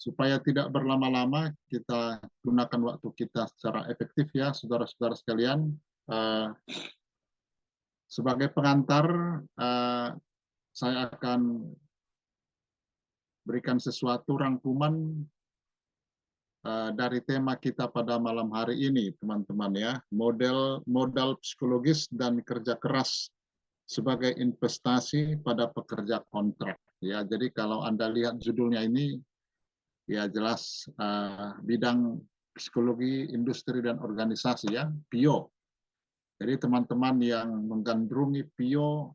supaya tidak berlama-lama, kita gunakan waktu kita secara efektif ya, saudara-saudara sekalian. Sebagai pengantar, saya akan berikan sesuatu rangkuman dari tema kita pada malam hari ini, teman-teman ya. Modal psikologis dan kerja keras sebagai investasi pada pekerja kontrak. Ya, jadi kalau Anda lihat judulnya ini, ya jelas bidang psikologi industri dan organisasi ya, PIO. Jadi teman-teman yang menggandrungi PIO,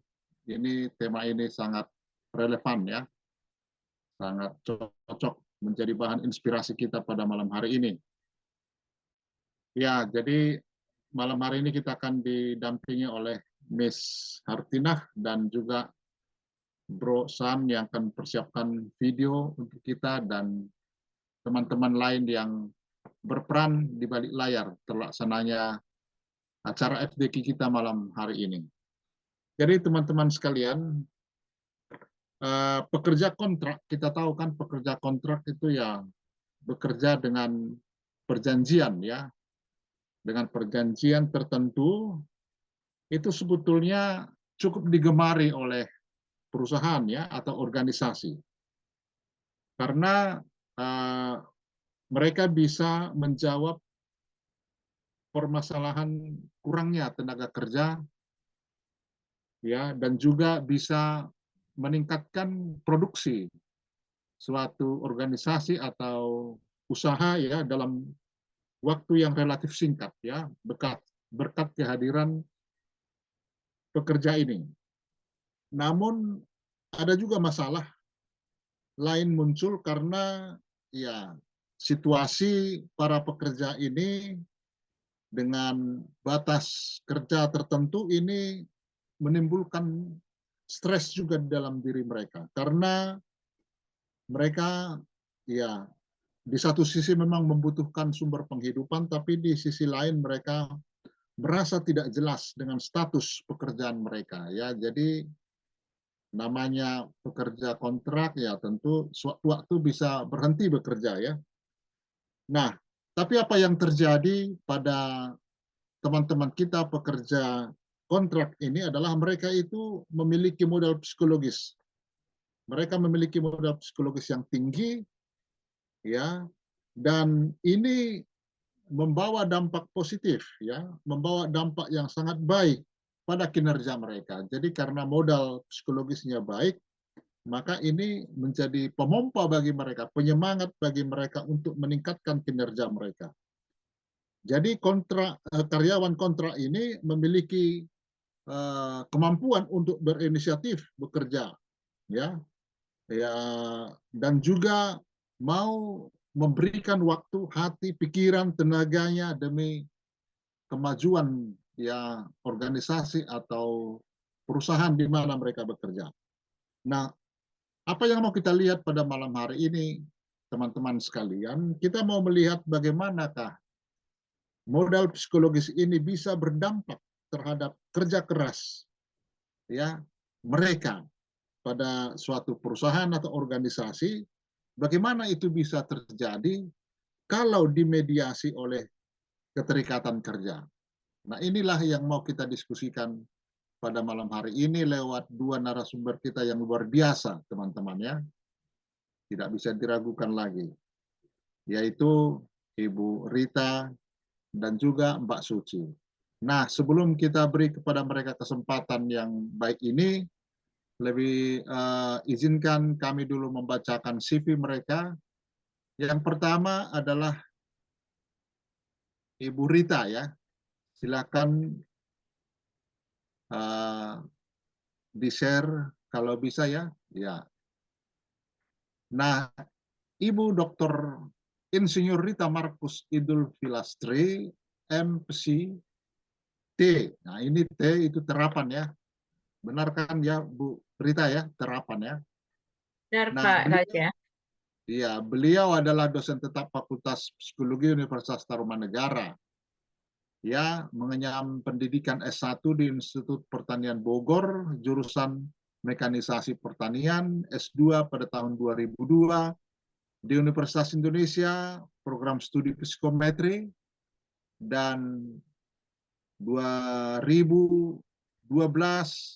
ini tema ini sangat relevan ya, sangat cocok menjadi bahan inspirasi kita pada malam hari ini. Ya, jadi malam hari ini kita akan didampingi oleh Miss Hartinah dan juga Bro Sam yang akan persiapkan video untuk kita, dan teman-teman lain yang berperan di balik layar terlaksananya acara FDQ kita malam hari ini. Jadi teman-teman sekalian, pekerja kontrak, kita tahu kan pekerja kontrak itu ya bekerja dengan perjanjian ya, dengan perjanjian tertentu, itu sebetulnya cukup digemari oleh perusahaan ya atau organisasi, karena mereka bisa menjawab permasalahan kurangnya tenaga kerja ya, dan juga bisa meningkatkan produksi suatu organisasi atau usaha ya dalam waktu yang relatif singkat ya, berkat kehadiran pekerja ini. Namun ada juga masalah lain muncul karena ya situasi para pekerja ini dengan batas kerja tertentu ini menimbulkan stres juga di dalam diri mereka, karena mereka ya di satu sisi memang membutuhkan sumber penghidupan, tapi di sisi lain mereka merasa tidak jelas dengan status pekerjaan mereka ya. Jadi namanya pekerja kontrak ya tentu suatu waktu bisa berhenti bekerja ya. Nah, tapi apa yang terjadi pada teman-teman kita pekerja kontrak ini adalah mereka itu memiliki modal psikologis. Mereka memiliki modal psikologis yang tinggi ya, dan ini membawa dampak positif ya, membawa dampak yang sangat baik pada kinerja mereka. Jadi karena modal psikologisnya baik, maka ini menjadi pemompa bagi mereka, penyemangat bagi mereka untuk meningkatkan kinerja mereka. Jadi karyawan kontrak ini memiliki kemampuan untuk berinisiatif bekerja ya, dan juga mau memberikan waktu, hati, pikiran, tenaganya demi kemajuan ya organisasi atau perusahaan di mana mereka bekerja. Nah, apa yang mau kita lihat pada malam hari ini, teman-teman sekalian, kita mau melihat bagaimanakah modal psikologis ini bisa berdampak terhadap kerja keras ya mereka pada suatu perusahaan atau organisasi. Bagaimana itu bisa terjadi kalau dimediasi oleh keterikatan kerja. Nah, inilah yang mau kita diskusikan pada malam hari ini lewat dua narasumber kita yang luar biasa, teman-teman ya. Tidak bisa diragukan lagi, yaitu Ibu Rita dan juga Mbak Suci. Nah, sebelum kita beri kepada mereka kesempatan yang baik ini, lebih izinkan kami dulu membacakan CV mereka. Yang pertama adalah Ibu Rita ya. Silakan di-share kalau bisa ya. Ya. Nah, Ibu Dr. Insinyur Rita Markus Idul Filastri, MPC T. Nah, ini T itu terapan ya. Benar kan ya, Bu Rita ya, terapan ya. Benar, Nah, Pak Raja. beliau adalah dosen tetap Fakultas Psikologi Universitas Tarumanegara. Ya, mengenyam pendidikan S1 di Institut Pertanian Bogor, jurusan Mekanisasi Pertanian, S2 pada tahun 2002, Di Universitas Indonesia, program studi psikometri, dan 2012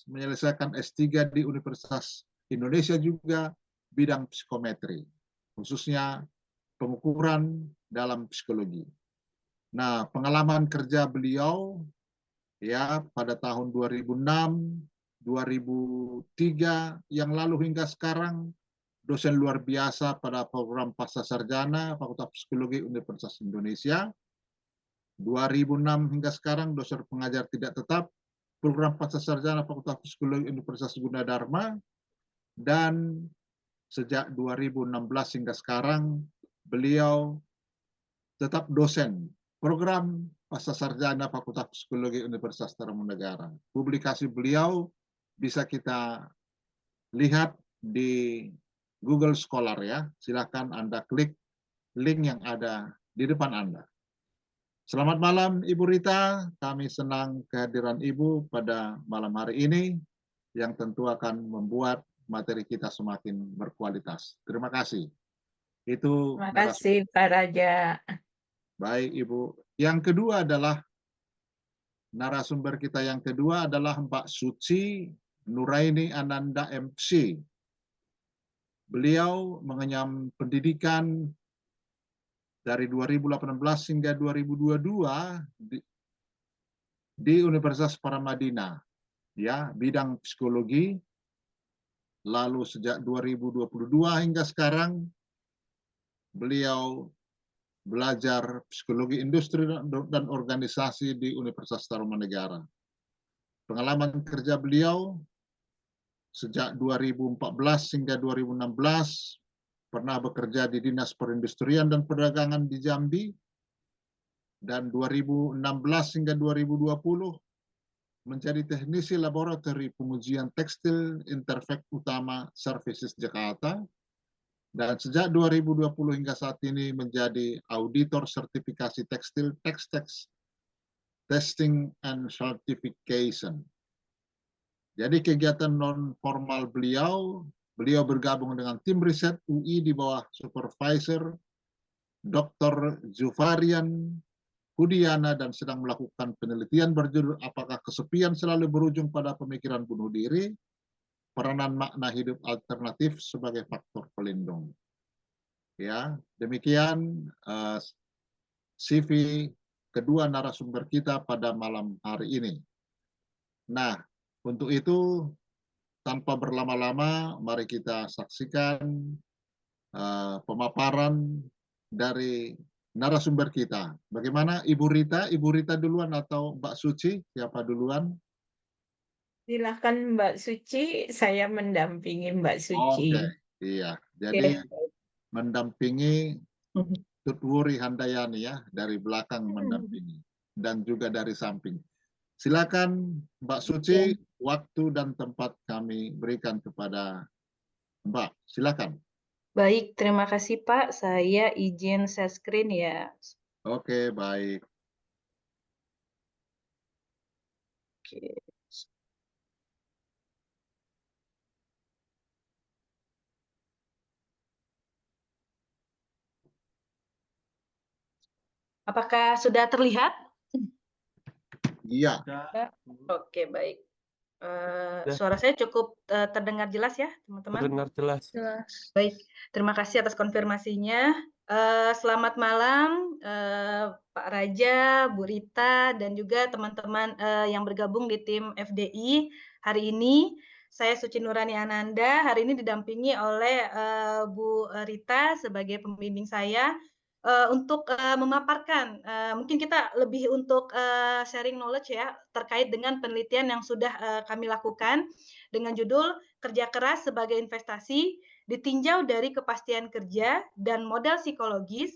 menyelesaikan S3 di Universitas Indonesia juga bidang psikometri, khususnya pengukuran dalam psikologi. Nah, pengalaman kerja beliau ya pada tahun 2006, 2003 yang lalu hingga sekarang dosen luar biasa pada program pasca sarjana Fakultas Psikologi Universitas Indonesia. 2006 hingga sekarang dosen pengajar tidak tetap program pasca sarjana Fakultas Psikologi Universitas Gunadarma, dan sejak 2016 hingga sekarang beliau tetap dosen program pasca sarjana Fakultas Psikologi Universitas Tarumanegara. Publikasi beliau bisa kita lihat di Google Scholar ya. Silakan Anda klik link yang ada di depan Anda. Selamat malam Ibu Rita, kami senang kehadiran Ibu pada malam hari ini yang tentu akan membuat materi kita semakin berkualitas. Terima kasih. Itu Terima kasih Pak Raja. Baik Ibu. Yang kedua adalah narasumber kita yang kedua adalah Mbak Suci Nuraini Ananda MC. Beliau mengenyam pendidikan dari 2018 hingga 2022 di Universitas Paramadina, ya, bidang psikologi. Lalu sejak 2022 hingga sekarang beliau belajar psikologi industri dan organisasi di Universitas Tarumanegara. Pengalaman kerja beliau sejak 2014 hingga 2016 pernah bekerja di Dinas Perindustrian dan Perdagangan di Jambi, dan 2016 hingga 2020 menjadi teknisi laboratori pengujian tekstil Interfect Utama Services Jakarta, dan sejak 2020 hingga saat ini menjadi auditor sertifikasi tekstil Textex Testing and Certification. Jadi kegiatan non formal beliau bergabung dengan tim riset UI di bawah supervisor Dr. Zufarian Hudiana dan sedang melakukan penelitian berjudul Apakah Kesepian Selalu Berujung pada Pemikiran Bunuh Diri? Peranan makna hidup alternatif sebagai faktor pelindung. Ya, demikian CV kedua narasumber kita pada malam hari ini. Nah, untuk itu tanpa berlama-lama, mari kita saksikan pemaparan dari narasumber kita. Bagaimana Ibu Rita? Ibu Rita duluan atau Mbak Suci? Siapa duluan? Silakan Mbak Suci, saya mendampingi Mbak Suci. Oke, iya. Jadi mendampingi Tutwuri Handayani ya, dari belakang mendampingi dan juga dari samping. Silakan Mbak Suci, waktu dan tempat kami berikan kepada Mbak. Silakan. Baik, terima kasih Pak. Saya izin share screen ya. Oke, baik. Oke. Apakah sudah terlihat? Iya. Oke, baik. Suara saya cukup terdengar jelas ya, teman-teman? Terdengar jelas. Baik, terima kasih atas konfirmasinya. Selamat malam, Pak Raja, Bu Rita, dan juga teman-teman yang bergabung di tim FDI. Hari ini saya Suci Nurani Ananda, hari ini didampingi oleh Bu Rita sebagai pembimbing saya untuk memaparkan, mungkin kita lebih untuk sharing knowledge ya, terkait dengan penelitian yang sudah kami lakukan dengan judul Kerja Keras sebagai Investasi, ditinjau dari kepastian kerja dan modal psikologis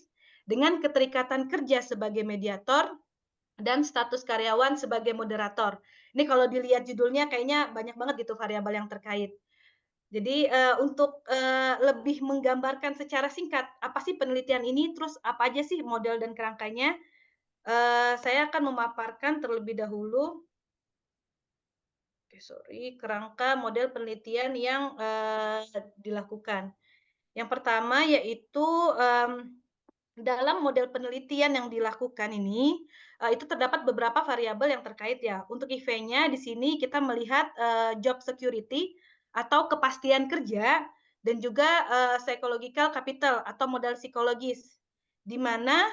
dengan keterikatan kerja sebagai mediator dan status karyawan sebagai moderator. Ini kalau dilihat judulnya kayaknya banyak banget gitu variabel yang terkait. Jadi untuk lebih menggambarkan secara singkat apa sih penelitian ini, terus apa aja sih model dan kerangkanya, saya akan memaparkan terlebih dahulu kerangka model penelitian yang dilakukan. Yang pertama yaitu, dalam model penelitian yang dilakukan ini, itu terdapat beberapa variabel yang terkait ya. Untuk IV-nya di sini kita melihat, job security atau kepastian kerja dan juga, psychological capital atau modal psikologis. Di mana,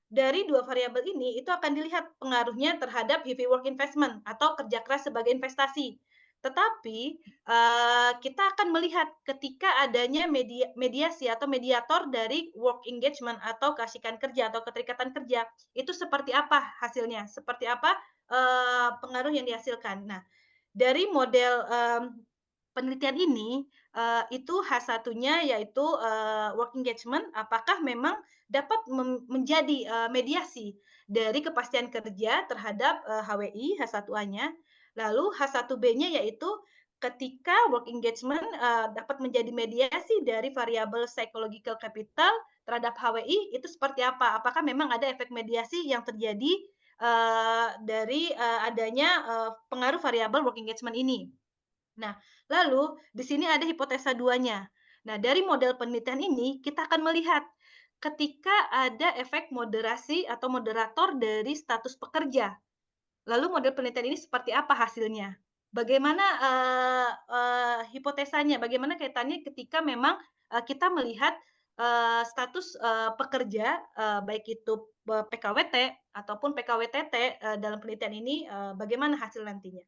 dari 2 variabel ini itu akan dilihat pengaruhnya terhadap heavy work investment atau kerja keras sebagai investasi. Tetapi, kita akan melihat ketika adanya mediasi atau mediator dari work engagement atau keasikan kerja atau keterikatan kerja, itu seperti apa hasilnya, seperti apa, pengaruh yang dihasilkan. Nah, dari model, penelitian ini, itu H1-nya yaitu, work engagement, apakah memang dapat menjadi, mediasi dari kepastian kerja terhadap, HWI, H1A-nya. Lalu H1B-nya yaitu ketika work engagement, dapat menjadi mediasi dari variabel psychological capital terhadap HWI, itu seperti apa? Apakah memang ada efek mediasi yang terjadi, dari, adanya, pengaruh variabel work engagement ini? Nah, lalu di sini ada hipotesa duanya. Nah, dari model penelitian ini kita akan melihat ketika ada efek moderasi atau moderator dari status pekerja. Lalu model penelitian ini seperti apa hasilnya? Bagaimana, hipotesanya, bagaimana kaitannya ketika memang, kita melihat, status, pekerja, baik itu, PKWT ataupun PKWTT, dalam penelitian ini, bagaimana hasil nantinya?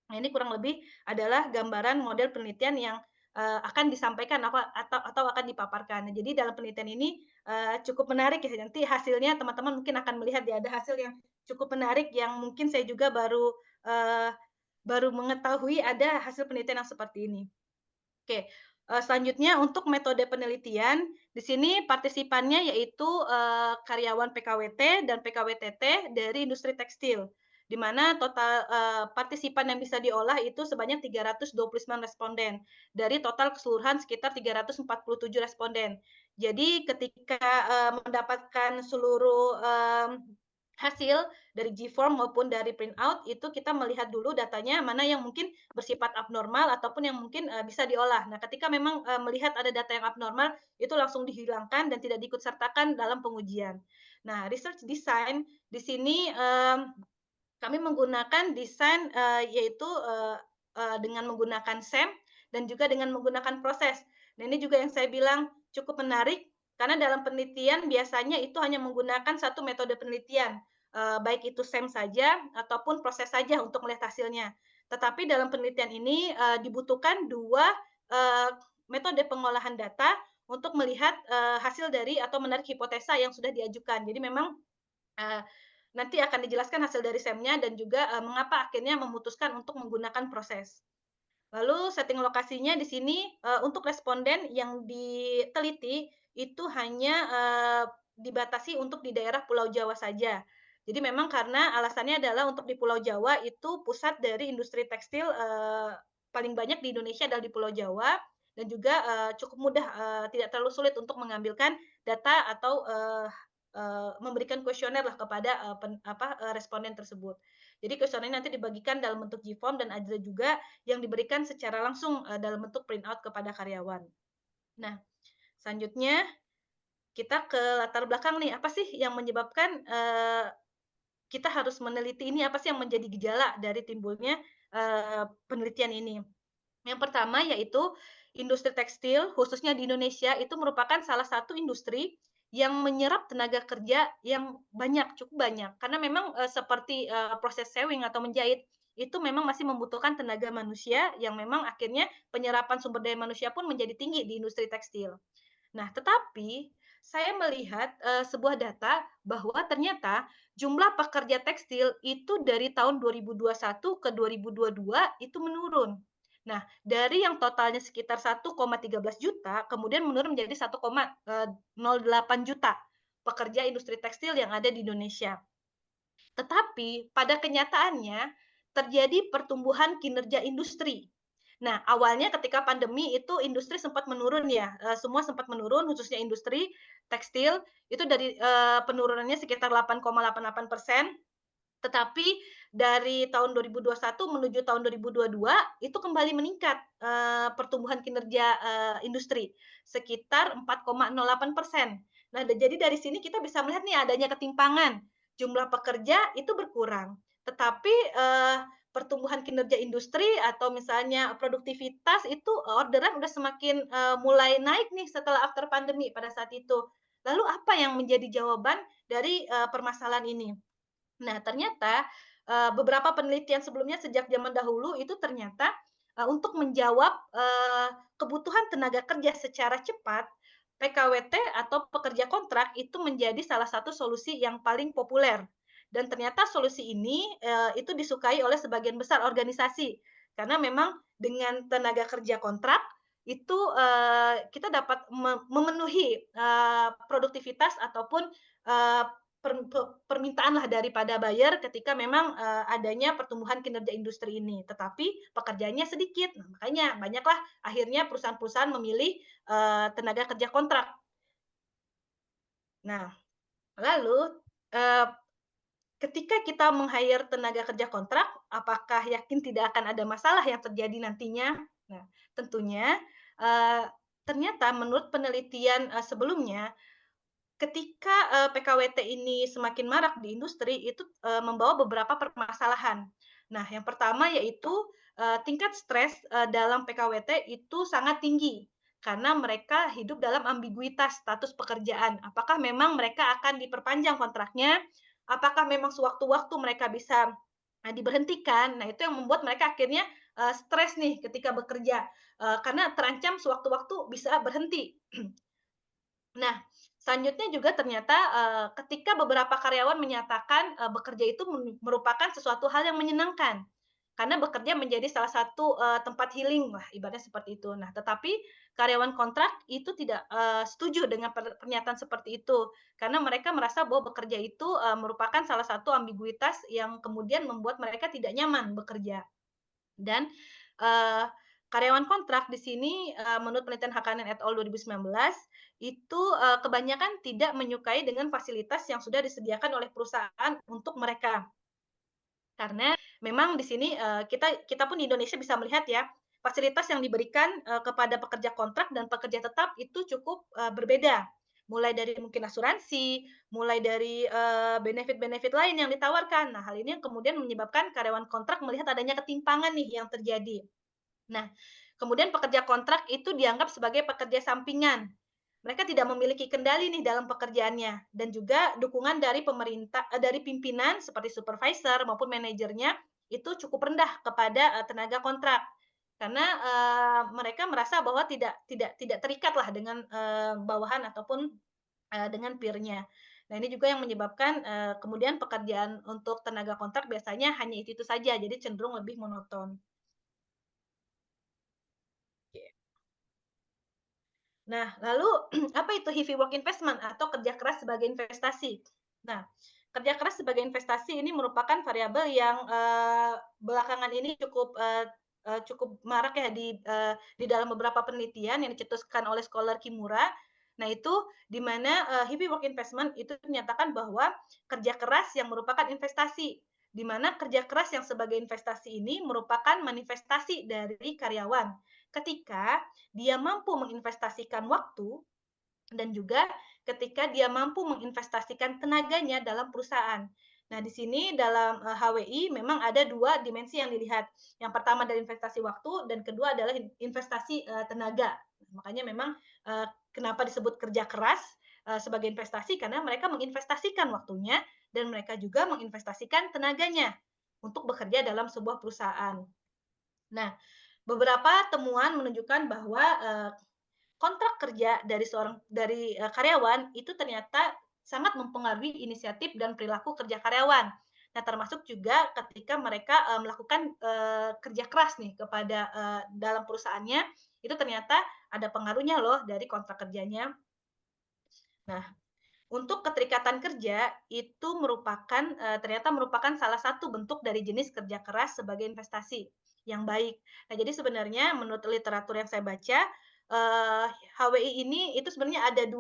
Nah, ini kurang lebih adalah gambaran model penelitian yang, akan disampaikan atau akan dipaparkan. Nah, jadi dalam penelitian ini, cukup menarik ya, nanti hasilnya teman-teman mungkin akan melihat ya, ada hasil yang cukup menarik yang mungkin saya juga baru mengetahui ada hasil penelitian yang seperti ini. Oke, selanjutnya untuk metode penelitian, di sini partisipannya yaitu, karyawan PKWT dan PKWTT dari industri tekstil, di mana total, partisipan yang bisa diolah itu sebanyak 329 responden, dari total keseluruhan sekitar 347 responden. Jadi ketika, mendapatkan seluruh, hasil dari G-form maupun dari printout, itu kita melihat dulu datanya mana yang mungkin bersifat abnormal ataupun yang mungkin, bisa diolah. Nah, ketika memang, melihat ada data yang abnormal, itu langsung dihilangkan dan tidak diikut sertakan dalam pengujian. Nah, research design di sini, kami menggunakan desain, yaitu, dengan menggunakan SEM dan juga dengan menggunakan proses. Nah, ini juga yang saya bilang cukup menarik, karena dalam penelitian biasanya itu hanya menggunakan satu metode penelitian, baik itu SEM saja ataupun proses saja untuk melihat hasilnya. Tetapi dalam penelitian ini, dibutuhkan 2 metode pengolahan data untuk melihat, hasil dari atau menarik hipotesa yang sudah diajukan. Jadi memang, eee, nanti akan dijelaskan hasil dari SEM-nya dan juga, mengapa akhirnya memutuskan untuk menggunakan proses. Lalu setting lokasinya di sini, untuk responden yang diteliti itu hanya, dibatasi untuk di daerah Pulau Jawa saja. Jadi memang karena alasannya adalah untuk di Pulau Jawa itu pusat dari industri tekstil, paling banyak di Indonesia adalah di Pulau Jawa dan juga, cukup mudah, tidak terlalu sulit untuk mengambilkan data atau, memberikan kuesioner lah kepada, responden tersebut. Jadi kuesioner nanti dibagikan dalam bentuk G-form dan ada juga yang diberikan secara langsung, dalam bentuk printout kepada karyawan. Nah, selanjutnya kita ke latar belakang nih, apa sih yang menyebabkan, kita harus meneliti ini, apa sih yang menjadi gejala dari timbulnya, penelitian ini? Yang pertama yaitu industri tekstil, khususnya di Indonesia, itu merupakan salah satu industri yang menyerap tenaga kerja yang banyak, cukup banyak. Karena memang, seperti, proses sewing atau menjahit, itu memang masih membutuhkan tenaga manusia yang memang akhirnya penyerapan sumber daya manusia pun menjadi tinggi di industri tekstil. Nah, tetapi saya melihat, sebuah data bahwa ternyata jumlah pekerja tekstil itu dari tahun 2021 ke 2022 itu menurun. Nah, dari yang totalnya sekitar 1,13 juta, kemudian menurun menjadi 1,08 juta pekerja industri tekstil yang ada di Indonesia. Tetapi pada kenyataannya terjadi pertumbuhan kinerja industri. Nah, awalnya ketika pandemi itu industri sempat menurun ya, semua sempat menurun khususnya industri tekstil itu dari, penurunannya sekitar 8,88%. Tetapi dari tahun 2021 menuju tahun 2022 itu kembali meningkat, pertumbuhan kinerja, industri sekitar 4,08%. Nah, jadi dari sini kita bisa melihat nih adanya ketimpangan, jumlah pekerja itu berkurang, tetapi, pertumbuhan kinerja industri atau misalnya produktivitas itu orderan udah semakin, mulai naik nih setelah after pandemi pada saat itu. Lalu apa yang menjadi jawaban dari, permasalahan ini? Nah, ternyata, beberapa penelitian sebelumnya sejak zaman dahulu itu ternyata, untuk menjawab, kebutuhan tenaga kerja secara cepat, PKWT atau pekerja kontrak itu menjadi salah satu solusi yang paling populer. Dan ternyata solusi ini, itu disukai oleh sebagian besar organisasi. Karena memang dengan tenaga kerja kontrak, itu, kita dapat memenuhi, produktivitas ataupun, eee, permintaan lah daripada buyer ketika memang, adanya pertumbuhan kinerja industri ini, tetapi pekerjaannya sedikit. Nah, makanya banyaklah akhirnya perusahaan-perusahaan memilih, tenaga kerja kontrak. Nah, lalu, eee, ketika kita meng-hire tenaga kerja kontrak, apakah yakin tidak akan ada masalah yang terjadi nantinya? Nah, tentunya, eee, ternyata menurut penelitian, sebelumnya ketika, PKWT ini semakin marak di industri, itu, membawa beberapa permasalahan. Nah, yang pertama yaitu, tingkat stres, dalam PKWT itu sangat tinggi, karena mereka hidup dalam ambiguitas status pekerjaan. Apakah memang mereka akan diperpanjang kontraknya? Apakah memang sewaktu-waktu mereka bisa, diberhentikan? Nah, itu yang membuat mereka akhirnya, stres nih ketika bekerja, karena terancam sewaktu-waktu bisa berhenti. Nah, selanjutnya juga ternyata, ketika beberapa karyawan menyatakan, bekerja itu merupakan sesuatu hal yang menyenangkan, karena bekerja menjadi salah satu, tempat healing lah, ibaratnya seperti itu. Nah, tetapi karyawan kontrak itu tidak, setuju dengan pernyataan seperti itu, karena mereka merasa bahwa bekerja itu, merupakan salah satu ambiguitas yang kemudian membuat mereka tidak nyaman bekerja. Dan, eee, karyawan kontrak di sini, menurut penelitian Hakanen et al. 2019, itu, kebanyakan tidak menyukai dengan fasilitas yang sudah disediakan oleh perusahaan untuk mereka. Karena memang di sini, kita kita pun di Indonesia bisa melihat ya, fasilitas yang diberikan, kepada pekerja kontrak dan pekerja tetap itu cukup, berbeda. Mulai dari mungkin asuransi, mulai dari, benefit-benefit lain yang ditawarkan. Nah, hal ini yang kemudian menyebabkan karyawan kontrak melihat adanya ketimpangan nih yang terjadi. Nah, kemudian pekerja kontrak itu dianggap sebagai pekerja sampingan. Mereka tidak memiliki kendali nih dalam pekerjaannya dan juga dukungan dari pemerintah dari pimpinan seperti supervisor maupun manajernya itu cukup rendah kepada, tenaga kontrak. Karena, mereka merasa bahwa tidak terikatlah dengan, bawahan ataupun, dengan peer-nya. Nah, ini juga yang menyebabkan, kemudian pekerjaan untuk tenaga kontrak biasanya hanya itu-itu saja, jadi cenderung lebih monoton. Nah, lalu apa itu heavy work investment atau kerja keras sebagai investasi? Nah, kerja keras sebagai investasi ini merupakan variabel yang, belakangan ini cukup, cukup marak ya di dalam beberapa penelitian yang dicetuskan oleh scholar Kimura. Nah, itu di mana, heavy work investment itu menyatakan bahwa kerja keras yang merupakan investasi, di mana kerja keras yang sebagai investasi ini merupakan manifestasi dari karyawan. Ketika dia mampu menginvestasikan waktu dan juga ketika dia mampu menginvestasikan tenaganya dalam perusahaan. Nah, di sini dalam, HWI memang ada 2 dimensi yang dilihat. Yang pertama dari investasi waktu dan kedua adalah investasi, tenaga. Makanya memang, kenapa disebut kerja keras, sebagai investasi karena mereka menginvestasikan waktunya dan mereka juga menginvestasikan tenaganya untuk bekerja dalam sebuah perusahaan. Nah, beberapa temuan menunjukkan bahwa, kontrak kerja dari karyawan itu ternyata sangat mempengaruhi inisiatif dan perilaku kerja karyawan. Nah, termasuk juga ketika mereka, melakukan, kerja keras nih kepada, dalam perusahaannya, itu ternyata ada pengaruhnya loh dari kontrak kerjanya. Nah, untuk keterikatan kerja itu merupakan, ternyata merupakan salah satu bentuk dari jenis kerja keras sebagai investasi yang baik. Nah, jadi sebenarnya menurut literatur yang saya baca, HWI ini itu sebenarnya ada 2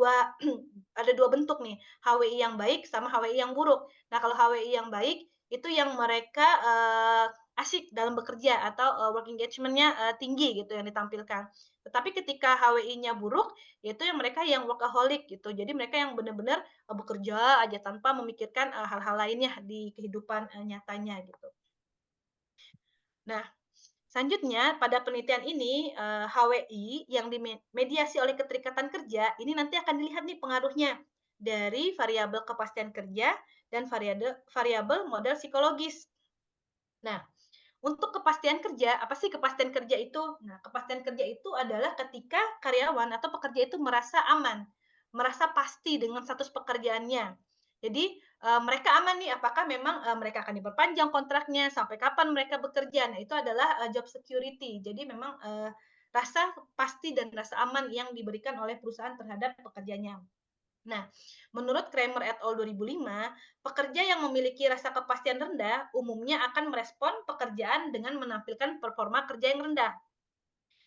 ada 2 bentuk nih, HWI yang baik sama HWI yang buruk. Nah, kalau HWI yang baik itu yang mereka, asyik dalam bekerja atau, work engagement-nya, tinggi gitu yang ditampilkan. Tetapi ketika HWI-nya buruk, yaitu yang mereka yang workaholic gitu. Jadi mereka yang benar-benar, bekerja aja tanpa memikirkan, hal-hal lainnya di kehidupan, nyatanya gitu. Nah, selanjutnya pada penelitian ini, HWI yang dimediasi oleh Keterikatan Kerja, ini nanti akan dilihat nih pengaruhnya dari variabel kepastian kerja dan variabel model psikologis. Nah, untuk kepastian kerja, apa sih kepastian kerja itu? Nah, kepastian kerja itu adalah ketika karyawan atau pekerja itu merasa aman, merasa pasti dengan status pekerjaannya. Jadi, mereka aman nih apakah memang, mereka akan diperpanjang kontraknya, sampai kapan mereka bekerja. Nah, itu adalah, job security. Jadi memang, rasa pasti dan rasa aman yang diberikan oleh perusahaan terhadap pekerjanya. Nah, menurut Kramer et al. 2005, pekerja yang memiliki rasa kepastian rendah umumnya akan merespon pekerjaan dengan menampilkan performa kerja yang rendah.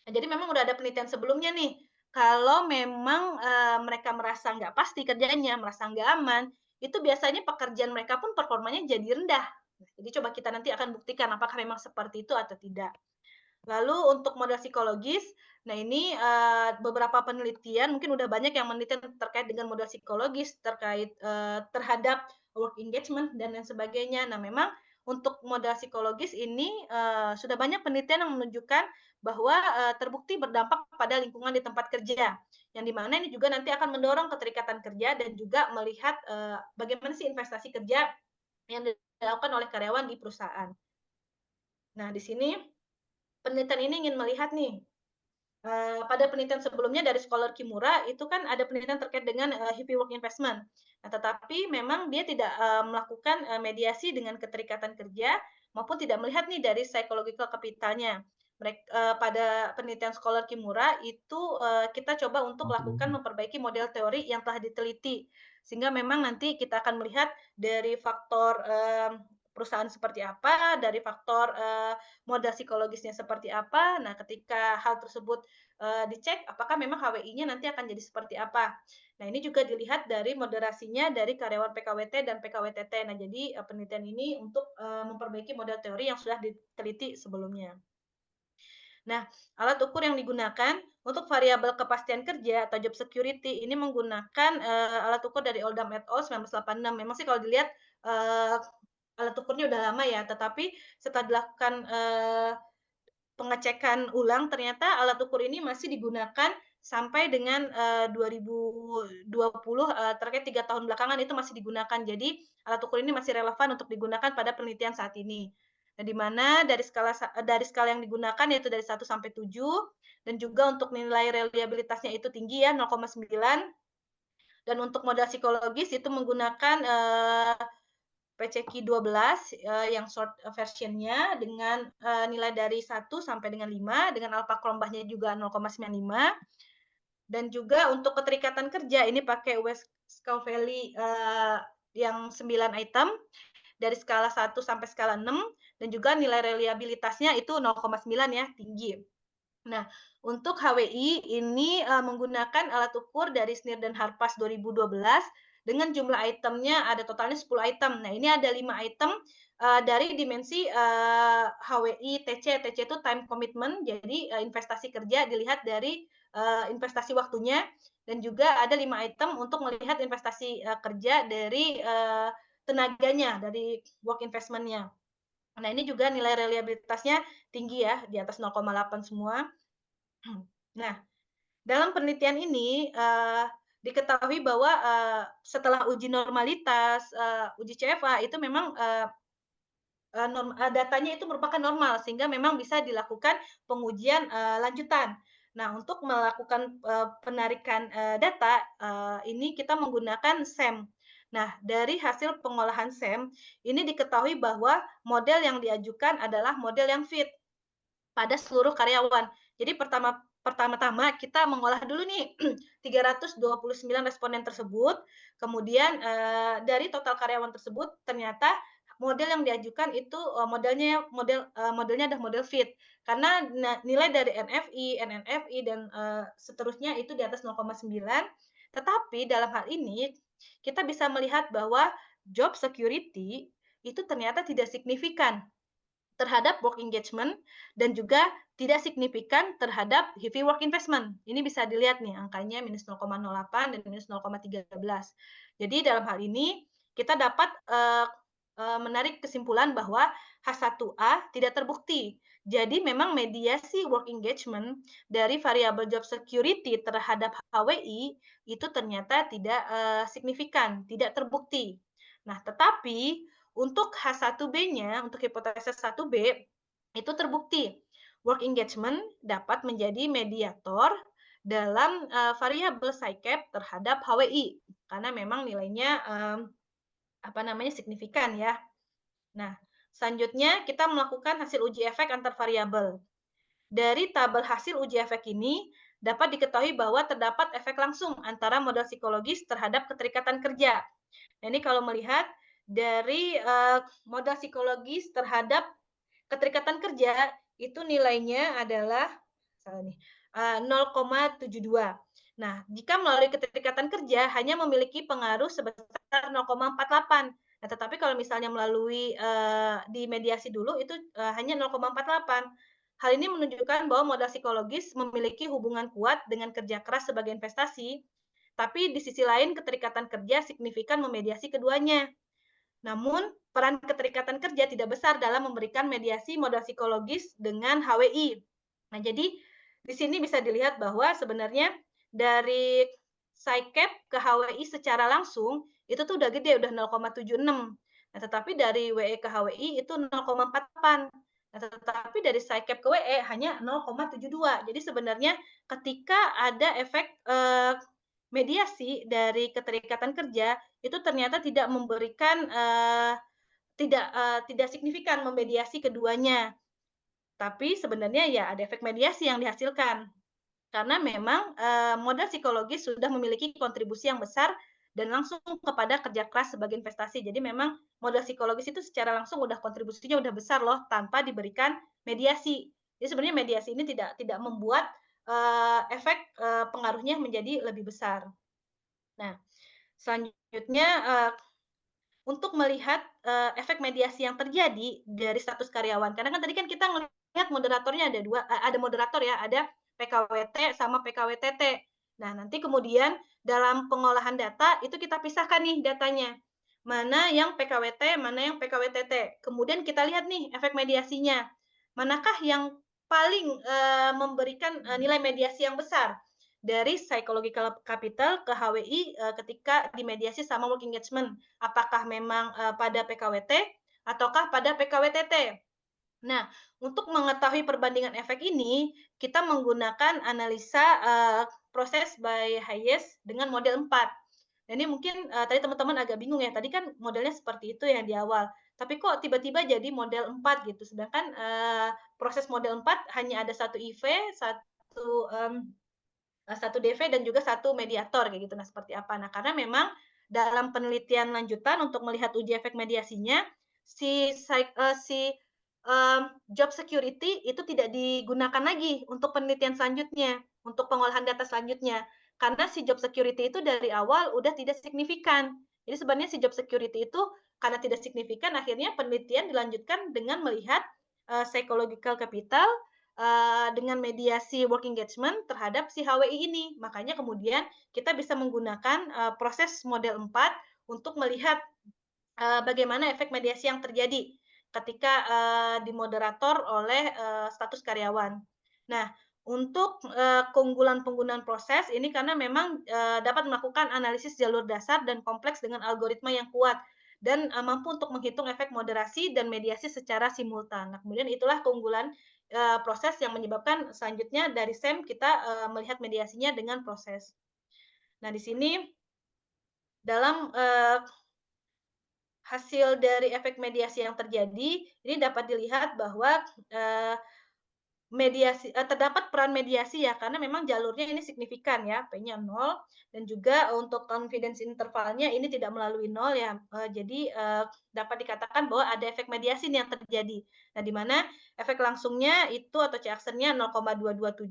Nah, jadi memang udah ada penelitian sebelumnya nih, kalau memang, mereka merasa nggak pasti kerjanya, merasa nggak aman, itu biasanya pekerjaan mereka pun performanya jadi rendah. Nah, jadi coba kita nanti akan buktikan apakah memang seperti itu atau tidak. Lalu untuk modal psikologis, nah ini, beberapa penelitian mungkin udah banyak yang meneliti terkait dengan modal psikologis, terkait, terhadap work engagement dan lain sebagainya. Nah memang untuk modal psikologis ini, sudah banyak penelitian yang menunjukkan bahwa, terbukti berdampak pada lingkungan di tempat kerja, yang di mana ini juga nanti akan mendorong keterikatan kerja dan juga melihat, bagaimana sih investasi kerja yang dilakukan oleh karyawan di perusahaan. Nah di sini penelitian ini ingin melihat nih, pada penelitian sebelumnya dari Scholar Kimura itu kan ada penelitian terkait dengan, happy work investment. Nah, tetapi memang dia tidak, melakukan, mediasi dengan keterikatan kerja maupun tidak melihat nih dari psychological capital-nya. Pada penelitian Scholar Kimura itu, kita coba untuk lakukan memperbaiki model teori yang telah diteliti. Sehingga memang nanti kita akan melihat dari faktor, perusahaan seperti apa, dari faktor, modal psikologisnya seperti apa. Nah, ketika hal tersebut, dicek apakah memang HWI-nya nanti akan jadi seperti apa. Nah, ini juga dilihat dari moderasinya dari karyawan PKWT dan PKWTT. Nah, jadi, penelitian ini untuk, memperbaiki model teori yang sudah diteliti sebelumnya. Nah, alat ukur yang digunakan untuk variabel kepastian kerja atau job security ini menggunakan, alat ukur dari Oldham et al. 1986. Memang sih kalau dilihat, eee, alat ukurnya udah lama ya, tetapi setelah dilakukan, pengecekan ulang ternyata alat ukur ini masih digunakan sampai dengan, 2020, terkait 3 tahun belakangan itu masih digunakan. Jadi alat ukur ini masih relevan untuk digunakan pada penelitian saat ini. Nah, di mana dari skala yang digunakan yaitu dari 1 sampai 7 dan juga untuk nilai reliabilitasnya itu tinggi ya 0,9 dan untuk modal psikologis itu menggunakan, PCQ 12, yang short version-nya dengan, nilai dari 1 sampai dengan 5 dengan alfa Krombachnya juga 0,95 dan juga untuk keterikatan kerja ini pakai West Valley, yang 9 item dari skala 1 sampai skala 6 dan juga nilai reliabilitasnya itu 0,9 ya, tinggi. Nah, untuk HWI ini, menggunakan alat ukur dari Sneer dan Harpas 2012 dengan jumlah itemnya ada totalnya 10 item. Nah, ini ada 5 item, dari dimensi, HWI TC. TC itu time commitment, jadi, investasi kerja dilihat dari, investasi waktunya dan juga ada 5 item untuk melihat investasi, kerja dari, tenaganya, dari work investment-nya. Nah, ini juga nilai reliabilitasnya tinggi ya, di atas 0,8 semua. Nah, dalam penelitian ini, diketahui bahwa, setelah uji normalitas, uji CFA itu memang, datanya itu merupakan normal sehingga memang bisa dilakukan pengujian, lanjutan. Nah, untuk melakukan, penarikan, data, ini kita menggunakan SEM. Nah, dari hasil pengolahan SEM, ini diketahui bahwa model yang diajukan adalah model yang fit pada seluruh karyawan. Jadi pertama-tama kita mengolah dulu nih 329 responden tersebut, kemudian, dari total karyawan tersebut ternyata model yang diajukan itu, modelnya adalah model fit. Karena nilai dari NFI, NNFI, dan, seterusnya itu di atas 0,9, tetapi dalam hal ini kita bisa melihat bahwa job security itu ternyata tidak signifikan terhadap work engagement dan juga tidak signifikan terhadap heavy work investment. Ini bisa dilihat nih angkanya -0,08 dan -0,13. Jadi dalam hal ini kita dapat, menarik kesimpulan bahwa H1A tidak terbukti. Jadi memang mediasi work engagement dari variabel job security terhadap HWI itu ternyata tidak, signifikan, tidak terbukti. Nah, tetapi untuk H1B-nya, untuk hipotesis 1B, itu terbukti work engagement dapat menjadi mediator dalam, variabel SICAP terhadap HWI, karena memang nilainya, signifikan ya. Nah, selanjutnya kita melakukan hasil uji efek antar variabel. Dari tabel hasil uji efek ini dapat diketahui bahwa terdapat efek langsung antara modal psikologis terhadap keterikatan kerja. Nah, ini kalau melihat dari, modal psikologis terhadap keterikatan kerja, itu nilainya adalah salah nih, 0,72. Nah, jika melalui keterikatan kerja hanya memiliki pengaruh sebesar 0,48. Nah, tetapi kalau misalnya melalui, di mediasi dulu itu, hanya 0,48. Hal ini menunjukkan bahwa modal psikologis memiliki hubungan kuat dengan kerja keras sebagai investasi, tapi di sisi lain keterikatan kerja signifikan memediasi keduanya. Namun, peran keterikatan kerja tidak besar dalam memberikan mediasi modal psikologis dengan HWI. Nah, jadi di sini bisa dilihat bahwa sebenarnya dari SICAP ke HWI secara langsung itu tuh udah gede, udah 0,76. Nah, tetapi dari WE ke HWI itu 0,48. Nah, tetapi dari SICAP ke WE hanya 0,72. Jadi sebenarnya ketika ada efek mediasi dari keterikatan kerja itu ternyata tidak memberikan, tidak signifikan memediasi keduanya. Tapi sebenarnya ya ada efek mediasi yang dihasilkan. Karena memang, modal psikologis sudah memiliki kontribusi yang besar dan langsung kepada kerja keras sebagai investasi. Jadi memang modal psikologis itu secara langsung udah kontribusinya udah besar loh, tanpa diberikan mediasi. Jadi sebenarnya mediasi ini tidak membuat, efek, pengaruhnya menjadi lebih besar. Nah, selanjutnya, untuk melihat, efek mediasi yang terjadi dari status karyawan. Karena kan tadi kan kita ngelihat moderatornya ada 2, ada moderator ya, ada PKWT sama PKWTT. Nah, nanti kemudian dalam pengolahan data itu kita pisahkan nih datanya. Mana yang PKWT, mana yang PKWTT. Kemudian kita lihat nih efek mediasinya. Manakah yang paling, memberikan, nilai mediasi yang besar? Dari psychological capital ke HWI, ketika dimediasi sama work engagement. Apakah memang, pada PKWT ataukah pada PKWTT? Nah, untuk mengetahui perbandingan efek ini, kita menggunakan analisa, proses by Hayes dengan model 4. Nah, ini mungkin, tadi teman-teman agak bingung ya, tadi kan modelnya seperti itu ya di awal, tapi kok tiba-tiba jadi model 4 gitu, sedangkan, proses model 4 hanya ada satu IV, satu, 1 DV dan juga satu mediator kayak gitu. Nah, seperti apa? Nah, karena memang dalam penelitian lanjutan untuk melihat uji efek mediasinya, job security itu tidak digunakan lagi untuk penelitian selanjutnya, untuk pengolahan data selanjutnya. Karena si job security itu dari awal udah tidak signifikan. Jadi sebenarnya si job security itu karena tidak signifikan, akhirnya penelitian dilanjutkan dengan melihat, psychological capital, dengan mediasi work engagement terhadap si HWI ini. Makanya kemudian kita bisa menggunakan, proses model 4 untuk melihat, bagaimana efek mediasi yang terjadi ketika, dimoderator oleh, status karyawan. Nah, untuk, keunggulan penggunaan proses ini karena memang, dapat melakukan analisis jalur dasar dan kompleks dengan algoritma yang kuat dan, mampu untuk menghitung efek moderasi dan mediasi secara simultan. Nah, kemudian itulah keunggulan, proses yang menyebabkan selanjutnya dari SEM kita, melihat mediasinya dengan proses. Nah, di sini dalam, hasil dari efek mediasi yang terjadi, ini dapat dilihat bahwa, terdapat peran mediasi ya, karena memang jalurnya ini signifikan ya, P-nya 0 dan juga untuk confidence intervalnya ini tidak melalui 0 ya, jadi, dapat dikatakan bahwa ada efek mediasi nih yang terjadi. Nah, di mana efek langsungnya itu atau C aksennya 0,227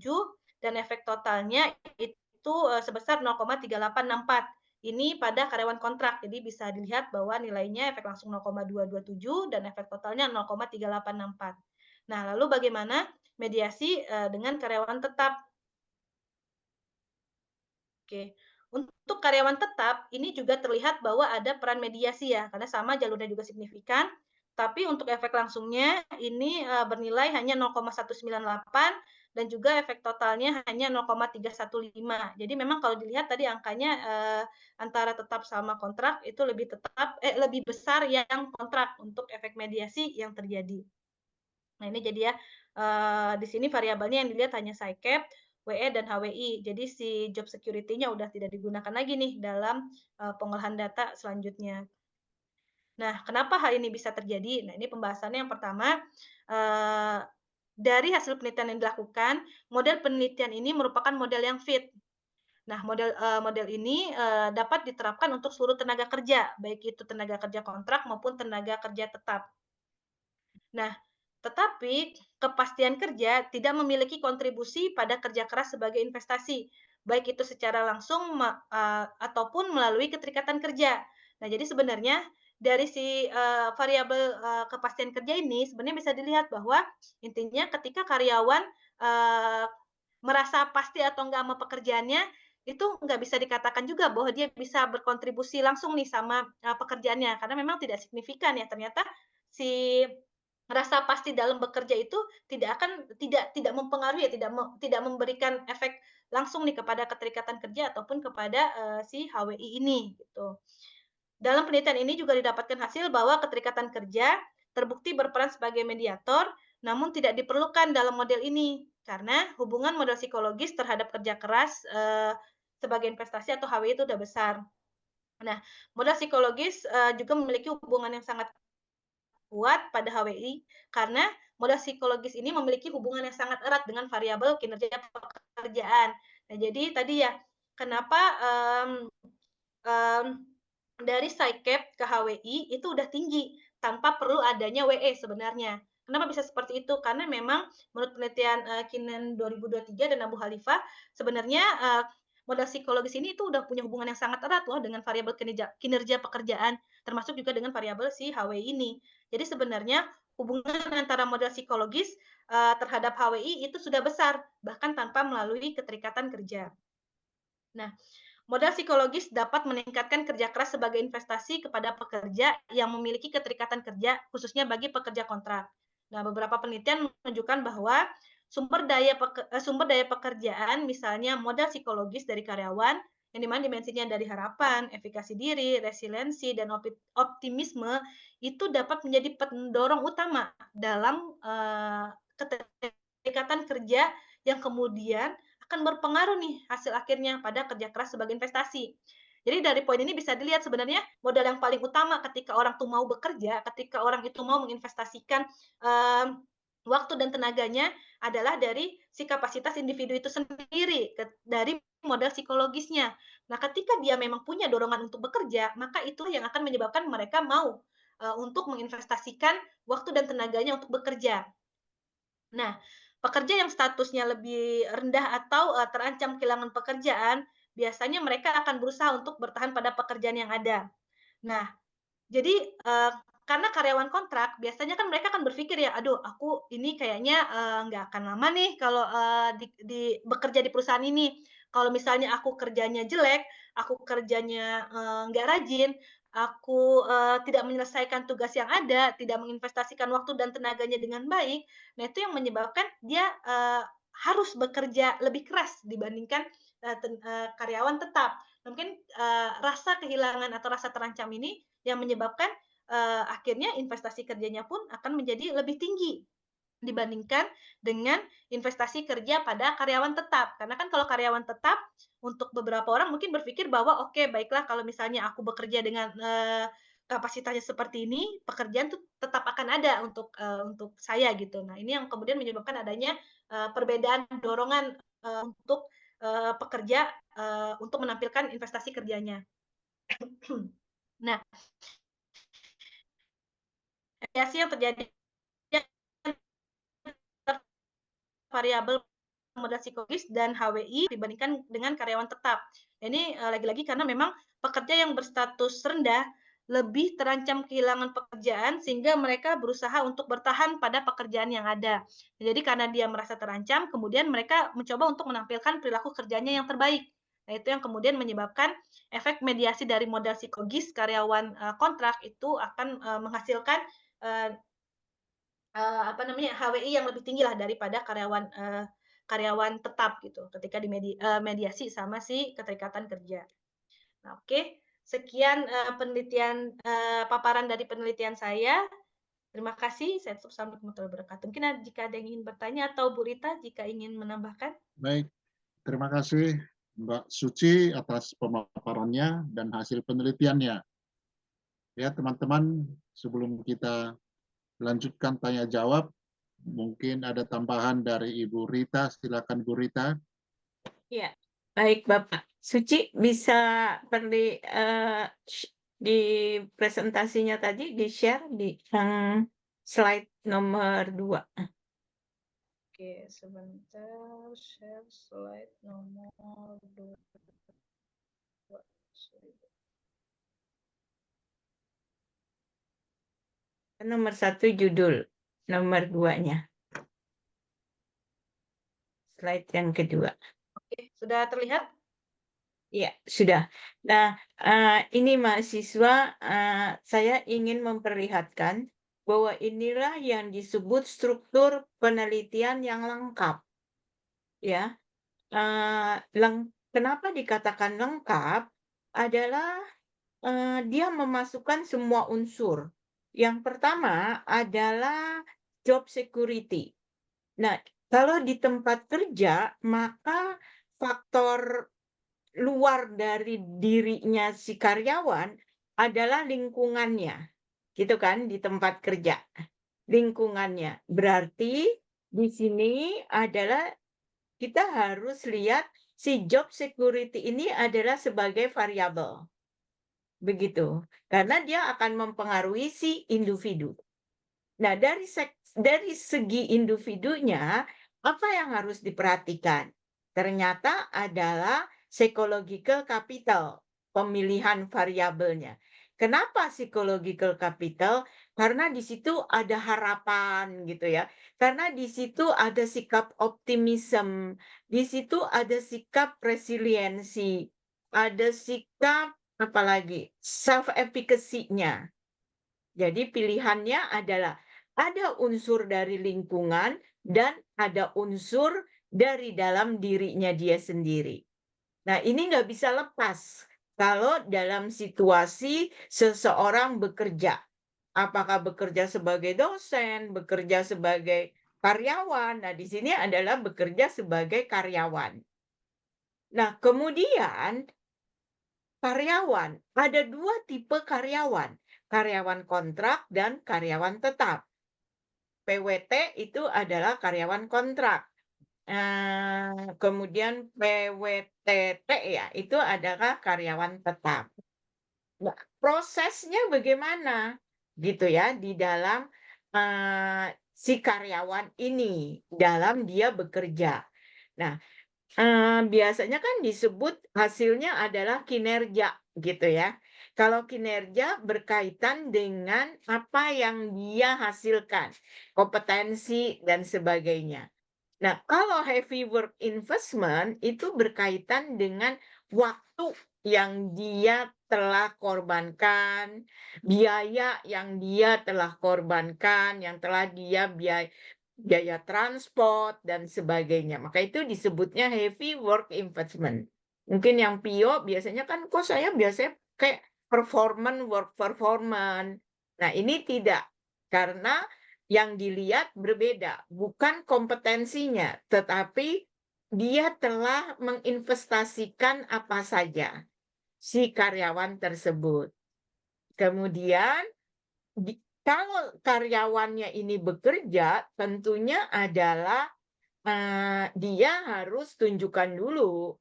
dan efek totalnya itu, sebesar 0,3864. Ini pada karyawan kontrak. Jadi bisa dilihat bahwa nilainya efek langsung 0,227 dan efek totalnya 0,3864. Nah, lalu bagaimana mediasi, dengan karyawan tetap? Oke. Untuk karyawan tetap, ini juga terlihat bahwa ada peran mediasi ya, karena sama jalurnya juga signifikan, tapi untuk efek langsungnya ini, bernilai hanya 0,198 dan juga efek totalnya hanya 0,315. Jadi memang kalau dilihat tadi angkanya, antara tetap sama kontrak itu lebih besar yang kontrak untuk efek mediasi yang terjadi. Nah, ini jadi ya, di sini variabelnya yang dilihat hanya SICAP, WE, dan HWI. Jadi si job security-nya udah tidak digunakan lagi nih dalam, pengolahan data selanjutnya. Nah, kenapa hal ini bisa terjadi? Nah, ini pembahasannya yang pertama, eee, dari hasil penelitian yang dilakukan, model penelitian ini merupakan model yang fit. Nah, model ini, dapat diterapkan untuk seluruh tenaga kerja, baik itu tenaga kerja kontrak maupun tenaga kerja tetap. Nah, tetapi kepastian kerja tidak memiliki kontribusi pada kerja keras sebagai investasi, baik itu secara langsung ataupun melalui keterikatan kerja. Nah, jadi sebenarnya dari si, variabel, kepastian kerja ini sebenarnya bisa dilihat bahwa intinya ketika karyawan, eee, merasa pasti atau enggak sama pekerjaannya, itu nggak bisa dikatakan juga bahwa dia bisa berkontribusi langsung nih sama, pekerjaannya, karena memang tidak signifikan ya, ternyata si rasa pasti dalam bekerja itu tidak mempengaruhi ya, tidak memberikan efek langsung nih kepada keterikatan kerja ataupun kepada, si HWI ini, gitu. Dalam penelitian ini juga didapatkan hasil bahwa keterikatan kerja terbukti berperan sebagai mediator, namun tidak diperlukan dalam model ini, karena hubungan model psikologis terhadap kerja keras, sebagai investasi atau HWI itu udah besar. Nah, modal psikologis, juga memiliki hubungan yang sangat kuat pada HWI karena modal psikologis ini memiliki hubungan yang sangat erat dengan variabel kinerja pekerjaan. Nah, jadi tadi ya, kenapa, mmm, dari SICAP ke HWI itu udah tinggi, tanpa perlu adanya WE sebenarnya. Kenapa bisa seperti itu? Karena memang menurut penelitian, Kinen 2023 dan Abu Khalifah, sebenarnya, modal psikologis ini itu udah punya hubungan yang sangat erat loh dengan variabel kinerja kinerja pekerjaan, termasuk juga dengan variabel si HWI ini. Jadi sebenarnya hubungan antara modal psikologis, terhadap HWI itu sudah besar, bahkan tanpa melalui keterikatan kerja. Nah, modal psikologis dapat meningkatkan kerja keras sebagai investasi kepada pekerja yang memiliki keterikatan kerja, khususnya bagi pekerja kontrak. Nah, beberapa penelitian menunjukkan bahwa sumber daya pekerjaan, misalnya modal psikologis dari karyawan, yang di mana dimensinya dari harapan, efikasi diri, resiliensi, dan optimisme, itu dapat menjadi pendorong utama dalam keterikatan kerja yang kemudian akan berpengaruh nih hasil akhirnya pada kerja keras sebagai investasi. Jadi dari poin ini bisa dilihat sebenarnya modal yang paling utama ketika orang tuh mau bekerja, ketika orang itu mau menginvestasikan, waktu dan tenaganya adalah dari si kapasitas individu itu sendiri, dari modal psikologisnya. Nah, ketika dia memang punya dorongan untuk bekerja, maka itu yang akan menyebabkan mereka mau, untuk menginvestasikan waktu dan tenaganya untuk bekerja. Nah, pekerja yang statusnya lebih rendah atau, terancam kehilangan pekerjaan, biasanya mereka akan berusaha untuk bertahan pada pekerjaan yang ada. Nah, jadi, karena karyawan kontrak, biasanya kan mereka akan berpikir ya, "Aduh, aku ini kayaknya, nggak akan lama nih kalau, bekerja di perusahaan ini. Kalau misalnya aku kerjanya jelek, aku kerjanya, nggak rajin, aku, tidak menyelesaikan tugas yang ada, tidak menginvestasikan waktu dan tenaganya dengan baik, nah itu yang menyebabkan dia, harus bekerja lebih keras dibandingkan, karyawan tetap." Mungkin, rasa kehilangan atau rasa terancam ini yang menyebabkan, akhirnya investasi kerjanya pun akan menjadi lebih tinggi dibandingkan dengan investasi kerja pada karyawan tetap. Karena kan kalau karyawan tetap, untuk beberapa orang mungkin berpikir bahwa, "Oke, baiklah kalau misalnya aku bekerja dengan, kapasitasnya seperti ini, pekerjaan tuh tetap akan ada untuk saya," gitu. Nah, ini yang kemudian menyebabkan adanya, perbedaan dorongan untuk pekerja untuk menampilkan investasi kerjanya. Nah, variasi yang terjadi variabel modal psikologis dan HWI dibandingkan dengan karyawan tetap. Ini lagi-lagi karena memang pekerja yang berstatus rendah lebih terancam kehilangan pekerjaan sehingga mereka berusaha untuk bertahan pada pekerjaan yang ada. Jadi karena dia merasa terancam, kemudian mereka mencoba untuk menampilkan perilaku kerjanya yang terbaik. Nah, itu yang kemudian menyebabkan efek mediasi dari modal psikologis karyawan kontrak itu akan menghasilkan uh, apa namanya, HWI yang lebih tinggi lah daripada karyawan tetap gitu, ketika mediasi sama si keterikatan kerja. Nah, oke, sekian, paparan dari penelitian saya. Terima kasih, saya tutup. Assalamualaikum warahmatullahi wabarakatuh. Mungkin jika ada yang ingin bertanya atau Bu Rita jika ingin menambahkan? Baik, terima kasih Mbak Suci atas pemaparannya dan hasil penelitiannya. Ya, teman-teman, sebelum kita lanjutkan tanya jawab, mungkin ada tambahan dari Ibu Rita. Silakan Bu Rita. Ya, baik Bapak. Suci bisa di presentasinya tadi di-share di yang slide nomor 2. Oke, sebentar, share slide nomor 2. Nomor 1 judul, nomor 2-nya. Slide yang kedua. Oke, sudah terlihat? Iya, sudah. Nah, ini mahasiswa, saya ingin memperlihatkan bahwa inilah yang disebut struktur penelitian yang lengkap. Ya, kenapa dikatakan lengkap adalah dia memasukkan semua unsur. Yang pertama adalah job security. Nah, kalau di tempat kerja, maka faktor luar dari dirinya si karyawan adalah lingkungannya, gitu kan, di tempat kerja. Lingkungannya. Berarti di sini adalah kita harus lihat si job security ini adalah sebagai variabel. Begitu. Karena dia akan mempengaruhi si individu. Nah, dari segi individunya, apa yang harus diperhatikan? Ternyata adalah psychological capital, pemilihan variabelnya. Kenapa psychological capital? Karena di situ ada harapan gitu ya. Karena di situ ada sikap optimism, di situ ada sikap resiliensi, ada sikap apalagi self efficacy-nya. Jadi pilihannya adalah ada unsur dari lingkungan dan ada unsur dari dalam dirinya dia sendiri. Nah, ini nggak bisa lepas kalau dalam situasi seseorang bekerja. Apakah bekerja sebagai dosen, bekerja sebagai karyawan. Nah, di sini adalah bekerja sebagai karyawan. Nah, kemudian karyawan, ada 2 tipe karyawan kontrak dan karyawan tetap. PWT itu adalah karyawan kontrak. Kemudian PWTT ya, itu adalah karyawan tetap. Nah, prosesnya bagaimana? Gitu ya, di dalam si karyawan ini, dalam dia bekerja. Nah, biasanya kan disebut hasilnya adalah kinerja gitu ya. Kalau kinerja berkaitan dengan apa yang dia hasilkan, kompetensi dan sebagainya. Nah, kalau heavy work investment itu berkaitan dengan waktu yang dia telah korbankan, biaya yang dia telah korbankan, yang telah dia biaya transport dan sebagainya. Maka itu disebutnya heavy work investment. Mungkin yang PIO biasanya kan kok saya biasanya kayak work performance. Nah, ini tidak. Karena yang dilihat berbeda, bukan kompetensinya, tetapi dia telah menginvestasikan apa saja si karyawan tersebut. Kemudian kalau karyawannya ini bekerja, tentunya adalah dia harus tunjukkan dulu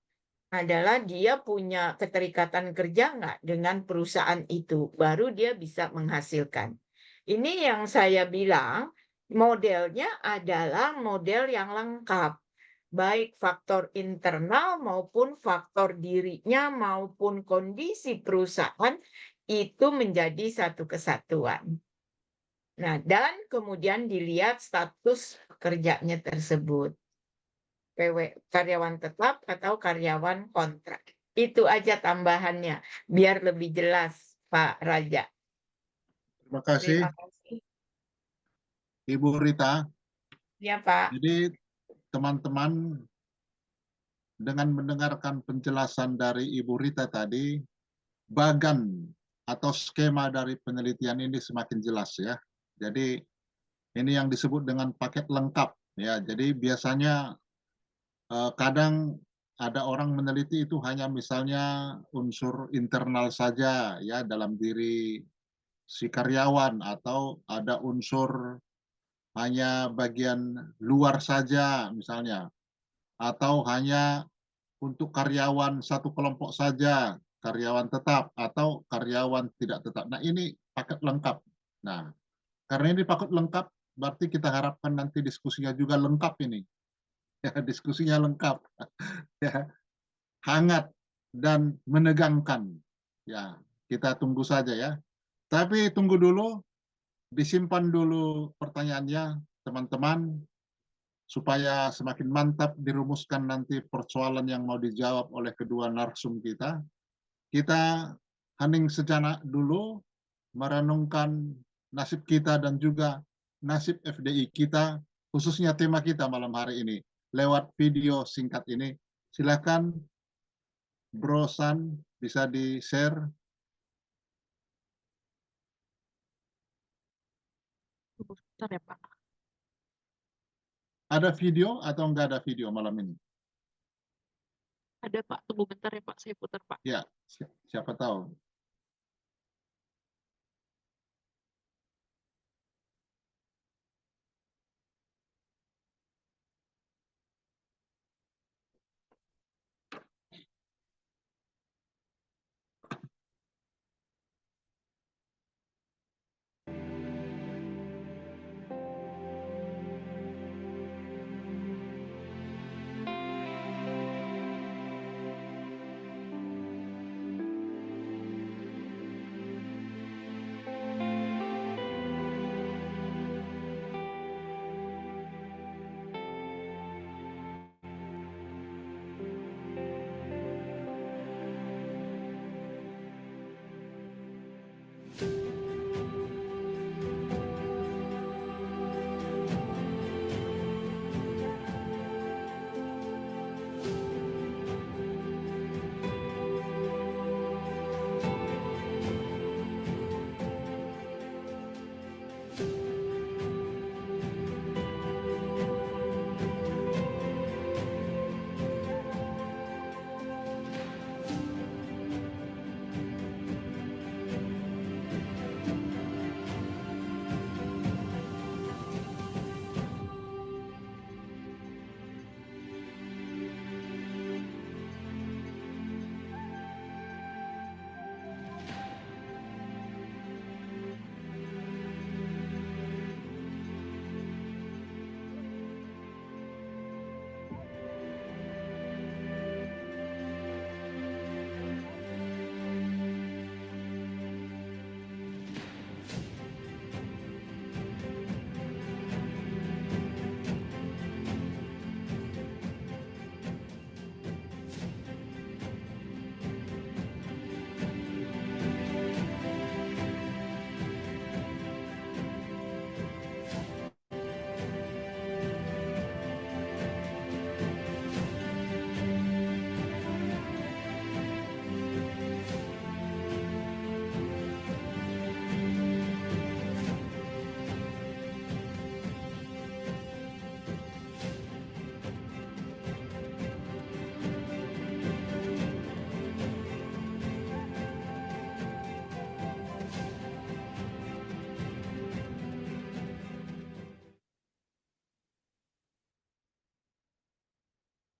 adalah dia punya keterikatan kerja nggak dengan perusahaan itu, baru dia bisa menghasilkan. Ini yang saya bilang, modelnya adalah model yang lengkap, baik faktor internal maupun faktor dirinya maupun kondisi perusahaan itu menjadi satu kesatuan. Nah, dan kemudian dilihat status pekerjanya tersebut. Karyawan tetap atau karyawan kontrak. Itu aja tambahannya, biar lebih jelas, Pak Raja. Terima kasih, Terima kasih. Ibu Rita. Ya, Pak. Jadi teman-teman, dengan mendengarkan penjelasan dari Ibu Rita tadi, bagan atau skema dari penelitian ini semakin jelas ya. Jadi ini yang disebut dengan paket lengkap ya. Jadi biasanya kadang ada orang meneliti itu hanya misalnya unsur internal saja ya dalam diri si karyawan, atau ada unsur hanya bagian luar saja misalnya, atau hanya untuk karyawan satu kelompok saja, karyawan tetap atau karyawan tidak tetap. Nah, ini paket lengkap. Nah, karena ini paket lengkap, berarti kita harapkan nanti diskusinya juga lengkap ini. Ya, diskusinya lengkap. Ya, hangat dan menegangkan. Ya, kita tunggu saja ya. Tapi tunggu dulu, disimpan dulu pertanyaannya, teman-teman, supaya semakin mantap dirumuskan nanti persoalan yang mau dijawab oleh kedua narsum kita. Kita hening sejenak dulu, merenungkan nasib kita dan juga nasib FDI kita, khususnya tema kita malam hari ini, lewat video singkat ini. Silakan Bro San, bisa di-share. Bentar ya, Pak. Ada video atau enggak ada video malam ini? Ada, Pak. Tunggu bentar ya, Pak. Saya putar, Pak. Ya, siapa tahu.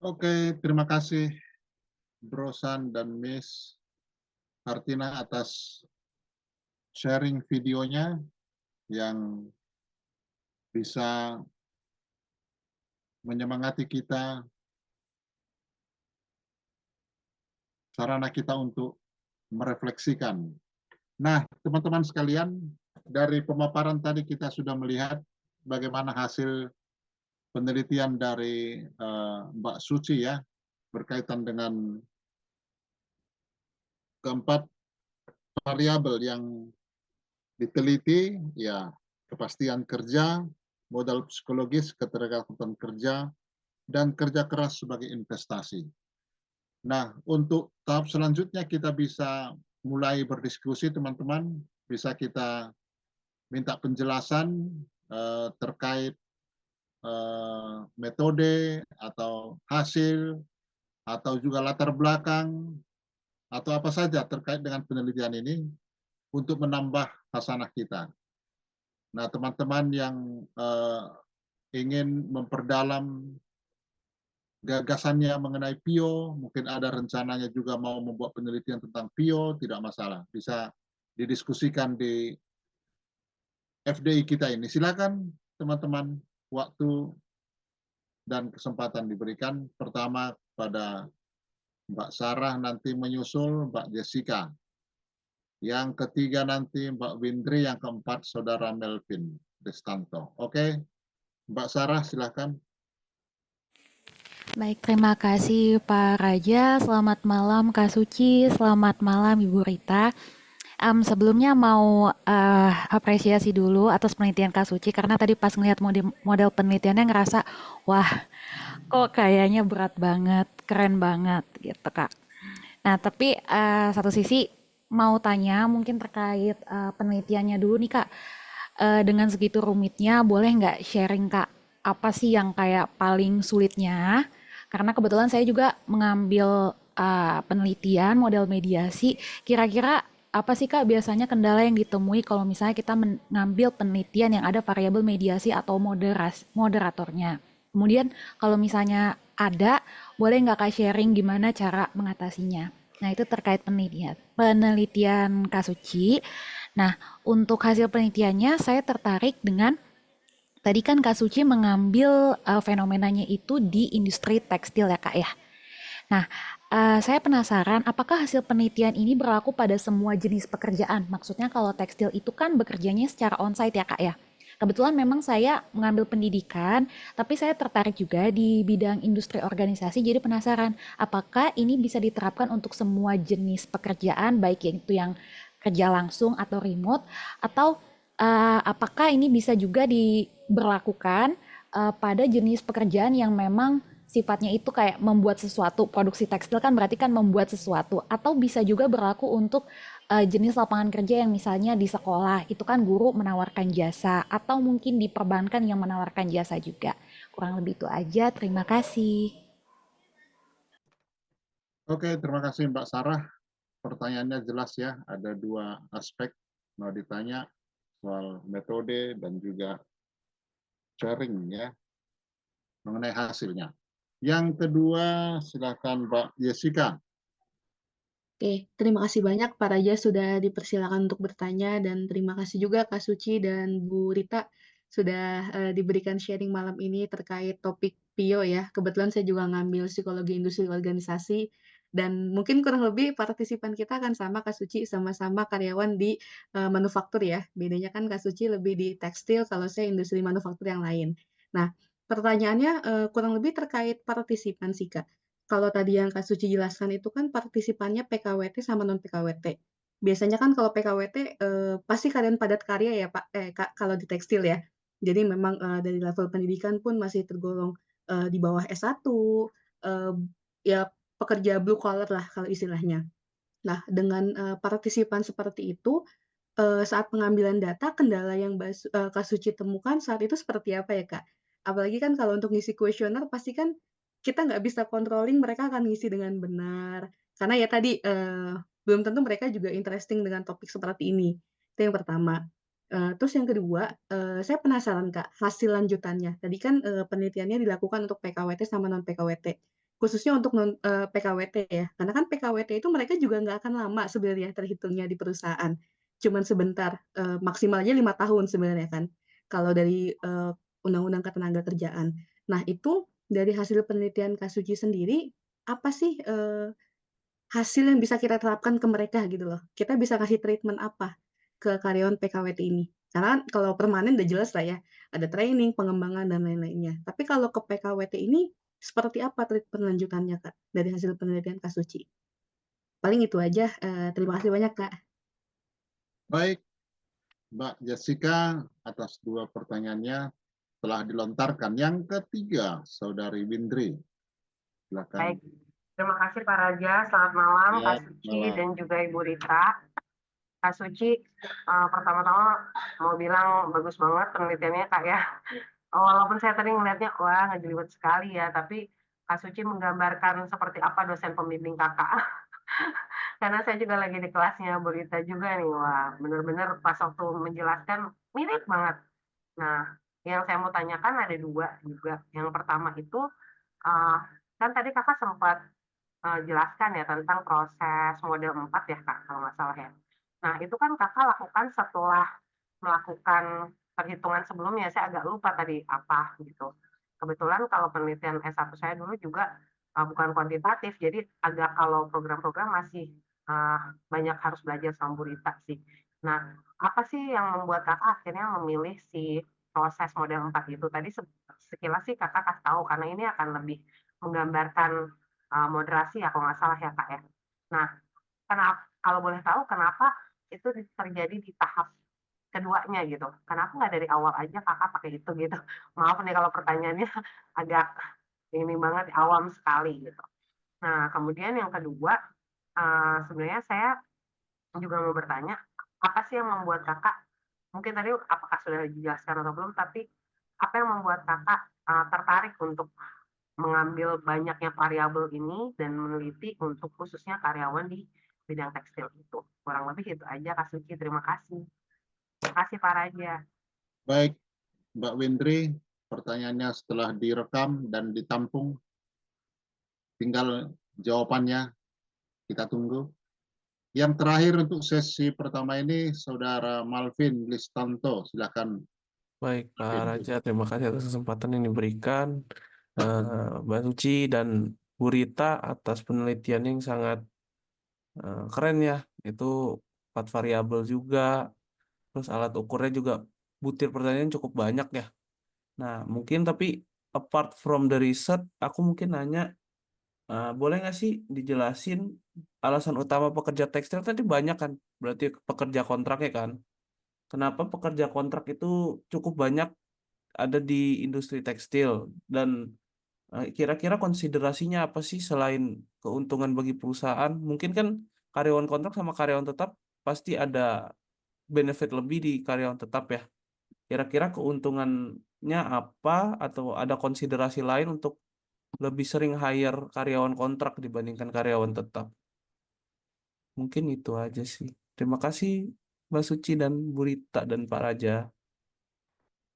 Oke, terima kasih Brosan dan Miss Hartina atas sharing videonya yang bisa menyemangati kita, sarana kita untuk merefleksikan. Nah, teman-teman sekalian, dari pemaparan tadi kita sudah melihat bagaimana hasil penelitian dari Mbak Suci ya, berkaitan dengan keempat variabel yang diteliti, ya kepastian kerja, modal psikologis, keterikatan kerja, dan kerja keras sebagai investasi. Nah, untuk tahap selanjutnya kita bisa mulai berdiskusi teman-teman, bisa kita minta penjelasan terkait metode atau hasil atau juga latar belakang atau apa saja terkait dengan penelitian ini untuk menambah hasanah kita. Nah, teman-teman yang ingin memperdalam gagasannya mengenai PIO, mungkin ada rencananya juga mau membuat penelitian tentang PIO, tidak masalah. Bisa didiskusikan di FDI kita ini. Silakan teman-teman, waktu dan kesempatan diberikan. Pertama pada Mbak Sarah, nanti menyusul Mbak Jessica. Yang ketiga nanti Mbak Windri, yang keempat Saudara Melvin Destanto. Oke, Mbak Sarah silakan. Baik, terima kasih Pak Raja. Selamat malam Kak Suci, selamat malam Ibu Rita. Sebelumnya mau apresiasi dulu atas penelitian Kak Suci, karena tadi pas ngeliat model penelitiannya ngerasa, wah kok kayaknya berat banget, keren banget gitu Kak. Nah tapi satu sisi mau tanya mungkin terkait penelitiannya dulu nih Kak. Dengan segitu rumitnya boleh nggak sharing Kak, apa sih yang kayak paling sulitnya? Karena kebetulan saya juga mengambil penelitian model mediasi. Kira-kira apa sih Kak biasanya kendala yang ditemui kalau misalnya kita mengambil penelitian yang ada variabel mediasi atau moderatornya? Kemudian kalau misalnya ada, boleh nggak Kak sharing gimana cara mengatasinya? Nah itu terkait penelitian Kak Suci. Nah untuk hasil penelitiannya saya tertarik dengan tadi kan Kak Suci mengambil fenomenanya itu di industri tekstil ya Kak ya. Nah, saya penasaran apakah hasil penelitian ini berlaku pada semua jenis pekerjaan? Maksudnya kalau tekstil itu kan bekerjanya secara onsite ya Kak ya. Kebetulan memang saya mengambil pendidikan, tapi saya tertarik juga di bidang industri organisasi, jadi penasaran apakah ini bisa diterapkan untuk semua jenis pekerjaan, baik itu yang kerja langsung atau remote, atau apakah ini bisa juga diberlakukan pada jenis pekerjaan yang memang sifatnya itu kayak membuat sesuatu, produksi tekstil kan berarti kan membuat sesuatu, atau bisa juga berlaku untuk jenis lapangan kerja yang misalnya di sekolah, itu kan guru menawarkan jasa, atau mungkin di perbankan yang menawarkan jasa juga. Kurang lebih itu aja, terima kasih. Oke, terima kasih Mbak Sarah. Pertanyaannya jelas ya, ada dua aspek mau ditanya, soal metode dan juga sharing ya mengenai hasilnya. Yang kedua, silakan Mbak Jessica. Oke, terima kasih banyak Pak Raja sudah dipersilakan untuk bertanya, dan terima kasih juga Kak Suci dan Bu Rita sudah diberikan sharing malam ini terkait topik PIO ya. Kebetulan saya juga ngambil psikologi industri organisasi, dan mungkin kurang lebih partisipan kita akan sama Kak Suci, sama-sama karyawan di manufaktur ya. Bedanya kan Kak Suci lebih di tekstil, kalau saya industri manufaktur yang lain. Nah, pertanyaannya kurang lebih terkait partisipan sih Kak. Kalau tadi yang Kak Suci jelaskan itu kan partisipannya PKWT sama non PKWT. Biasanya kan kalau PKWT pasti kalian padat karya ya Pak, Kak, kalau di tekstil ya. Jadi memang dari level pendidikan pun masih tergolong di bawah S1, ya pekerja blue collar lah kalau istilahnya. Nah, dengan partisipan seperti itu, saat pengambilan data, kendala yang Kak Suci temukan saat itu seperti apa ya, Kak? Apalagi kan kalau untuk ngisi kuesioner pasti kan kita nggak bisa controlling mereka akan ngisi dengan benar. Karena ya tadi, belum tentu mereka juga interesting dengan topik seperti ini. Itu yang pertama. Terus yang kedua, saya penasaran, Kak, hasil lanjutannya. Tadi kan, penelitiannya dilakukan untuk PKWT sama non PKWT. khususnya untuk PKWT ya. Karena kan PKWT itu mereka juga nggak akan lama sebenarnya terhitungnya di perusahaan. Cuman sebentar, maksimalnya 5 tahun sebenarnya kan, kalau dari, Undang-Undang Ketenagakerjaan. Nah itu dari hasil penelitian Kak Suci sendiri, apa sih, hasil yang bisa kita terapkan ke mereka gitu loh? Kita bisa kasih treatment apa ke karyawan PKWT ini? Karena kan kalau permanen udah jelas lah ya, ada training, pengembangan, dan lain-lainnya. Tapi kalau ke PKWT ini, seperti apa treatment lanjutannya, Kak, dari hasil penelitian Kak Suci? Paling itu aja, terima kasih banyak, Kak. Baik, Mbak Jessica, atas 2 pertanyaannya telah dilontarkan. Yang ketiga, Saudari Windri, silakan. Baik, terima kasih Pak Raja. Selamat malam, Ya, Kak Suci malam. dan juga Ibu Rita. Kak Suci, pertama-tama mau bilang bagus banget penelitiannya Kak ya. Walaupun saya tadi ngeliatnya, wah ngejelimet sekali ya, tapi Kak Suci menggambarkan seperti apa dosen pembimbing Kakak. Karena saya juga lagi di kelasnya Bu Rita juga nih, wah bener-bener pas waktu menjelaskan mirip banget. Nah, yang saya mau tanyakan ada 2 juga. Yang pertama itu, kan tadi Kakak sempat jelaskan ya tentang proses model 4 ya Kak, kalau nggak salah ya. Nah, itu kan Kakak lakukan setelah melakukan perhitungan sebelumnya, saya agak lupa tadi apa gitu. Kebetulan kalau penelitian S1 saya dulu juga bukan kuantitatif, jadi agak kalau program-program masih banyak harus belajar sama Bu Rita sih. Nah, apa sih yang membuat Kakak akhirnya memilih si proses model 4 itu? Tadi sekilas sih Kakak kasih tahu, karena ini akan lebih menggambarkan moderasi ya kalau nggak salah ya Kak ya. Nah, kalau boleh tahu kenapa itu terjadi di tahap keduanya gitu? Kenapa nggak dari awal aja Kakak pakai itu gitu? Maaf nih kalau pertanyaannya agak ini banget awam sekali gitu. Nah, kemudian yang kedua, sebenarnya saya juga mau bertanya, apa sih yang membuat Kakak, mungkin tadi apakah sudah dijelaskan atau belum, tapi apa yang membuat Kakak tertarik untuk mengambil banyaknya variabel ini dan meneliti untuk khususnya karyawan di bidang tekstil itu. Kurang lebih itu aja Kak Suci, terima kasih. Terima kasih Pak Raja. Baik, Mbak Windri, pertanyaannya setelah direkam dan ditampung, tinggal jawabannya kita tunggu. Yang terakhir untuk sesi pertama ini, Saudara Malvin Listanto, silakan. Baik, Pak Raja, terima kasih atas kesempatan yang diberikan. Mbak Suci dan Bu Rita atas penelitian yang sangat keren ya. Itu 4 variabel juga, terus alat ukurnya juga butir pertanyaan cukup banyak ya. Nah, mungkin tapi apart from the research, aku mungkin nanya, boleh nggak sih dijelasin alasan utama pekerja tekstil tadi banyak kan? Berarti pekerja kontraknya kan? Kenapa pekerja kontrak itu cukup banyak ada di industri tekstil, dan kira-kira konsiderasinya apa sih selain keuntungan bagi perusahaan? Mungkin kan karyawan kontrak sama karyawan tetap pasti ada benefit lebih di karyawan tetap ya. Kira-kira keuntungannya apa, atau ada konsiderasi lain untuk lebih sering hire karyawan kontrak dibandingkan karyawan tetap? Mungkin itu aja sih. Terima kasih Mbak Suci dan Bu Rita dan Pak Raja.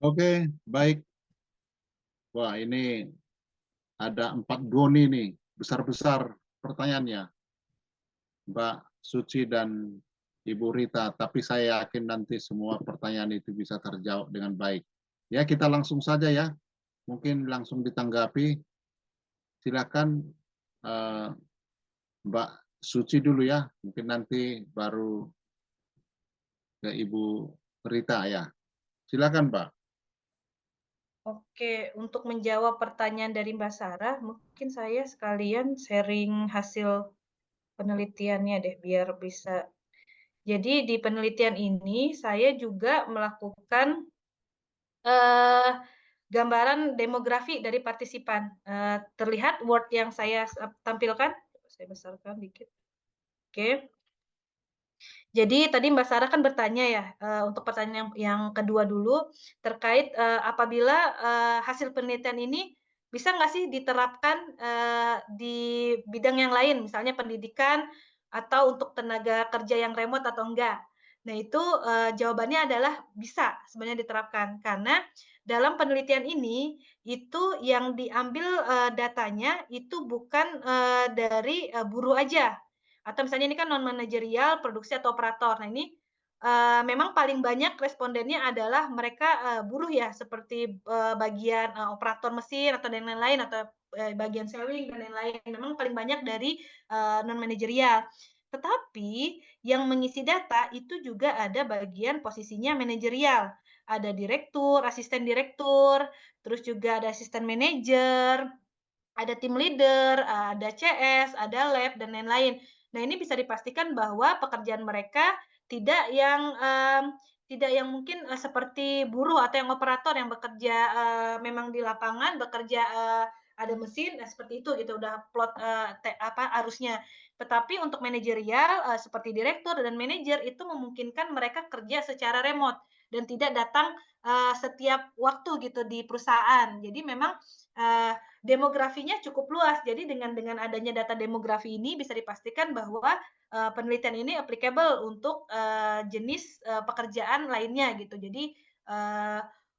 Oke, baik. Wah, ini ada 4 goni nih, besar-besar pertanyaannya, Mbak Suci dan Ibu Rita, tapi saya yakin nanti semua pertanyaan itu bisa terjawab dengan baik. Ya, kita langsung saja ya, mungkin langsung ditanggapi. Silakan Mbak Suci dulu ya, mungkin nanti baru ke Ibu Rita ya. Silakan Mbak. Oke, untuk menjawab pertanyaan dari Mbak Sarah, mungkin saya sekalian sharing hasil penelitiannya deh, biar bisa. Jadi di penelitian ini saya juga melakukan gambaran demografi dari partisipan. Terlihat word yang saya tampilkan? Saya besarkan dikit. Oke. Jadi tadi Mbak Sarah kan bertanya ya, untuk pertanyaan yang kedua dulu, terkait, apabila, hasil penelitian ini bisa nggak sih diterapkan, di bidang yang lain, misalnya pendidikan atau untuk tenaga kerja yang remote atau enggak. Nah, itu jawabannya adalah bisa sebenarnya diterapkan, karena dalam penelitian ini, itu yang diambil datanya itu bukan dari buruh aja, atau misalnya ini kan non manajerial, produksi atau operator. Nah, ini memang paling banyak respondennya adalah mereka buruh ya, seperti bagian operator mesin atau dan lain-lain, atau bagian sewing dan lain-lain. Memang paling banyak dari non manajerial. Tetapi yang mengisi data itu juga ada bagian posisinya manajerial. Ada direktur, asisten direktur, terus juga ada asisten manajer, ada tim leader, ada CS, ada lab, dan lain-lain. Nah, ini bisa dipastikan bahwa pekerjaan mereka tidak yang tidak yang mungkin seperti buruh atau yang operator yang bekerja memang di lapangan, bekerja ada mesin, seperti itu gitu, udah plot arusnya. Tetapi untuk manajerial seperti direktur dan manajer itu memungkinkan mereka kerja secara remote dan tidak datang setiap waktu gitu di perusahaan. Jadi memang demografinya cukup luas. Jadi dengan adanya data demografi ini bisa dipastikan bahwa penelitian ini applicable untuk jenis pekerjaan lainnya gitu. Jadi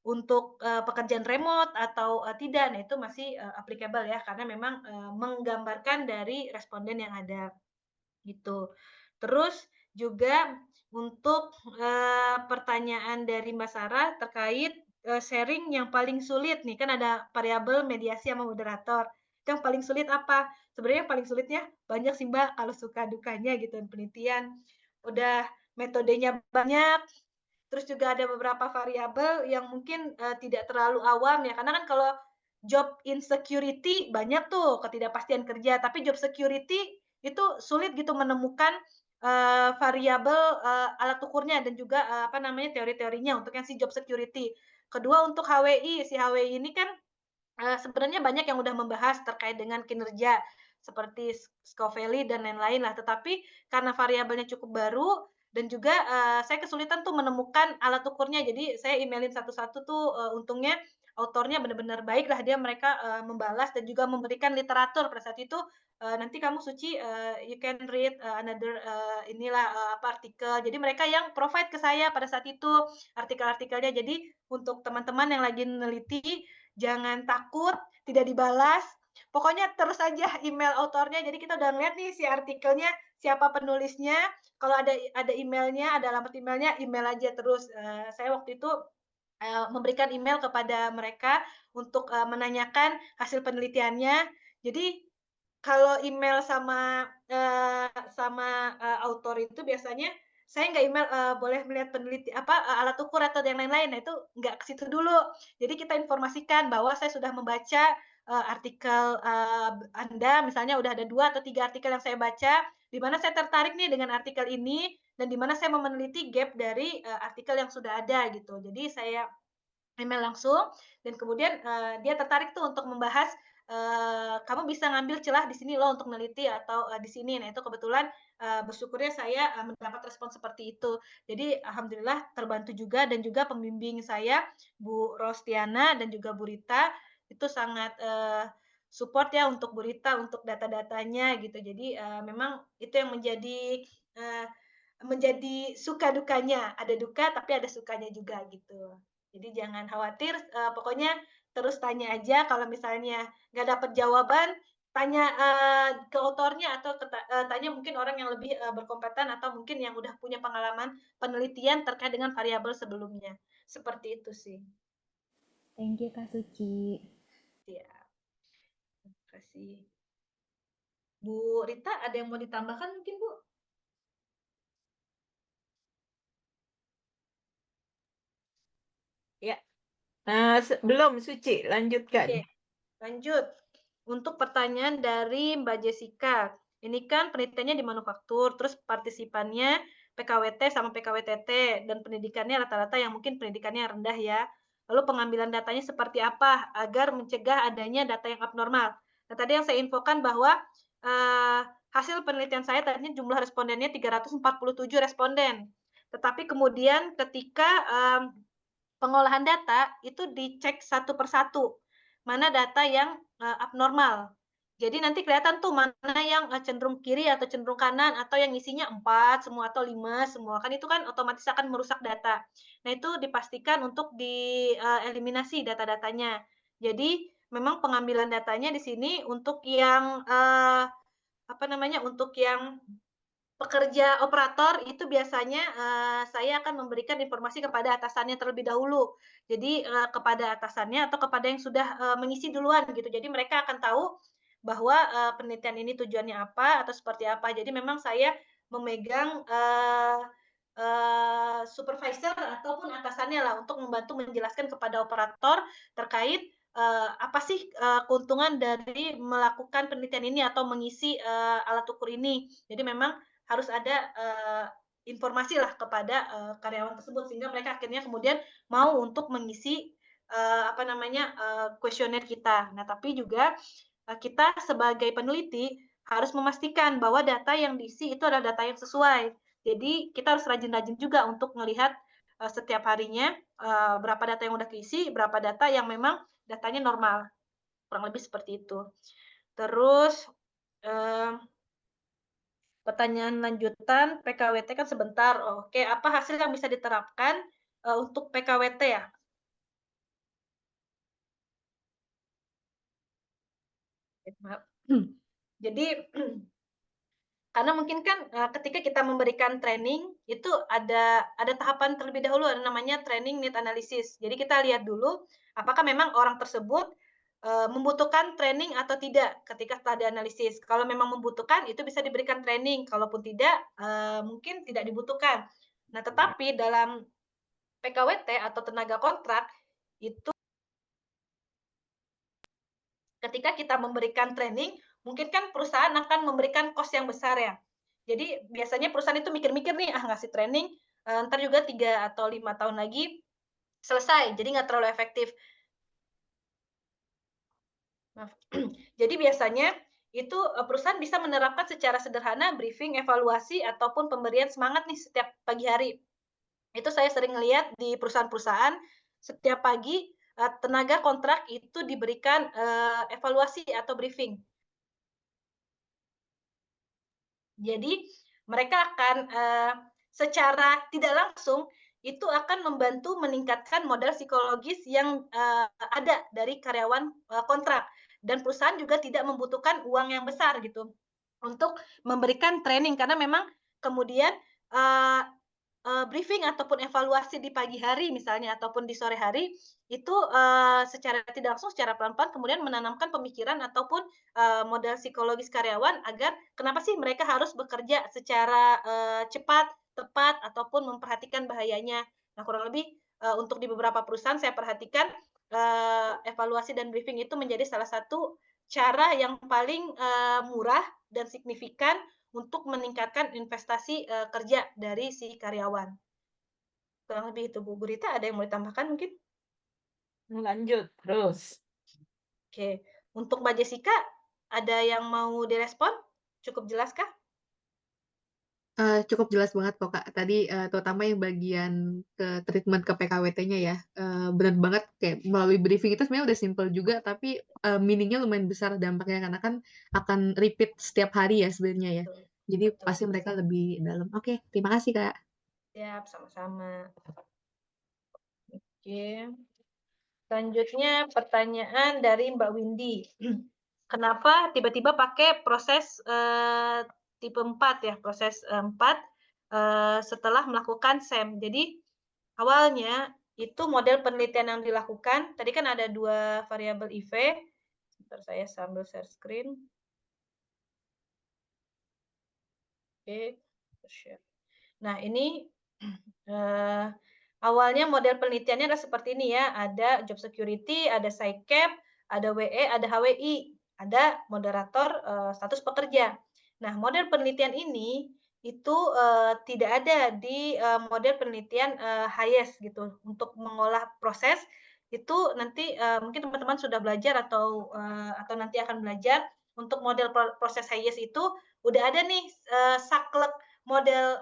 untuk pekerjaan remote atau tidak, nah itu masih applicable ya, karena memang menggambarkan dari responden yang ada gitu. Terus juga untuk pertanyaan dari Mbak Sarah terkait sharing yang paling sulit nih, kan ada variabel mediasi sama moderator. Itu yang paling sulit apa? Sebenarnya yang paling sulitnya banyak sih Mbak, kalau suka dukanya gitu penelitian. Udah metodenya banyak, terus juga ada beberapa variabel yang mungkin tidak terlalu awam ya, karena kan kalau job insecurity banyak tuh ketidakpastian kerja, tapi job security itu sulit gitu menemukan variabel alat ukurnya dan juga apa namanya teori-teorinya untuk yang si job security. Kedua untuk HWI, si HWI ini kan sebenarnya banyak yang udah membahas terkait dengan kinerja seperti Scoville dan lain-lain lah, tetapi karena variabelnya cukup baru dan juga saya kesulitan tuh menemukan alat ukurnya. Jadi saya emailin satu-satu tuh untungnya autornya benar-benar baik lah, dia mereka membalas dan juga memberikan literatur pada saat itu. Nanti kamu Suci you can read another inilah apa artikel. Jadi mereka yang provide ke saya pada saat itu artikel-artikelnya. Jadi untuk teman-teman yang lagi meneliti jangan takut tidak dibalas. Pokoknya terus aja email autornya. Jadi kita udah ngeliat nih si artikelnya, siapa penulisnya. Kalau ada emailnya, ada alamat emailnya, email aja terus. Saya waktu itu memberikan email kepada mereka untuk menanyakan hasil penelitiannya. Jadi kalau email sama autor itu biasanya saya nggak email boleh melihat alat ukur atau yang lain-lain. Nah, itu nggak ke situ dulu. Jadi kita informasikan bahwa saya sudah membaca artikel Anda, misalnya udah ada 2 atau 3 artikel yang saya baca, di mana saya tertarik nih dengan artikel ini dan di mana saya mau meneliti gap dari artikel yang sudah ada gitu. Jadi saya email langsung dan kemudian dia tertarik tuh untuk membahas kamu bisa ngambil celah di sini loh untuk meneliti atau di sini. Nah, itu kebetulan bersyukurnya saya mendapat respon seperti itu. Jadi alhamdulillah terbantu juga dan juga pembimbing saya Bu Rostiana dan juga Bu Rita itu sangat support ya untuk Bu Rita untuk data-datanya gitu. Jadi memang itu yang menjadi suka dukanya. Ada duka tapi ada sukanya juga gitu. Jadi jangan khawatir, pokoknya terus tanya aja kalau misalnya nggak dapat jawaban, tanya ke autornya atau tanya mungkin orang yang lebih berkompeten atau mungkin yang udah punya pengalaman penelitian terkait dengan variabel sebelumnya. Seperti itu sih. Thank you Kak Suci. Ya, terima kasih. Bu Rita, ada yang mau ditambahkan mungkin Bu? Ya, belum Suci, lanjutkan. Oke, lanjut. Untuk pertanyaan dari Mbak Jessica, ini kan penelitiannya di manufaktur, terus partisipannya PKWT sama PKWTT, dan pendidikannya rata-rata yang mungkin pendidikannya rendah ya. Lalu pengambilan datanya seperti apa agar mencegah adanya data yang abnormal. Nah, tadi yang saya infokan bahwa hasil penelitian saya tadinya jumlah respondennya 347 responden. Tetapi kemudian ketika pengolahan data itu dicek satu persatu, mana data yang abnormal. Jadi nanti kelihatan tuh mana yang cenderung kiri atau cenderung kanan atau yang isinya 4 semua atau 5 semua, kan itu kan otomatis akan merusak data. Nah, itu dipastikan untuk eliminasi data-datanya. Jadi memang pengambilan datanya di sini untuk yang, untuk yang pekerja operator itu biasanya, saya akan memberikan informasi kepada atasannya terlebih dahulu. Jadi, kepada atasannya atau kepada yang sudah, mengisi duluan gitu. Jadi mereka akan tahu bahwa, penelitian ini tujuannya apa atau seperti apa. Jadi memang saya memegang, supervisor ataupun atasannya lah untuk membantu menjelaskan kepada operator terkait, apa sih, keuntungan dari melakukan penelitian ini atau mengisi, alat ukur ini. Jadi memang harus ada informasi lah kepada karyawan tersebut sehingga mereka akhirnya kemudian mau untuk mengisi kuesioner kita. Nah, tapi juga kita sebagai peneliti harus memastikan bahwa data yang diisi itu adalah data yang sesuai. Jadi kita harus rajin-rajin juga untuk melihat setiap harinya berapa data yang udah keisi, berapa data yang memang datanya normal. Kurang lebih seperti itu. Terus pertanyaan lanjutan, PKWT kan sebentar. Oke, apa hasil yang bisa diterapkan untuk PKWT ya? Maaf. Jadi karena mungkin kan ketika kita memberikan training itu ada tahapan terlebih dahulu, ada namanya training need analysis. Jadi kita lihat dulu apakah memang orang tersebut membutuhkan training atau tidak ketika setelah dianalisis. Kalau memang membutuhkan itu bisa diberikan training, kalaupun tidak mungkin tidak dibutuhkan. Nah, tetapi dalam PKWT atau tenaga kontrak itu ketika kita memberikan training, mungkin kan perusahaan akan memberikan cost yang besar ya. Jadi biasanya perusahaan itu mikir-mikir nih, ngasih training, ntar juga 3 atau 5 tahun lagi selesai, jadi nggak terlalu efektif. Maaf. Jadi biasanya itu perusahaan bisa menerapkan secara sederhana briefing, evaluasi, ataupun pemberian semangat nih setiap pagi hari. Itu saya sering lihat di perusahaan-perusahaan, setiap pagi tenaga kontrak itu diberikan evaluasi atau briefing. Jadi mereka akan secara tidak langsung itu akan membantu meningkatkan modal psikologis yang ada dari karyawan kontrak. Dan perusahaan juga tidak membutuhkan uang yang besar gitu untuk memberikan training karena memang kemudian briefing ataupun evaluasi di pagi hari misalnya ataupun di sore hari itu secara tidak langsung, secara pelan-pelan kemudian menanamkan pemikiran ataupun modal psikologis karyawan agar kenapa sih mereka harus bekerja secara cepat, tepat, ataupun memperhatikan bahayanya. Nah, kurang lebih untuk di beberapa perusahaan saya perhatikan evaluasi dan briefing itu menjadi salah satu cara yang paling murah dan signifikan untuk meningkatkan investasi kerja dari si karyawan. Kurang lebih itu, Bu Gurita, ada yang mau ditambahkan mungkin? Lanjut terus. Oke, untuk Mbak Jessica, ada yang mau direspon? Cukup jelas kah? Cukup jelas banget kok, Kak. Tadi, terutama yang bagian treatment ke PKWT-nya ya, bener banget kayak melalui briefing itu sebenarnya udah simple juga, tapi, meaning-nya lumayan besar dampaknya karena kan akan repeat setiap hari ya sebenarnya ya. Betul, Jadi betul. pasti mereka lebih dalam. Oke, terima kasih, Kak. Siap, sama-sama. Oke. Selanjutnya pertanyaan dari Mbak Windy. Kenapa tiba-tiba pakai proses tipe 4 ya, proses 4 setelah melakukan SEM. Jadi awalnya itu model penelitian yang dilakukan, tadi kan ada 2 variabel IV. Sebentar saya sambil share screen. Oke, share. Nah, ini awalnya model penelitiannya adalah seperti ini ya, ada job security, ada SciCap, ada WE, ada HWI, ada moderator status pekerja. Nah, model penelitian ini itu tidak ada di model penelitian HIES gitu. Untuk mengolah proses itu nanti mungkin teman-teman sudah belajar atau nanti akan belajar untuk model proses HIES itu udah ada nih saklek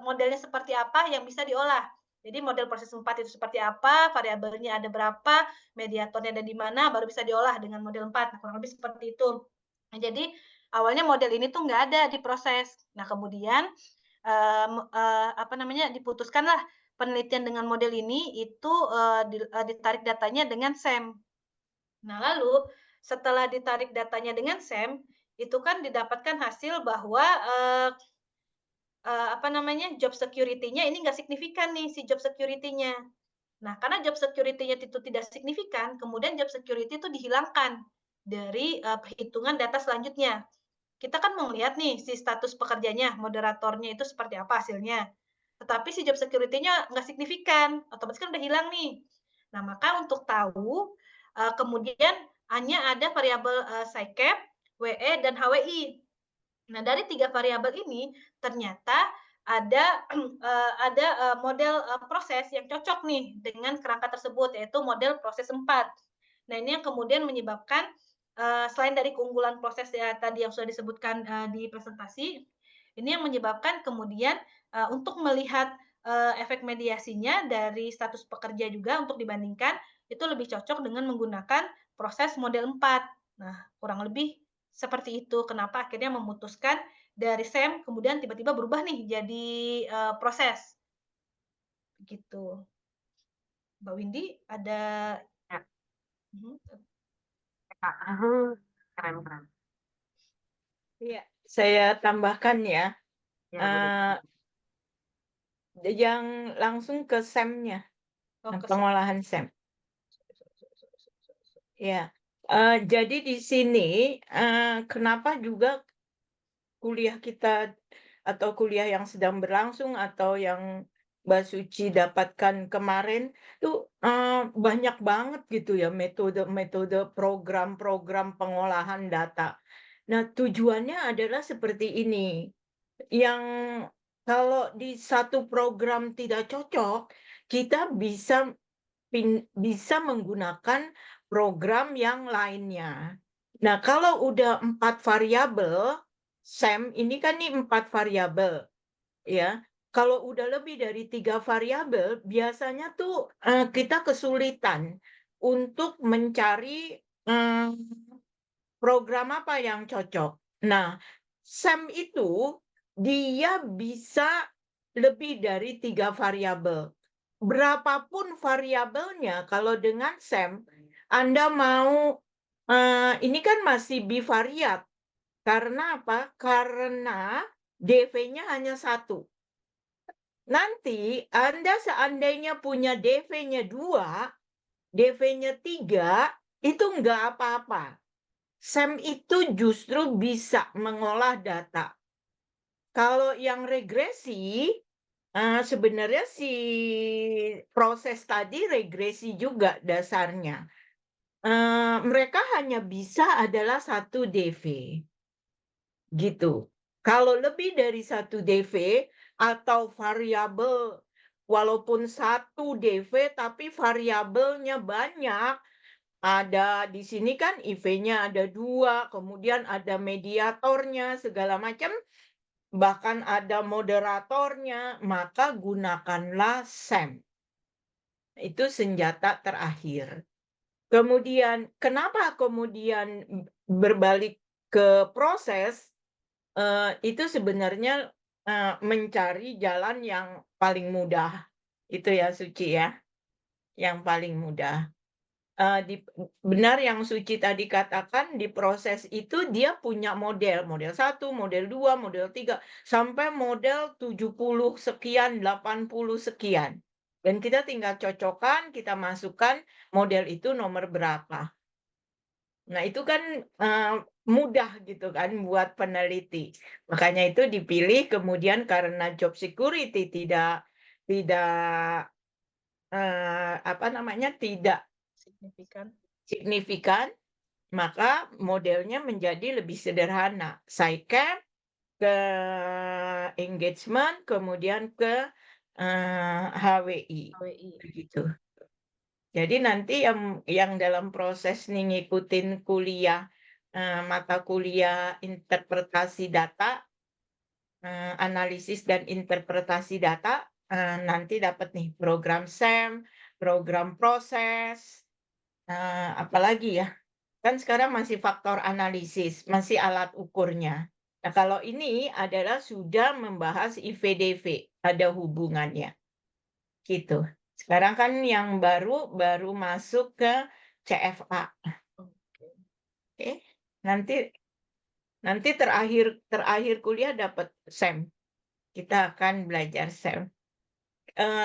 modelnya seperti apa yang bisa diolah. Jadi model proses 4 itu seperti apa, variabelnya ada berapa, mediatornya ada di mana, baru bisa diolah dengan model 4. Nah, kurang lebih seperti itu. Nah, jadi awalnya model ini tuh nggak ada di proses. Nah, kemudian diputuskanlah penelitian dengan model ini itu ditarik datanya dengan SEM. Nah, lalu setelah ditarik datanya dengan SEM, itu kan didapatkan hasil bahwa job security-nya ini nggak signifikan nih si job security-nya. Nah, karena job security-nya itu tidak signifikan, kemudian job security itu dihilangkan dari perhitungan data selanjutnya. Kita kan mau lihat nih si status pekerjanya, moderatornya itu seperti apa hasilnya. Tetapi si job security-nya nggak signifikan, otomatis kan udah hilang nih. Nah, maka untuk tahu, kemudian hanya ada variabel SciCap, WE, dan HWI. Nah, dari 3 variabel ini ternyata ada model proses yang cocok nih dengan kerangka tersebut, yaitu model proses 4. Nah, ini yang kemudian menyebabkan selain dari keunggulan proses ya tadi yang sudah disebutkan di presentasi, ini yang menyebabkan kemudian untuk melihat efek mediasinya dari status pekerja juga untuk dibandingkan, itu lebih cocok dengan menggunakan proses model 4. Nah, kurang lebih seperti itu, kenapa akhirnya memutuskan dari SEM kemudian tiba-tiba berubah nih jadi proses. Gitu. Mbak Windy ada Ya. Mhm. Kak. Keren. Iya, saya tambahkan ya, Ya, boleh. yang langsung ke SEM-nya, Oh, ke pengolahan SEM. Ya, jadi di sini kenapa juga kuliah kita atau kuliah yang sedang berlangsung atau yang Mbak Suci dapatkan kemarin tuh banyak banget gitu ya metode-metode program-program pengolahan data. Nah, tujuannya adalah seperti ini. Yang kalau di satu program tidak cocok, kita bisa menggunakan program yang lainnya. Nah, kalau udah 4 variabel, SEM ini kan nih 4 variabel, ya. Kalau udah lebih dari 3 variabel, biasanya tuh kita kesulitan untuk mencari program apa yang cocok. Nah, SEM itu dia bisa lebih dari 3 variabel. Berapapun variabelnya, kalau dengan SEM, Anda mau, ini kan masih bivariat. Karena apa? Karena DV-nya hanya 1. Nanti Anda seandainya punya DV-nya 2, DV-nya 3, itu nggak apa-apa. SEM itu justru bisa mengolah data. Kalau yang regresi, sebenarnya si proses tadi regresi juga dasarnya. Mereka hanya bisa adalah 1 DV. Gitu. Kalau lebih dari 1 DV atau variabel, walaupun 1 DV tapi variabelnya banyak, ada di sini kan IV-nya ada 2, kemudian ada mediatornya, segala macam, bahkan ada moderatornya, maka gunakanlah SEM. Itu senjata terakhir. Kemudian, kenapa kemudian berbalik ke proses? Itu sebenarnya mencari jalan yang paling mudah. Itu ya, Suci ya, yang paling mudah. Benar yang Suci tadi katakan, di proses itu dia punya model 1, model 2, model 3, sampai model 70 sekian, 80 sekian. Dan kita tinggal cocokkan, kita masukkan model itu nomor berapa. Nah, itu kan mudah gitu kan buat peneliti. Makanya itu dipilih kemudian karena job security tidak tidak signifikan, maka modelnya menjadi lebih sederhana. SciCap ke engagement, kemudian ke HWI. Begitu. Jadi nanti yang dalam proses nih ngikutin kuliah, mata kuliah interpretasi data, analisis dan interpretasi data, nanti dapat nih program SEM, program proses, apalagi ya, Kan sekarang masih faktor analisis, masih alat ukurnya. Nah, kalau ini adalah sudah membahas IVDV, ada hubungannya. Gitu. Sekarang kan yang baru masuk ke CFA. Oke. Nanti terakhir kuliah dapat SEM. Kita akan belajar SEM.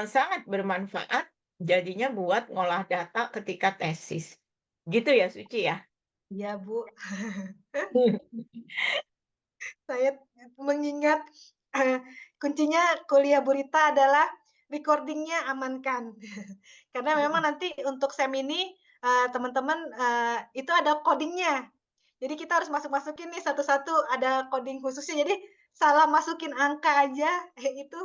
Sangat bermanfaat jadinya buat ngolah data ketika tesis. Gitu ya, Suci ya? Iya, Bu. Saya mengingat kuncinya kuliah Burita adalah recordingnya amankan. Karena memang nanti untuk SEM ini teman-teman itu ada codingnya. Jadi kita harus masukin nih satu-satu ada coding khususnya. Jadi salah masukin angka aja itu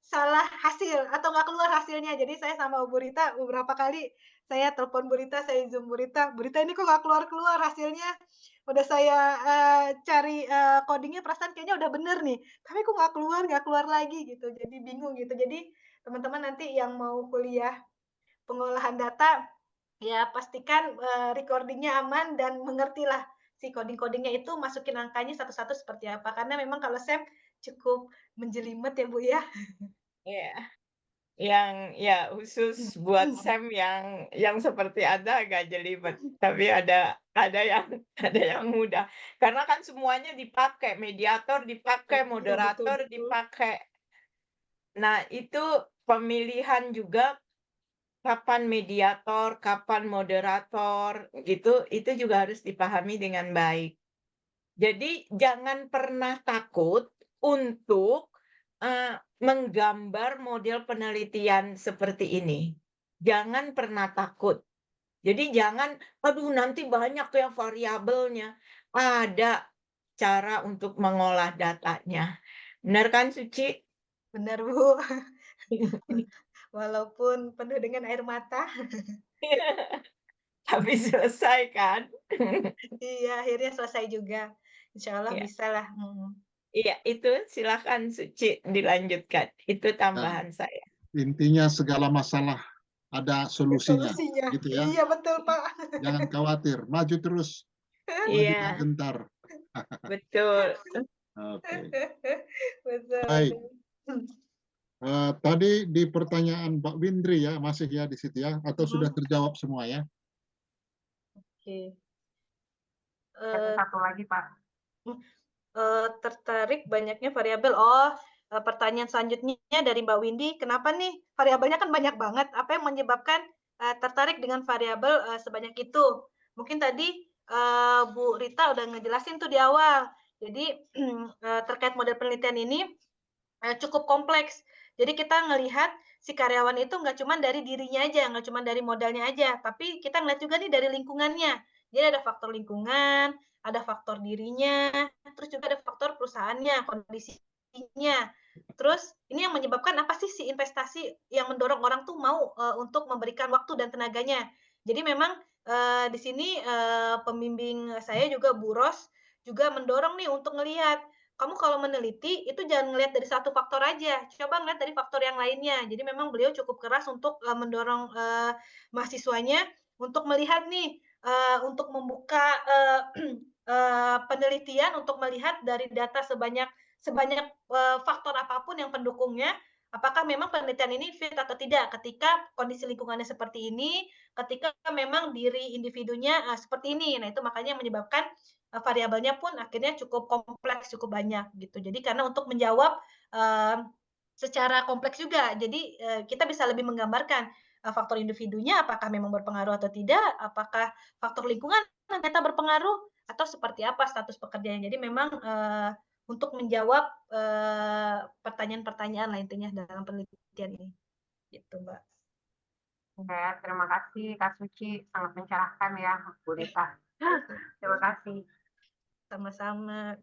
salah hasil atau nggak keluar hasilnya. Jadi saya sama Burita beberapa kali saya telepon Burita, saya Zoom Burita, Burita ini kok nggak keluar-keluar hasilnya. Udah saya cari codingnya perasaan kayaknya udah bener nih, tapi kok nggak keluar lagi gitu. Jadi bingung gitu. Jadi teman-teman nanti yang mau kuliah pengolahan data, ya pastikan recording-nya aman dan mengertilah si coding-codingnya itu masukin angkanya satu-satu seperti apa. Karena memang kalau SEM cukup menjelimet ya, Bu, ya. Iya. Yang ya khusus buat SEM yang seperti Anda agak jelimet, tapi ada yang ada yang mudah. Karena kan semuanya dipakai, mediator dipakai, Betul, moderator betul. dipakai. Nah, itu pemilihan juga kapan mediator, kapan moderator, gitu, itu juga harus dipahami dengan baik. Jadi jangan pernah takut untuk menggambar model penelitian seperti ini. Jangan pernah takut. Jadi jangan, aduh nanti banyak ya variabelnya. Ada cara untuk mengolah datanya. Benar kan, Suci? Benar, Bu. Walaupun penuh dengan air mata. Tapi selesai kan? Iya, akhirnya selesai juga. Insya Allah Iya. bisa lah. Iya, itu silakan Suci dilanjutkan. Itu Dan tambahan saya. intinya segala masalah ada solusinya, Solusinya. gitu ya. Iya, betul, Pak. Jangan khawatir, maju terus, maju Iya, tak gentar. betul. Oke, Betul, baik. betul. Tadi di pertanyaan Mbak Windri ya, masih ya di situ ya, atau sudah terjawab semua ya? Oke. Ada satu lagi, Pak. Tertarik banyaknya variabel. Oh, pertanyaan selanjutnya dari Mbak Windy, kenapa nih variabelnya kan banyak banget? Apa yang menyebabkan tertarik dengan variabel sebanyak itu? Mungkin tadi Bu Rita udah ngejelasin tuh di awal. Jadi terkait model penelitian ini cukup kompleks. Jadi kita ngelihat si karyawan itu nggak cuma dari dirinya aja, nggak cuma dari modalnya aja, tapi kita ngelihat juga nih dari lingkungannya. Jadi ada faktor lingkungan, ada faktor dirinya, terus juga ada faktor perusahaannya, kondisinya. Terus ini yang menyebabkan apa sih si investasi yang mendorong orang tuh mau untuk memberikan waktu dan tenaganya. Jadi memang di sini pembimbing saya juga Bu Ros juga mendorong nih untuk ngelihat kamu kalau meneliti itu jangan ngelihat dari satu faktor aja, coba ngelihat dari faktor yang lainnya. Jadi memang beliau cukup keras untuk mendorong mahasiswanya untuk melihat nih, untuk membuka penelitian untuk melihat dari data sebanyak sebanyak faktor apapun yang pendukungnya, apakah memang penelitian ini fit atau tidak ketika kondisi lingkungannya seperti ini, ketika memang diri individunya seperti ini. Nah, itu makanya menyebabkan variabelnya pun akhirnya cukup kompleks, cukup banyak gitu. Jadi karena untuk menjawab secara kompleks juga, jadi kita bisa lebih menggambarkan faktor individunya apakah memang berpengaruh atau tidak, apakah faktor lingkungan ternyata berpengaruh atau seperti apa status pekerjaannya. Jadi memang untuk menjawab pertanyaan-pertanyaan lah intinya dalam penelitian ini, gitu Mbak. Ya, terima kasih Kak Suci, sangat mencerahkan ya Bu Rita. Terima kasih. Sama-sama.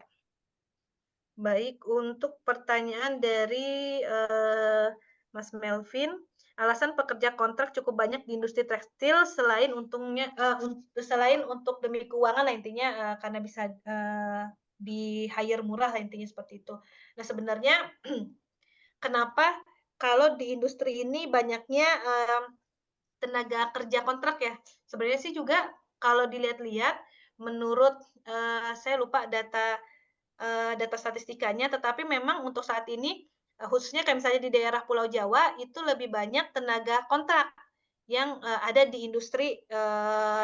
Baik, untuk pertanyaan dari Mas Melvin, alasan pekerja kontrak cukup banyak di industri tekstil selain selain untuk demi keuangan lah intinya karena bisa di hire murah lah intinya seperti itu. Nah sebenarnya kenapa kalau di industri ini banyaknya tenaga kerja kontrak ya? Sebenarnya sih juga kalau dilihat-lihat menurut saya lupa data statistikanya, tetapi memang untuk saat ini khususnya kayak misalnya di daerah Pulau Jawa itu lebih banyak tenaga kontrak yang ada di industri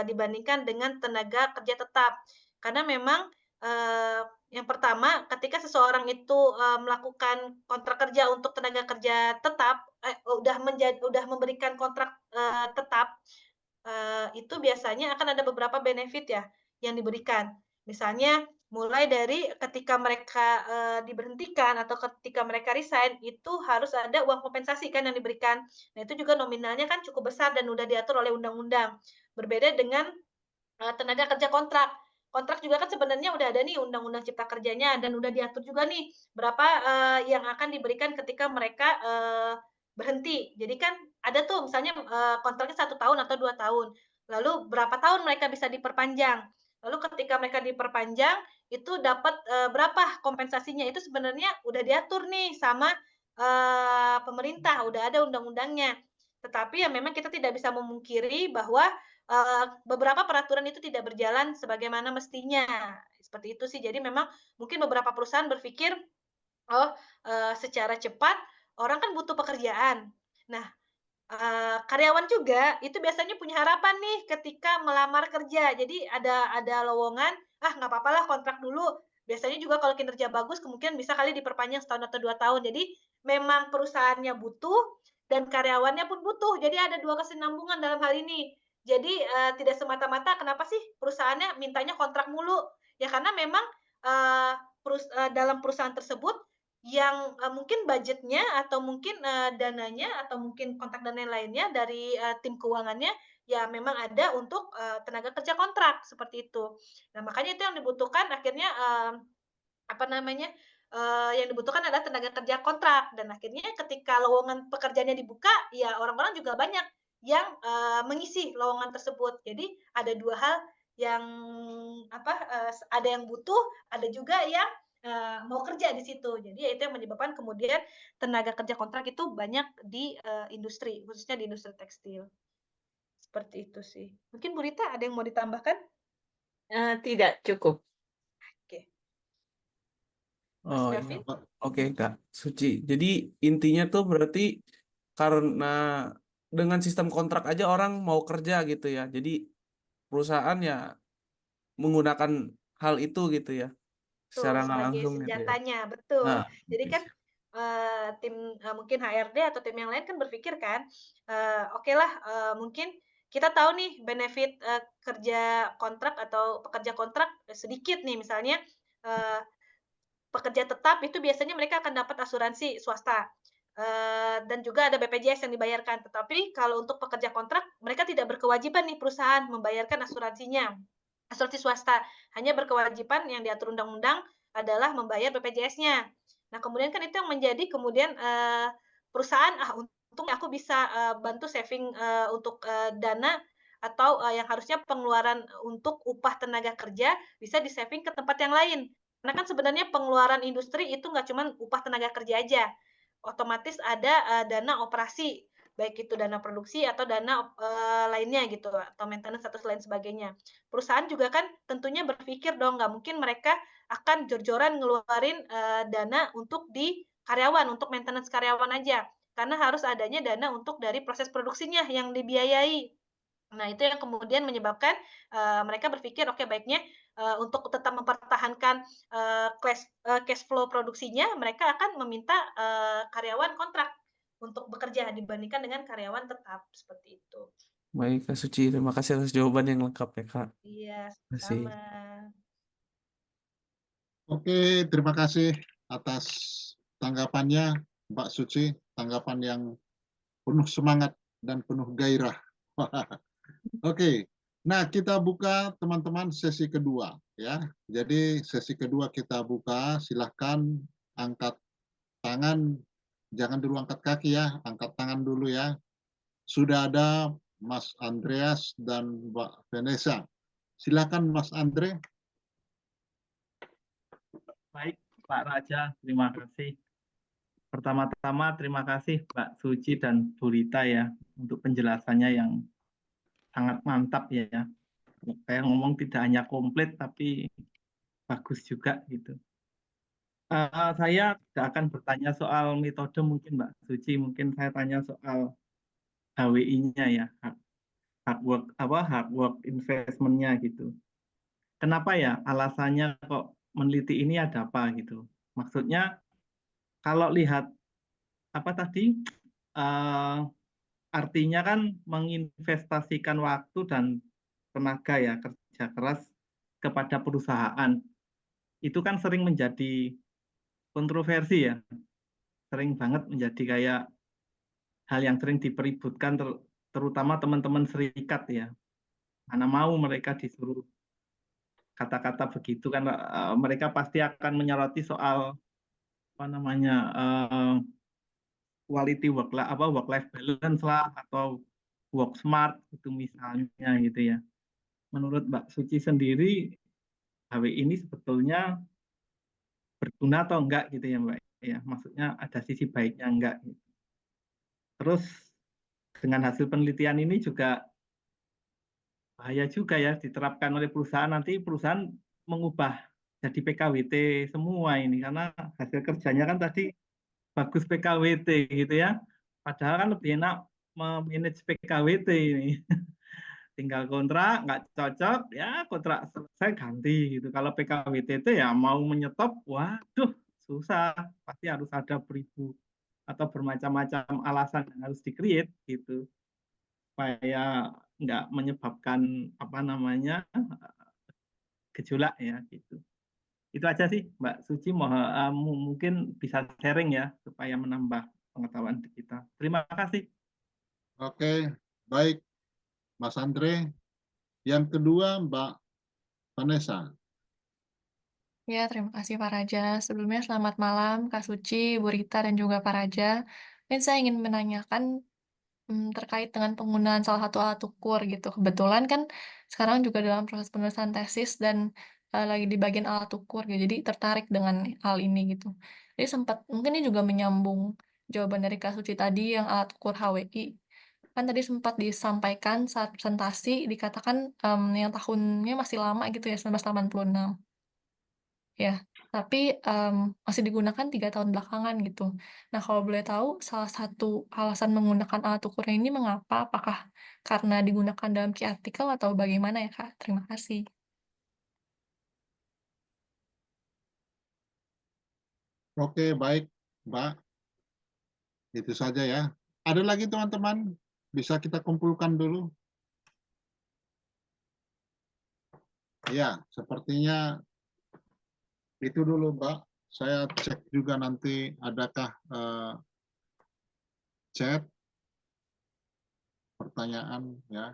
dibandingkan dengan tenaga kerja tetap. Karena memang yang pertama ketika seseorang itu melakukan kontrak kerja untuk tenaga kerja tetap, udah memberikan kontrak tetap, itu biasanya akan ada beberapa benefit ya yang diberikan. Misalnya mulai dari ketika mereka diberhentikan atau ketika mereka resign itu harus ada uang kompensasi kan yang diberikan. Nah, itu juga nominalnya kan cukup besar dan udah diatur oleh undang-undang. Berbeda dengan tenaga kerja kontrak. Kontrak juga kan sebenarnya udah ada nih undang-undang cipta kerjanya dan udah diatur juga nih berapa yang akan diberikan ketika mereka berhenti. Jadi kan ada tuh misalnya kontraknya 1 tahun atau 2 tahun. Lalu berapa tahun mereka bisa diperpanjang. Lalu ketika mereka diperpanjang itu dapat berapa kompensasinya. Itu sebenarnya udah diatur nih sama pemerintah, udah ada undang-undangnya. Tetapi ya memang kita tidak bisa memungkiri bahwa beberapa peraturan itu tidak berjalan sebagaimana mestinya, seperti itu sih. Jadi memang mungkin beberapa perusahaan berpikir, oh, secara cepat orang kan butuh pekerjaan. Nah, karyawan juga itu biasanya punya harapan nih ketika melamar kerja. Jadi ada lowongan, "Ah, nggak papalah kontrak dulu." Biasanya juga kalau kinerja bagus kemungkinan bisa kali diperpanjang setahun atau 2 tahun. Jadi memang perusahaannya butuh dan karyawannya pun butuh. Jadi ada 2 kesinambungan dalam hal ini. Jadi, tidak semata-mata kenapa sih perusahaannya mintanya kontrak mulu, ya karena memang, eee, dalam perusahaan tersebut yang mungkin budgetnya atau mungkin dananya atau mungkin kontak dan lain-lainnya dari tim keuangannya ya memang ada untuk tenaga kerja kontrak seperti itu. Nah makanya itu yang dibutuhkan akhirnya apa namanya yang dibutuhkan adalah tenaga kerja kontrak dan akhirnya ketika lowongan pekerjaannya dibuka ya orang-orang juga banyak yang mengisi lowongan tersebut. Jadi ada dua hal yang apa ada yang butuh, ada juga yang mau kerja di situ. Jadi ya itu yang menyebabkan kemudian tenaga kerja kontrak itu banyak di industri, khususnya di industri tekstil. Seperti itu sih. Mungkin Bu Rita ada yang mau ditambahkan? Tidak cukup. Oke. Mas Oh iya, Kevin? oke Kak Suci. Jadi intinya tuh berarti karena dengan sistem kontrak aja orang mau kerja gitu ya. Jadi perusahaan ya menggunakan hal itu gitu ya, secara Betul, nggak sebagai langsung gitu ya. senjatanya, betul. Nah, Jadi oke. kan, tim, mungkin HRD atau tim yang lain kan berpikir kan, okelah, mungkin kita tahu nih benefit, kerja kontrak atau pekerja kontrak sedikit nih misalnya, eee, pekerja tetap itu biasanya mereka akan dapat asuransi swasta, dan juga ada BPJS yang dibayarkan. Tetapi kalau untuk pekerja kontrak, mereka tidak berkewajiban nih perusahaan membayarkan asuransinya. Asuransi swasta, hanya berkewajiban yang diatur undang-undang adalah membayar BPJS-nya. Nah, kemudian kan itu yang menjadi kemudian, perusahaan, "Ah, untung aku bisa, bantu saving, untuk, dana atau, yang harusnya pengeluaran untuk upah tenaga kerja bisa di-saving ke tempat yang lain." Karena kan sebenarnya pengeluaran industri itu nggak cuman upah tenaga kerja aja, otomatis ada, dana operasi, baik itu dana produksi atau dana, lainnya gitu, atau maintenance atau lain sebagainya. Perusahaan juga kan tentunya berpikir dong, nggak mungkin mereka akan jor-joran ngeluarin, dana untuk di karyawan, untuk maintenance karyawan aja, karena harus adanya dana untuk dari proses produksinya yang dibiayai. Nah, itu yang kemudian menyebabkan, mereka berpikir, "Oke, baiknya, untuk tetap mempertahankan, cash flow produksinya, mereka akan meminta, karyawan kontrak untuk bekerja dibandingkan dengan karyawan tetap." Seperti itu. Baik Kak Suci, terima kasih atas jawaban yang lengkap ya Kak. Iya, Terima kasih. sama. Oke, terima kasih atas tanggapannya, Mbak Suci. Tanggapan yang penuh semangat dan penuh gairah. Oke, nah kita buka teman-teman sesi kedua ya. Jadi sesi kedua kita buka, silahkan angkat tangan, jangan dulu angkat kaki ya, angkat tangan dulu ya. Sudah ada Mas Andreas dan Mbak Vanessa. Silakan Mas Andre. Baik, Pak Raja, terima kasih. Pertama-tama terima kasih Mbak Suci dan Bu Rita ya untuk penjelasannya yang sangat mantap ya. Kayak ngomong tidak hanya komplit tapi bagus juga gitu. Saya tidak akan bertanya soal metode mungkin Mbak Suci, mungkin saya tanya soal HWI-nya ya, hard work investment-nya gitu. Kenapa ya alasannya kok meneliti ini ada apa gitu? Maksudnya kalau lihat apa tadi artinya kan menginvestasikan waktu dan tenaga ya, kerja keras kepada perusahaan. Itu kan sering menjadi kontroversi ya, sering banget menjadi kayak hal yang sering dipeributkan terutama teman-teman serikat ya. Mana mau mereka disuruh kata-kata begitu kan mereka pasti akan menyoroti soal apa namanya quality work life balance lah atau work smart itu misalnya gitu ya. Menurut Mbak Suci sendiri HW ini sebetulnya berguna atau enggak gitu ya Mbak ya, maksudnya ada sisi baiknya enggak gitu. Terus dengan hasil penelitian ini juga bahaya juga ya diterapkan oleh perusahaan, nanti perusahaan mengubah jadi PKWT semua ini karena hasil kerjanya kan tadi bagus PKWT gitu ya, padahal kan lebih enak memanage PKWT ini. Tinggal kontrak nggak cocok ya kontrak selesai ganti gitu. Kalau PKWT ya mau menyetop, waduh susah, pasti harus ada beribu atau bermacam-macam alasan yang harus di-create gitu supaya nggak menyebabkan apa namanya gejolak ya gitu. Itu aja sih Mbak Suci, mungkin bisa sharing ya supaya menambah pengetahuan kita. Terima kasih. Oke, baik Mas Andre. Yang kedua Mbak Vanessa. Ya, terima kasih Pak Raja. Sebelumnya selamat malam Kak Suci, Bu Rita, dan juga Pak Raja. Dan saya ingin menanyakan terkait dengan penggunaan salah satu alat ukur gitu. Kebetulan kan sekarang juga dalam proses penulisan tesis dan lagi di bagian alat ukur gitu. Jadi tertarik dengan hal ini gitu. Jadi sempat mungkin ini juga menyambung jawaban dari Kak Suci tadi yang alat ukur HWI. Kan tadi sempat disampaikan saat presentasi dikatakan yang tahunnya masih lama gitu ya, 1986. Ya, tapi masih digunakan 3 tahun belakangan gitu. Nah, kalau boleh tahu salah satu alasan menggunakan alat ukur ini mengapa? Apakah karena digunakan dalam key article atau bagaimana ya, Kak? Terima kasih. Oke, baik Mbak. Itu saja ya. Ada lagi teman-teman? Bisa kita kumpulkan dulu? Ya, sepertinya itu dulu Mbak. Saya cek juga nanti adakah chat pertanyaan ya.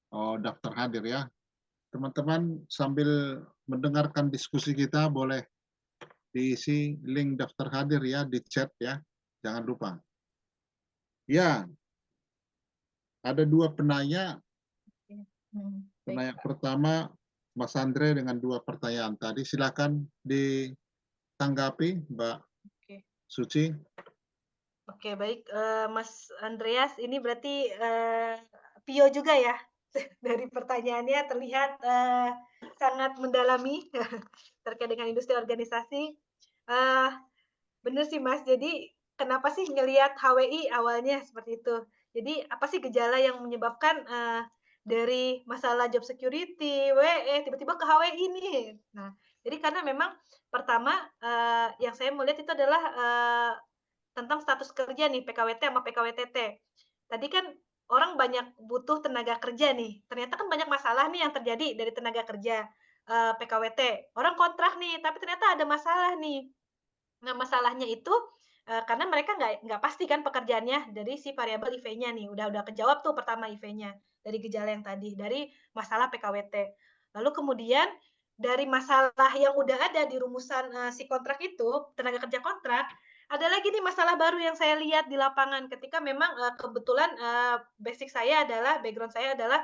Oh, daftar hadir ya. Teman-teman sambil mendengarkan diskusi kita boleh diisi link daftar hadir ya di chat ya. Jangan lupa. Ya, ada 2 penanya. Penanya pertama Mas Andre dengan 2 pertanyaan tadi. Silakan ditanggapi Mbak Suci. Oke, baik, Mas Andreas, ini berarti Pio juga ya? Dari pertanyaannya terlihat sangat mendalami terkait dengan industri organisasi. Bener sih Mas, jadi kenapa sih ngelihat HWI awalnya seperti itu? Jadi apa sih gejala yang menyebabkan dari masalah job security, WE, tiba-tiba ke HWI nih? Nah, jadi karena memang pertama yang saya melihat itu adalah tentang status kerja nih, PKWT sama PKWTT. Tadi kan orang banyak butuh tenaga kerja nih, ternyata kan banyak masalah nih yang terjadi dari tenaga kerja PKWT. Orang kontrak nih, tapi ternyata ada masalah nih. Nah, masalahnya itu karena mereka nggak pasti kan pekerjaannya dari si variabel IV-nya nih, udah kejawab tuh pertama IV-nya, dari gejala yang tadi, dari masalah PKWT. Lalu kemudian dari masalah yang udah ada di rumusan si kontrak itu, tenaga kerja kontrak, ada lagi nih masalah baru yang saya lihat di lapangan ketika memang kebetulan background saya adalah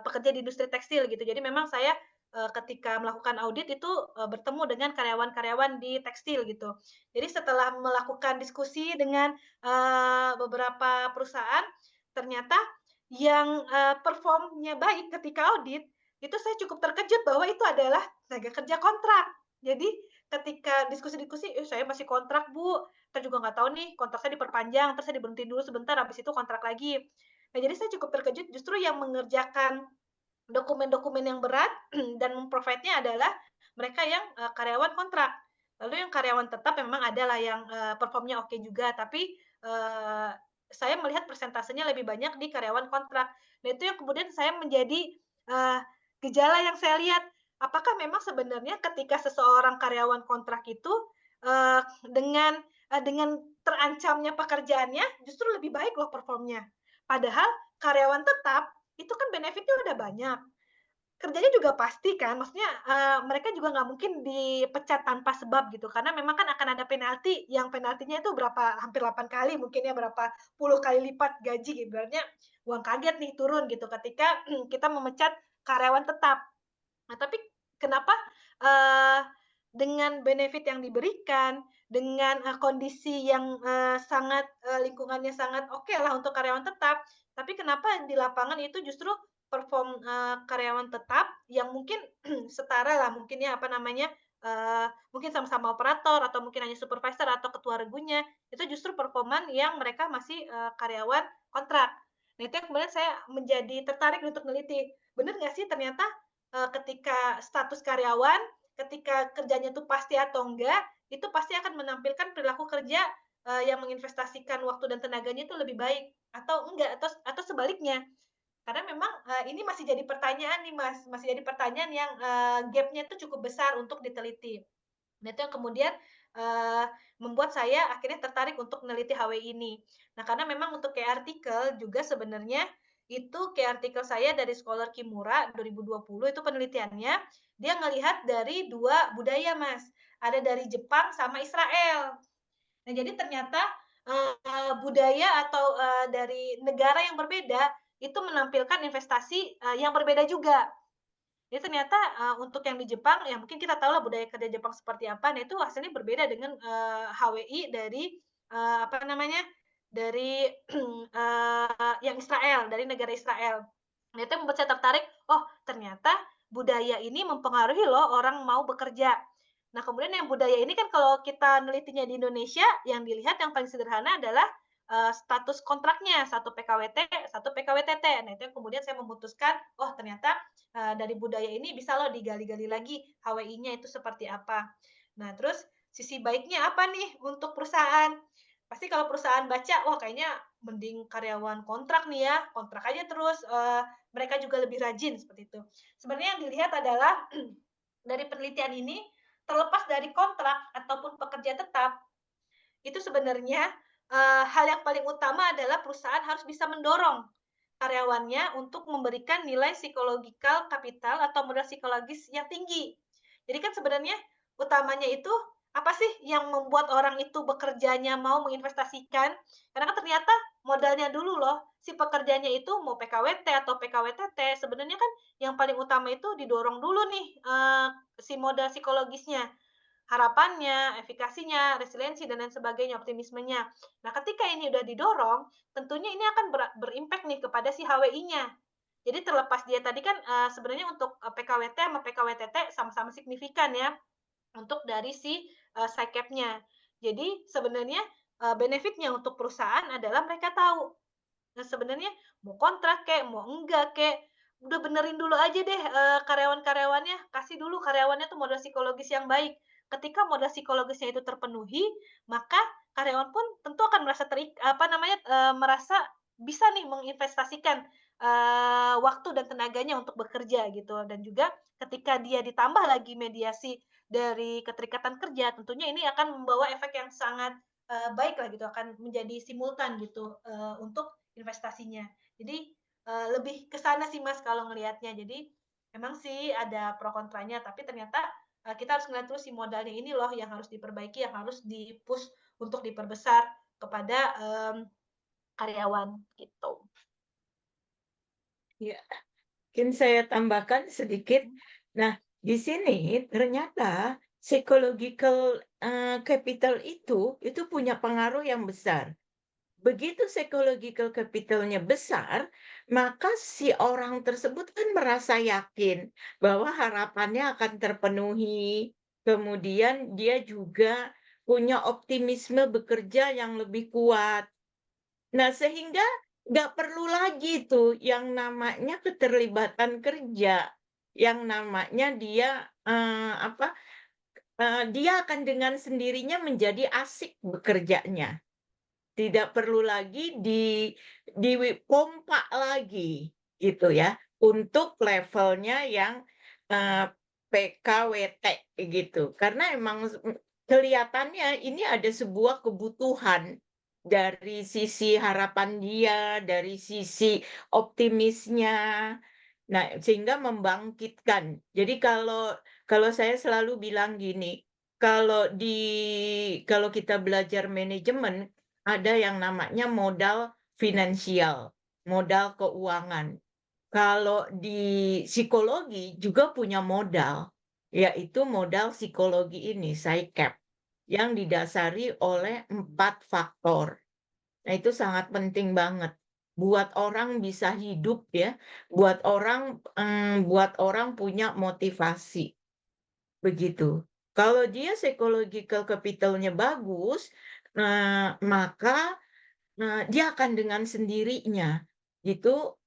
pekerja di industri tekstil gitu. Jadi memang saya ketika melakukan audit itu bertemu dengan karyawan-karyawan di tekstil gitu. Jadi setelah melakukan diskusi dengan beberapa perusahaan, ternyata yang performnya baik ketika audit, itu saya cukup terkejut bahwa itu adalah tenaga kerja kontrak. Jadi ketika diskusi-diskusi, saya masih kontrak Bu, kita juga nggak tahu nih kontrak saya diperpanjang, terus saya diberhentiin dulu sebentar, habis itu kontrak lagi. Nah jadi saya cukup terkejut justru yang mengerjakan dokumen-dokumen yang berat dan memprovide-nya adalah mereka yang karyawan kontrak. Lalu yang karyawan tetap memang adalah yang performnya oke juga, tapi saya melihat persentasenya lebih banyak di karyawan kontrak. Nah itu yang kemudian saya menjadi gejala yang saya lihat. Apakah memang sebenarnya ketika seseorang karyawan kontrak itu dengan terancamnya pekerjaannya justru lebih baik loh performnya. Padahal karyawan tetap itu kan benefitnya udah banyak. Kerjanya juga pasti kan, maksudnya, mereka juga nggak mungkin dipecat tanpa sebab gitu, karena memang kan akan ada penalti, yang penaltinya itu berapa, hampir 8 kali mungkin ya, berapa puluh kali lipat gaji, ibaratnya uang kaget nih turun gitu ketika kita memecat karyawan tetap. Nah, tapi kenapa, eee, dengan benefit yang diberikan, dengan, kondisi yang, sangat, lingkungannya sangat oke lah untuk karyawan tetap, tapi kenapa di lapangan itu justru perform, karyawan tetap yang mungkin setara lah mungkin ya, apa namanya, mungkin sama-sama operator atau mungkin hanya supervisor atau ketua regunya, itu justru performan yang mereka masih, karyawan kontrak. Nah, itu yang kemudian saya menjadi tertarik untuk meneliti, bener nggak sih ternyata ketika status karyawan, ketika kerjanya itu pasti atau enggak, itu pasti akan menampilkan perilaku kerja, yang menginvestasikan waktu dan tenaganya itu lebih baik atau enggak, atau sebaliknya. Karena memang, ini masih jadi pertanyaan nih, Mas, masih jadi pertanyaan yang, gap-nya itu cukup besar untuk diteliti. Nah, itu yang kemudian, eee, membuat saya akhirnya tertarik untuk meneliti HWI ini. Nah, karena memang untuk kayak artikel juga sebenarnya itu kayak artikel saya dari Scholar Kimura 2020 itu penelitiannya, dia ngelihat dari 2 budaya, Mas. Ada dari Jepang sama Israel. Nah, jadi ternyata, budaya atau, dari negara yang berbeda, itu menampilkan investasi, yang berbeda juga. Jadi ternyata, untuk yang di Jepang, ya mungkin kita tahu lah budaya kerja Jepang seperti apa, nah itu hasilnya berbeda dengan, HWI dari, apa namanya, dari, yang Israel, dari negara Israel. Nah itu yang membuat saya tertarik, oh ternyata budaya ini mempengaruhi loh orang mau bekerja. Nah kemudian yang budaya ini kan kalau kita nelitinya di Indonesia, yang dilihat yang paling sederhana adalah, status kontraknya, satu PKWT, satu PKWTT. Nah itu yang kemudian saya memutuskan, oh ternyata dari budaya ini bisa loh digali-gali lagi HWI-nya itu seperti apa. Nah, terus sisi baiknya apa nih untuk perusahaan? Pasti kalau perusahaan baca, wah kayaknya mending karyawan kontrak nih ya, kontrak aja terus, mereka juga lebih rajin seperti itu. Sebenarnya yang dilihat adalah dari penelitian ini, terlepas dari kontrak ataupun pekerja tetap, itu sebenarnya, hal yang paling utama adalah perusahaan harus bisa mendorong karyawannya untuk memberikan nilai psikologikal kapital atau modal psikologis yang tinggi. Jadi kan sebenarnya utamanya itu, apa sih yang membuat orang itu bekerjanya mau menginvestasikan, karena kan ternyata modalnya dulu loh, si pekerjanya itu mau PKWT atau PKWTT, sebenarnya kan yang paling utama itu didorong dulu nih, si modal psikologisnya. Harapannya, efikasinya, resiliensi, dan lain sebagainya, optimismenya. Nah, ketika ini udah didorong, tentunya ini akan berimpak nih kepada si HWI-nya. Jadi terlepas dia tadi kan sebenarnya untuk PKWT sama PKWTT sama-sama signifikan ya untuk dari si SICAP-nya. Jadi sebenarnya benefit-nya untuk perusahaan adalah mereka tahu. Nah, sebenarnya mau kontrak kek, mau enggak kek, udah benerin dulu aja deh karyawan-karyawannya, kasih dulu karyawannya tuh modal psikologis yang baik. Ketika modal psikologisnya itu terpenuhi, maka karyawan pun tentu akan merasa apa namanya, merasa bisa nih menginvestasikan, waktu dan tenaganya untuk bekerja gitu. Dan juga ketika dia ditambah lagi mediasi dari keterikatan kerja, tentunya ini akan membawa efek yang sangat, baik lah gitu, akan menjadi simultan gitu, untuk investasinya. Jadi, lebih ke sana sih Mas kalau ngelihatnya. Jadi, memang sih ada pro kontranya, tapi ternyata, kita harus ngelihat dulu si modalnya ini loh yang harus diperbaiki, yang harus di-push untuk diperbesar kepada, karyawan, gitu. Ya, mungkin saya tambahkan sedikit. Nah, di sini ternyata psychological capital itu punya pengaruh yang besar. begitu psychological capital-nya besar, maka si orang tersebut kan merasa yakin bahwa harapannya akan terpenuhi. Kemudian dia juga punya optimisme bekerja yang lebih kuat. Nah, sehingga nggak perlu lagi tuh yang namanya keterlibatan kerja, yang namanya dia dia akan dengan sendirinya menjadi asik bekerjanya. Tidak perlu lagi dipompa lagi gitu ya, untuk levelnya yang, PKWT gitu. Karena emang kelihatannya ini ada sebuah kebutuhan dari sisi harapan dia, dari sisi optimisnya. Nah, sehingga membangkitkan. Jadi kalau saya selalu bilang gini, kalau kita belajar manajemen ada yang namanya modal finansial, modal keuangan. Kalau di psikologi juga punya modal, yaitu modal psikologi ini, PSYCAP, yang didasari oleh 4 faktor. Nah, itu sangat penting banget buat orang bisa hidup ya, buat orang punya motivasi, begitu. Kalau dia psychological capital-nya bagus, maka dia akan dengan sendirinya gitu,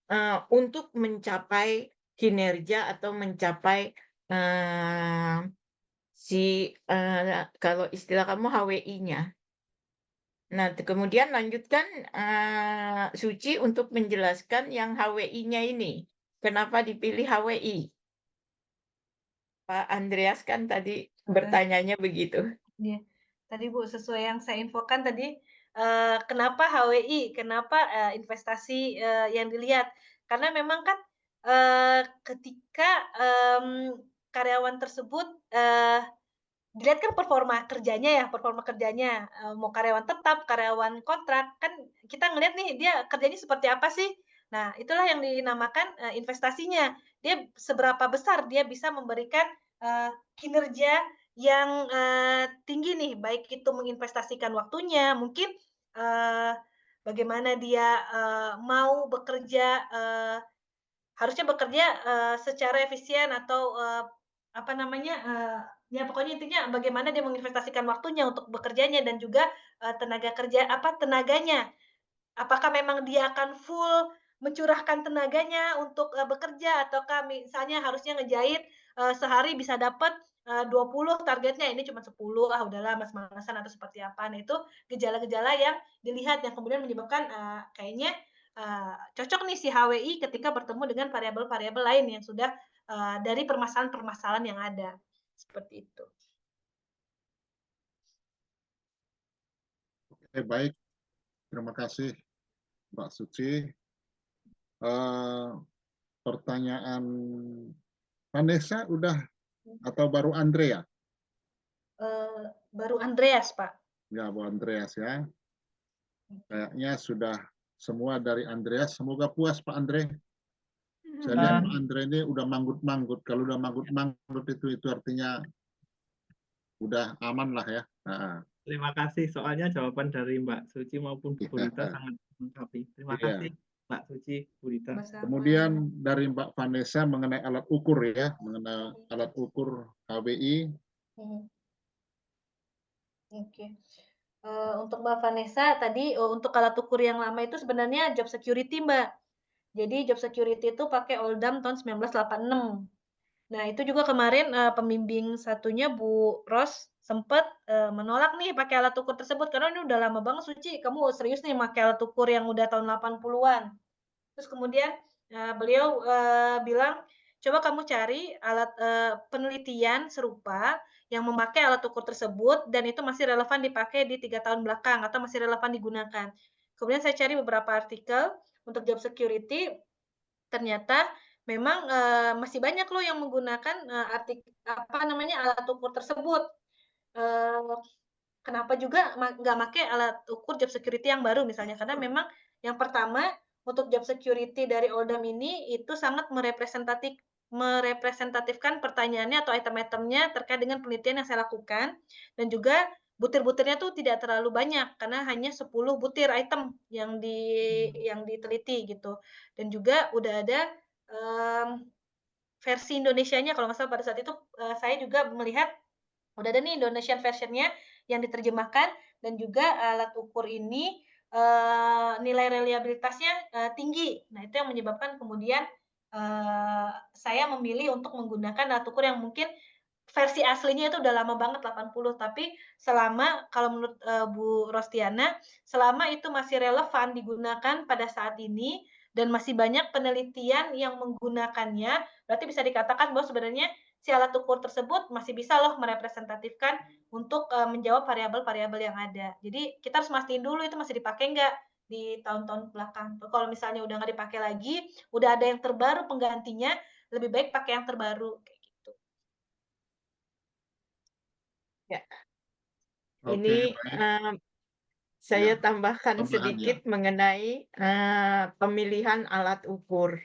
untuk mencapai kinerja atau mencapai, kalau istilah kamu HWI-nya. Nah, kemudian lanjutkan, Suci untuk menjelaskan yang HWI-nya ini. Kenapa dipilih HWI? Pak Andreas kan tadi bertanyanya begitu. Iya, tadi Bu, sesuai yang saya infokan tadi, kenapa HWI, kenapa, investasi, yang dilihat. Karena memang kan, ketika, karyawan tersebut, dilihat kan performa kerjanya, mau karyawan tetap, karyawan kontrak, kan kita ngelihat nih dia kerjanya seperti apa sih. Nah, itulah yang dinamakan, investasinya. Dia seberapa besar dia bisa memberikan, kinerja yang, tinggi nih, baik itu menginvestasikan waktunya, mungkin, eee, bagaimana dia, mau bekerja, harusnya bekerja, secara efisien atau, apa namanya, ya pokoknya intinya bagaimana dia menginvestasikan waktunya untuk bekerjanya dan juga, tenaganya. Apakah memang dia akan full mencurahkan tenaganya untuk, bekerja ataukah misalnya harusnya ngejahit, sehari bisa dapat, 20 targetnya, ini cuma 10, ah udahlah males-malesan atau seperti apa. Nah itu gejala-gejala yang dilihat yang kemudian menyebabkan, kayaknya, cocok nih si HWI ketika bertemu dengan variabel-variabel lain yang sudah, dari permasalahan-permasalahan yang ada, seperti itu. Oke, baik. Terima kasih, Mbak Suci. Pertanyaan Vanessa udah atau baru Andrea? Baru Andreas, Pak. Ya, Bu Andreas ya. Kayaknya sudah semua dari Andreas. Semoga puas Pak Andre. Saya lihat Pak Andre ini udah manggut-manggut. Kalau udah manggut-manggut itu artinya udah aman lah ya. Nah, Terima kasih. Soalnya jawaban dari Mbak Suci maupun Bu Rita sangat melengkapi. Terima Iya. kasih Mbak Suci, Bu Rita. Kemudian dari Mbak Vanessa mengenai alat ukur ya, mengenai alat ukur HWI. Oke. Untuk Mbak Vanessa tadi, untuk alat ukur yang lama itu sebenarnya job security, Mbak. Jadi job security itu pakai Oldham tahun 1986. Nah, itu juga kemarin, pembimbing satunya Bu Ros sempet, menolak nih pakai alat ukur tersebut, karena ini udah lama banget, Suci, kamu serius nih pakai alat ukur yang udah tahun 80-an. Terus kemudian, beliau, bilang, "Coba kamu cari alat, penelitian serupa yang memakai alat ukur tersebut dan itu masih relevan dipakai di 3 tahun belakang atau masih relevan digunakan." Kemudian saya cari beberapa artikel untuk job security, ternyata memang, masih banyak loh yang menggunakan, alat ukur tersebut. Eee, Kenapa juga nggak make alat ukur job security yang baru misalnya, karena memang yang pertama, untuk job security dari Oldham ini itu sangat merepresentatifkan pertanyaannya atau item-itemnya terkait dengan penelitian yang saya lakukan dan juga butir-butirnya tuh tidak terlalu banyak karena hanya 10 butir item yang diteliti gitu. Dan juga udah ada, versi Indonesianya kalau nggak salah pada saat itu, saya juga melihat udah ada nih Indonesian version-nya yang diterjemahkan dan juga alat ukur ini, nilai reliabilitasnya, tinggi. Nah, itu yang menyebabkan kemudian, saya memilih untuk menggunakan alat ukur yang mungkin versi aslinya itu udah lama banget 80, tapi selama kalau menurut, Bu Rostiana, selama itu masih relevan digunakan pada saat ini dan masih banyak penelitian yang menggunakannya, berarti bisa dikatakan bahwa sebenarnya si alat ukur tersebut masih bisa loh merepresentatifkan untuk, menjawab variabel-variabel yang ada. Jadi kita harus mastiin dulu itu masih dipakai nggak di tahun-tahun belakang. Kalau misalnya udah nggak dipakai lagi, udah ada yang terbaru penggantinya, lebih baik pakai yang terbaru, kayak gitu. Ya, Oke, ini baik. saya Ya, tambahkan tambahan ya. sedikit mengenai pemilihan alat ukur.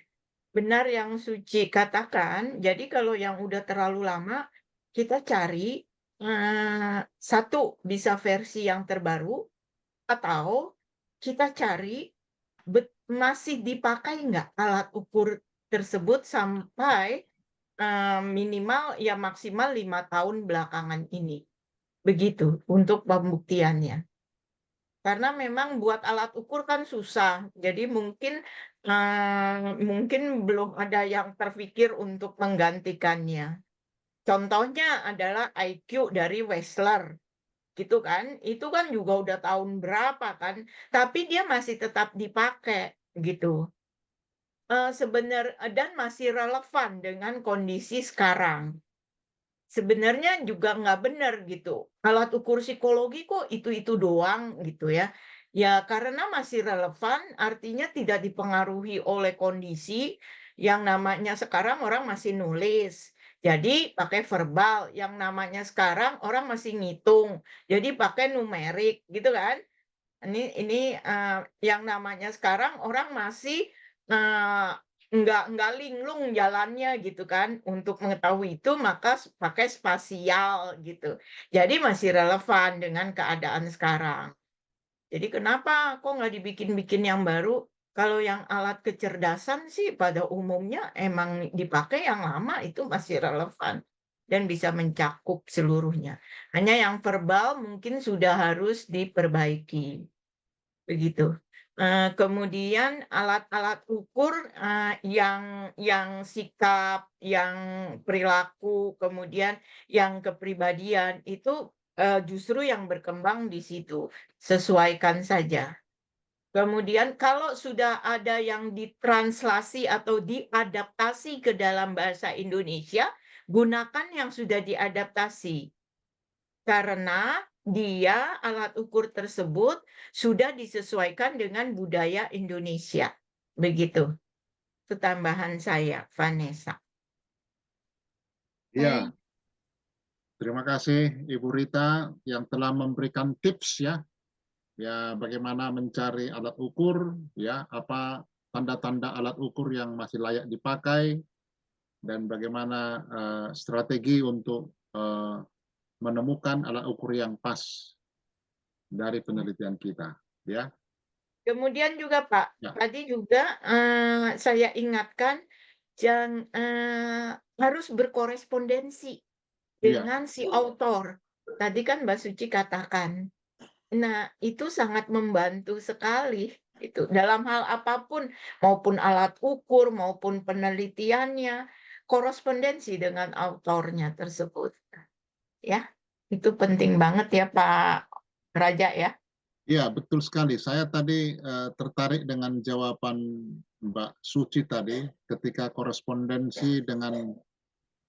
Benar yang Suci katakan, jadi kalau yang udah terlalu lama, kita cari satu bisa versi yang terbaru, atau kita cari masih dipakai nggak alat ukur tersebut sampai minimal ya maksimal 5 tahun belakangan ini. Begitu untuk pembuktiannya. Karena memang buat alat ukur kan susah. Jadi mungkin belum ada yang terpikir untuk menggantikannya. Contohnya adalah IQ dari Wechsler, gitu kan? Itu kan juga udah tahun berapa kan? Tapi dia masih tetap dipakai, gitu. Dan masih relevan dengan kondisi sekarang. Sebenarnya juga nggak benar gitu. Alat ukur psikologi kok itu doang gitu ya. Ya karena masih relevan, artinya tidak dipengaruhi oleh kondisi yang namanya sekarang orang masih nulis. Jadi pakai verbal, yang namanya sekarang orang masih ngitung. Jadi pakai numerik gitu kan. Ini yang namanya sekarang orang masih eh, nggak linglung jalannya gitu kan. Untuk mengetahui itu maka pakai spasial gitu. Jadi masih relevan dengan keadaan sekarang. Jadi kenapa kok nggak dibikin-bikin yang baru? Kalau yang alat kecerdasan sih pada umumnya emang dipakai yang lama itu masih relevan dan bisa mencakup seluruhnya. Hanya yang verbal mungkin sudah harus diperbaiki. Begitu. Kemudian alat-alat ukur yang sikap, yang perilaku, kemudian yang kepribadian itu justru yang berkembang di situ. Sesuaikan saja. Kemudian kalau sudah ada yang ditranslasi atau diadaptasi ke dalam bahasa Indonesia, gunakan yang sudah diadaptasi. Karena dia alat ukur tersebut sudah disesuaikan dengan budaya Indonesia. Begitu. Itu tambahan saya, Vanessa. Ya, terima kasih Ibu Rita yang telah memberikan tips ya bagaimana mencari alat ukur, ya apa tanda-tanda alat ukur yang masih layak dipakai dan bagaimana strategi untuk menemukan alat ukur yang pas dari penelitian kita, ya. Kemudian juga Pak, Ya. tadi juga saya ingatkan harus berkorespondensi dengan si autor. Tadi kan Mbak Suci katakan. Nah, itu sangat membantu sekali itu dalam hal apapun, maupun alat ukur maupun penelitiannya, korespondensi dengan autornya tersebut. Ya, itu penting banget ya Pak Raja ya. Ya, betul sekali. Saya tadi tertarik dengan jawaban Mbak Suci tadi ketika korespondensi dengan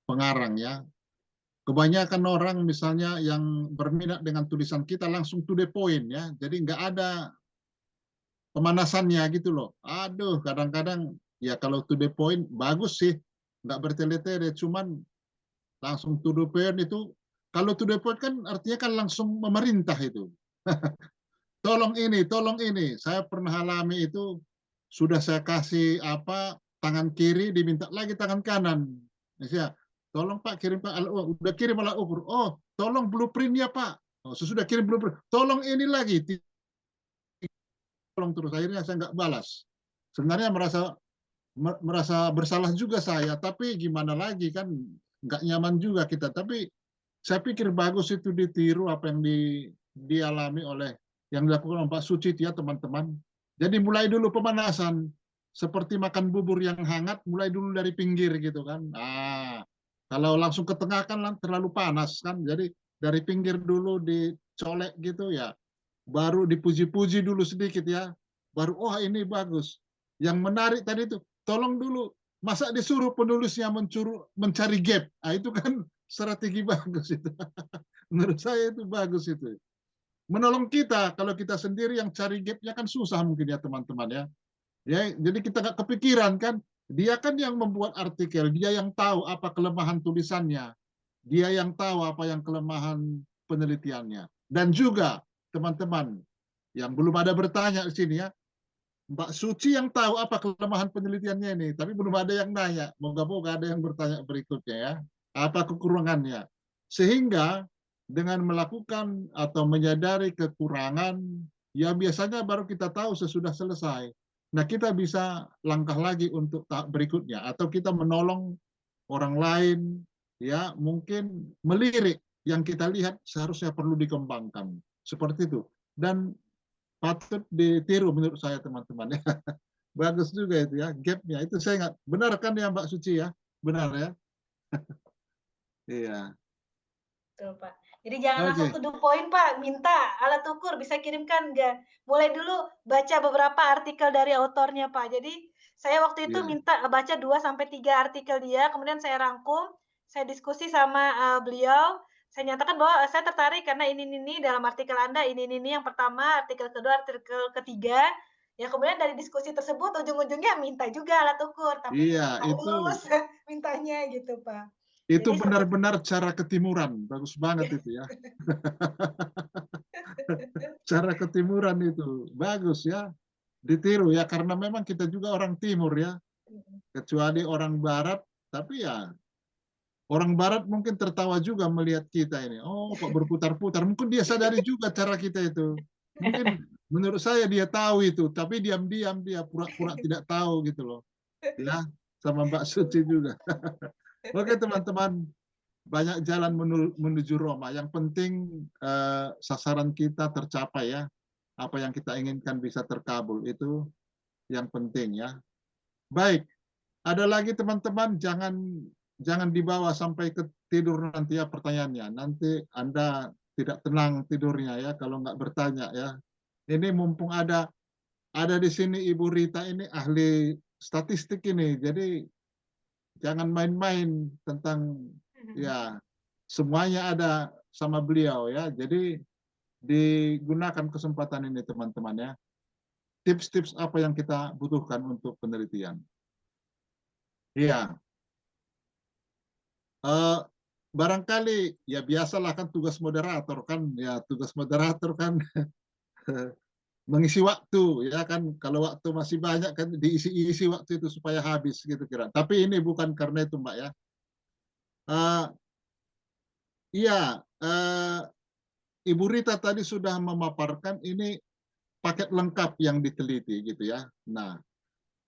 pengarang ya. Kebanyakan orang misalnya yang berminat dengan tulisan kita langsung to the point ya. Jadi nggak ada pemanasannya gitu loh. Aduh, kadang-kadang ya kalau to the point bagus sih, nggak bertele-tele, cuman langsung to the point itu, kalau to the point kan artinya kan langsung memerintah itu. Tolong ini, saya pernah alami itu, sudah saya kasih tangan kiri, diminta lagi tangan kanan. Ya, tolong Pak kirim Pak, udah kirim alat ukur. Oh, tolong blueprintnya Pak. Oh, sesudah kirim belum, tolong ini lagi, tolong terus. Akhirnya saya nggak balas. Sebenarnya merasa bersalah juga saya, tapi gimana lagi kan nggak nyaman juga kita. Tapi saya pikir bagus itu ditiru apa yang dialami oleh yang dilakukan oleh Pak Suci ya teman-teman. Jadi mulai dulu pemanasan, seperti makan bubur yang hangat, mulai dulu dari pinggir gitu kan. Kalau langsung ke tengah kan terlalu panas kan. Jadi dari pinggir dulu dicolek gitu ya, baru dipuji-puji dulu sedikit ya, baru oh ini bagus. Yang menarik tadi itu, tolong dulu, masa disuruh penulisnya mencari gap, itu kan strategi bagus itu. Menurut saya itu bagus itu. Menolong kita, kalau kita sendiri yang cari gapnya kan susah mungkin ya teman-teman ya. Ya, jadi kita nggak kepikiran kan, dia kan yang membuat artikel, dia yang tahu apa kelemahan tulisannya, dia yang tahu apa yang kelemahan penelitiannya. Dan juga teman-teman yang belum ada bertanya di sini ya, Mbak Suci yang tahu apa kelemahan penelitiannya ini, tapi belum ada yang nanya. Moga-moga ada yang bertanya berikutnya ya, apa kekurangannya. Sehingga dengan melakukan atau menyadari kekurangan, ya biasanya baru kita tahu sesudah selesai. Nah, kita bisa langkah lagi untuk tahap berikutnya, atau kita menolong orang lain, ya mungkin melirik yang kita lihat seharusnya perlu dikembangkan. Seperti itu. Dan patut ditiru menurut saya teman-teman ya. Bagus juga itu ya, gapnya. Itu saya ingat. Benar kan ya Mbak Suci ya? Benar ya? Iya. Betul, Pak. Jadi jangan langsung Oke. to the point, Pak. Minta alat ukur bisa kirimkan nggak? Mulai dulu baca beberapa artikel dari autornya, Pak. Jadi saya waktu itu Iya. minta baca 2 sampai 3 artikel dia, kemudian saya rangkum, saya diskusi sama beliau, saya nyatakan bahwa saya tertarik karena ini dalam artikel Anda ini yang pertama, artikel kedua, artikel ketiga. Ya kemudian dari diskusi tersebut ujung-ujungnya minta juga alat ukur, tapi Iya, halus mintanya gitu, Pak. itu Jadi benar-benar cara ketimuran. Bagus banget itu ya. Cara ketimuran itu. Bagus ya. Ditiru ya, karena memang kita juga orang timur ya. Kecuali orang barat, tapi ya orang barat mungkin tertawa juga melihat kita ini. Oh, kok berputar-putar. Mungkin dia sadari juga cara kita itu. Mungkin menurut saya dia tahu itu, tapi diam-diam dia pura-pura tidak tahu gitu loh. Ya, sama Mbak Suci juga. Oke teman-teman, banyak jalan menuju Roma. Yang penting sasaran kita tercapai ya. Apa yang kita inginkan bisa terkabul, itu yang penting ya. Baik, ada lagi teman-teman, jangan dibawa sampai ke tidur nanti ya pertanyaannya. Nanti Anda tidak tenang tidurnya ya kalau nggak bertanya ya. Ini mumpung ada di sini Ibu Rita ini ahli statistik ini, jadi jangan main-main tentang ya semuanya ada sama beliau ya. Jadi digunakan kesempatan ini teman-teman ya. Tips-tips apa yang kita butuhkan untuk penelitian. Iya. Barangkali ya biasalah kan tugas moderator kan ya, tugas moderator kan mengisi waktu ya kan, kalau waktu masih banyak kan diisi-isi waktu itu supaya habis gitu kira. Tapi ini bukan karena itu Mbak ya. Iya, Ibu Rita tadi sudah memaparkan ini paket lengkap yang diteliti gitu ya. Nah,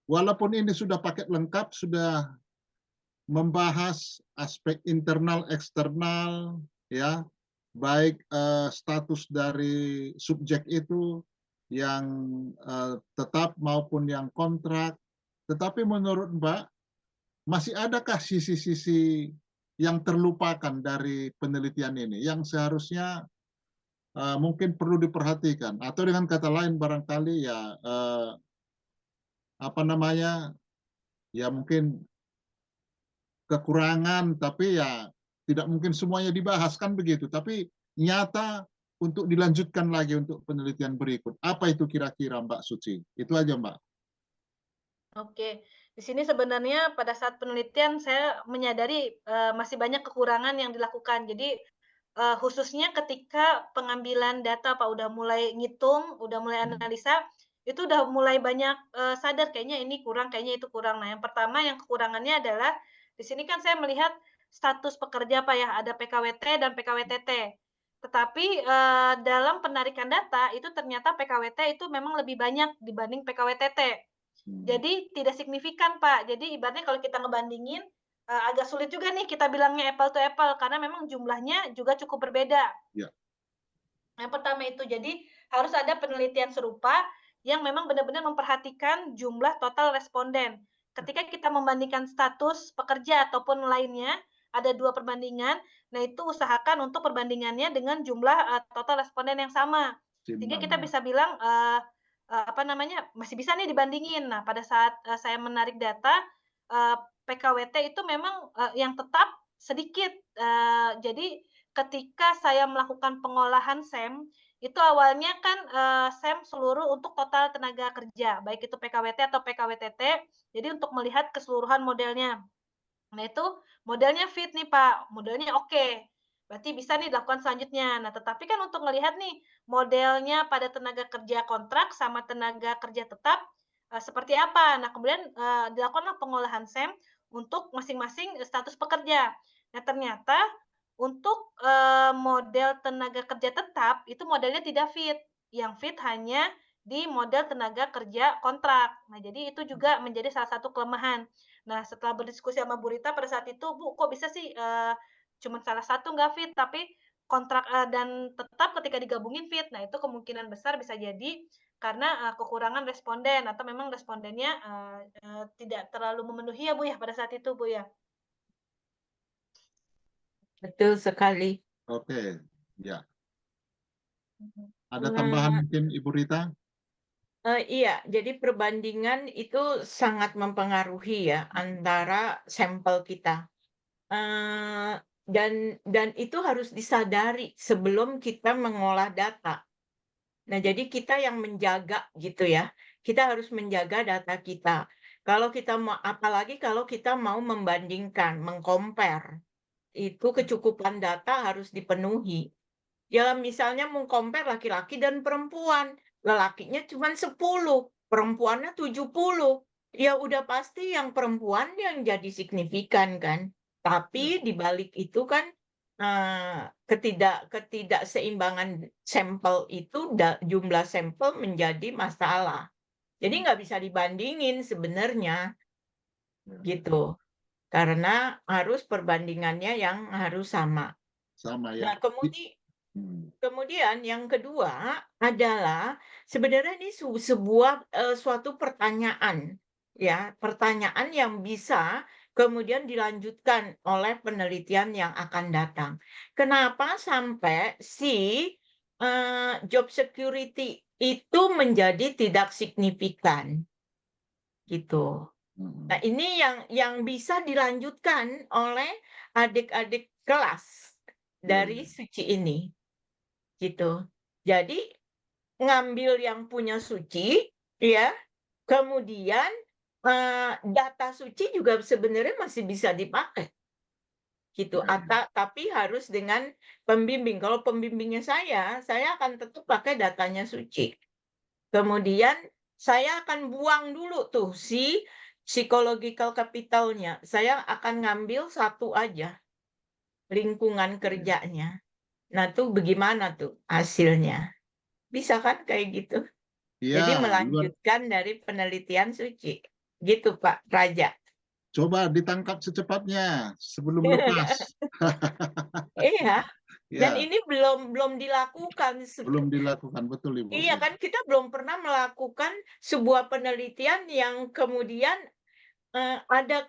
walaupun ini sudah paket lengkap, sudah membahas aspek internal eksternal ya, baik status dari subjek itu yang tetap maupun yang kontrak. Tetapi menurut Mbak, masih adakah sisi-sisi yang terlupakan dari penelitian ini yang seharusnya mungkin perlu diperhatikan, atau dengan kata lain barangkali ya apa namanya ya mungkin kekurangan, tapi ya tidak mungkin semuanya dibahas kan begitu, tapi nyata untuk dilanjutkan lagi untuk penelitian berikut. Apa itu kira-kira Mbak Suci? Itu aja Mbak. Oke, di sini sebenarnya pada saat penelitian saya menyadari masih banyak kekurangan yang dilakukan. Jadi khususnya ketika pengambilan data, Pak, udah mulai ngitung, udah mulai analisa, itu udah mulai banyak sadar kayaknya ini kurang, kayaknya itu kurang. Nah, yang pertama yang kekurangannya adalah di sini kan saya melihat status pekerja, Pak ya, ada PKWT dan PKWTT. Tetapi dalam penarikan data itu ternyata PKWT itu memang lebih banyak dibanding PKWTT. Jadi tidak signifikan, Pak. Jadi ibaratnya kalau kita ngebandingin agak sulit juga nih kita bilangnya apple to apple karena memang jumlahnya juga cukup berbeda. Ya. Yang pertama itu, jadi harus ada penelitian serupa yang memang benar-benar memperhatikan jumlah total responden. Ketika kita membandingkan status pekerja ataupun lainnya, ada 2 perbandingan, nah itu usahakan untuk perbandingannya dengan jumlah total responden yang sama. Sehingga kita bisa bilang apa namanya, masih bisa nih dibandingin. Nah, pada saat saya menarik data, PKWT itu memang yang tetap sedikit. Jadi ketika saya melakukan pengolahan SEM, itu awalnya kan SEM seluruh untuk total tenaga kerja, baik itu PKWT atau PKWTT. Jadi untuk melihat keseluruhan modelnya. Nah, itu modelnya fit nih, Pak, modelnya oke. Berarti bisa nih dilakukan selanjutnya. Nah, tetapi kan untuk melihat nih modelnya pada tenaga kerja kontrak sama tenaga kerja tetap seperti apa. Nah, kemudian dilakukanlah pengolahan SEM untuk masing-masing status pekerja. Nah, ternyata untuk model tenaga kerja tetap itu modelnya tidak fit. Yang fit hanya di model tenaga kerja kontrak. Nah, jadi itu juga menjadi salah satu kelemahan. Nah, setelah berdiskusi sama Bu Rita pada saat itu, "Bu, kok bisa sih cuma salah satu nggak fit, tapi kontrak dan tetap ketika digabungin fit?" Nah, itu kemungkinan besar bisa jadi karena kekurangan responden atau memang respondennya tidak terlalu memenuhi ya, Bu, ya, pada saat itu, Bu, ya? Betul sekali. Oke, ya. Ada Nah, tambahan mungkin Ibu Rita? Iya, jadi perbandingan itu sangat mempengaruhi ya antara sampel kita. Dan itu harus disadari sebelum kita mengolah data. Nah, jadi kita yang menjaga gitu ya. Kita harus menjaga data kita. Kalau kita mau, apalagi kalau kita mau membandingkan, mengcompare, itu kecukupan data harus dipenuhi. Ya, misalnya mengcompare laki-laki dan perempuan. Lelakinya cuma 10, perempuannya 70. Ya udah pasti yang perempuan yang jadi signifikan kan. Tapi di balik itu kan ketidakseimbangan sampel itu jumlah sampel menjadi masalah. Jadi nggak bisa dibandingin sebenarnya gitu. Karena harus perbandingannya yang harus sama. Sama ya. Nah, kemudian yang kedua adalah sebenarnya ini sebuah suatu pertanyaan ya, pertanyaan yang bisa kemudian dilanjutkan oleh penelitian yang akan datang. Kenapa sampai job security itu menjadi tidak signifikan gitu. Nah, ini yang bisa dilanjutkan oleh adik-adik kelas dari Suci ini. Gitu. Jadi ngambil yang punya Suci, ya, kemudian data Suci juga sebenarnya masih bisa dipakai, gitu. Tapi harus dengan pembimbing. Kalau pembimbingnya saya akan tetap pakai datanya Suci. Kemudian saya akan buang dulu tuh si psychological capitalnya. Saya akan ngambil satu aja, lingkungan kerjanya. Nah, tuh bagaimana tuh hasilnya? Bisa kan kayak gitu? Jadi Ya, melanjutkan dari penelitian Suci. Gitu, Pak Raja. coba ditangkap secepatnya sebelum lepas. Iya. Dan Ya, ini belum dilakukan. belum dilakukan, betul Ibu. Iya kan, kita belum pernah melakukan sebuah penelitian yang kemudian ada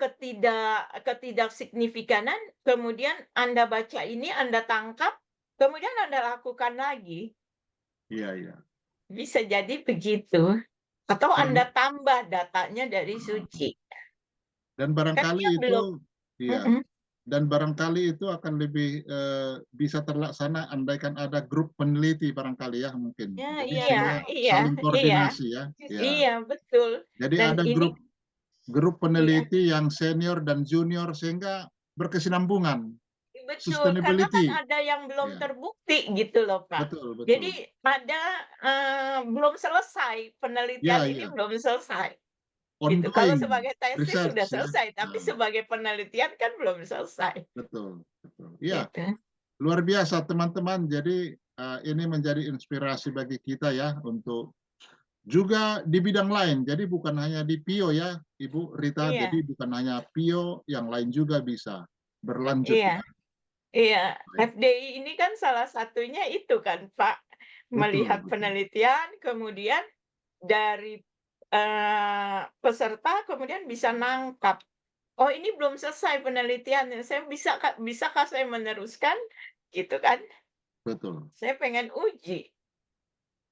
ketidaksignifikannya, kemudian Anda baca ini, Anda tangkap, kemudian Anda lakukan lagi. Iya, iya. Bisa jadi begitu. Atau Anda tambah datanya dari Suci. Dan Kan barangkali dia belum. itu, ya. Dan barangkali itu akan lebih bisa terlaksana andaikan ada grup peneliti barangkali ya mungkin. Ya, Jadi iya, semua Iya, saling koordinasi ya. Ya. iya, betul. Jadi Dan ada ini grup peneliti yang senior dan junior sehingga berkesinambungan. betul, karena kan Sustainability. ada yang belum Ya. terbukti gitu loh, Pak. Betul, betul. Jadi ada belum selesai penelitian Ya, ini ya. belum selesai. Gitu. Kalau Ongoing sebagai tesis research, sudah ya. selesai, tapi sebagai penelitian kan belum selesai. Betul, betul. Ya. Gitu. luar biasa teman-teman. Jadi ini menjadi inspirasi bagi kita ya untuk juga di bidang lain. Jadi bukan hanya di PIO ya, Ibu Rita. Iya, Jadi bukan hanya PIO, yang lain juga bisa berlanjut. iya, iya. Baik. FDI ini kan salah satunya itu kan, Pak, melihat Betul. penelitian, kemudian dari peserta kemudian bisa nangkap. Oh, ini belum selesai penelitiannya. Bisakah saya meneruskan? Gitu kan? Betul. Saya pengen uji.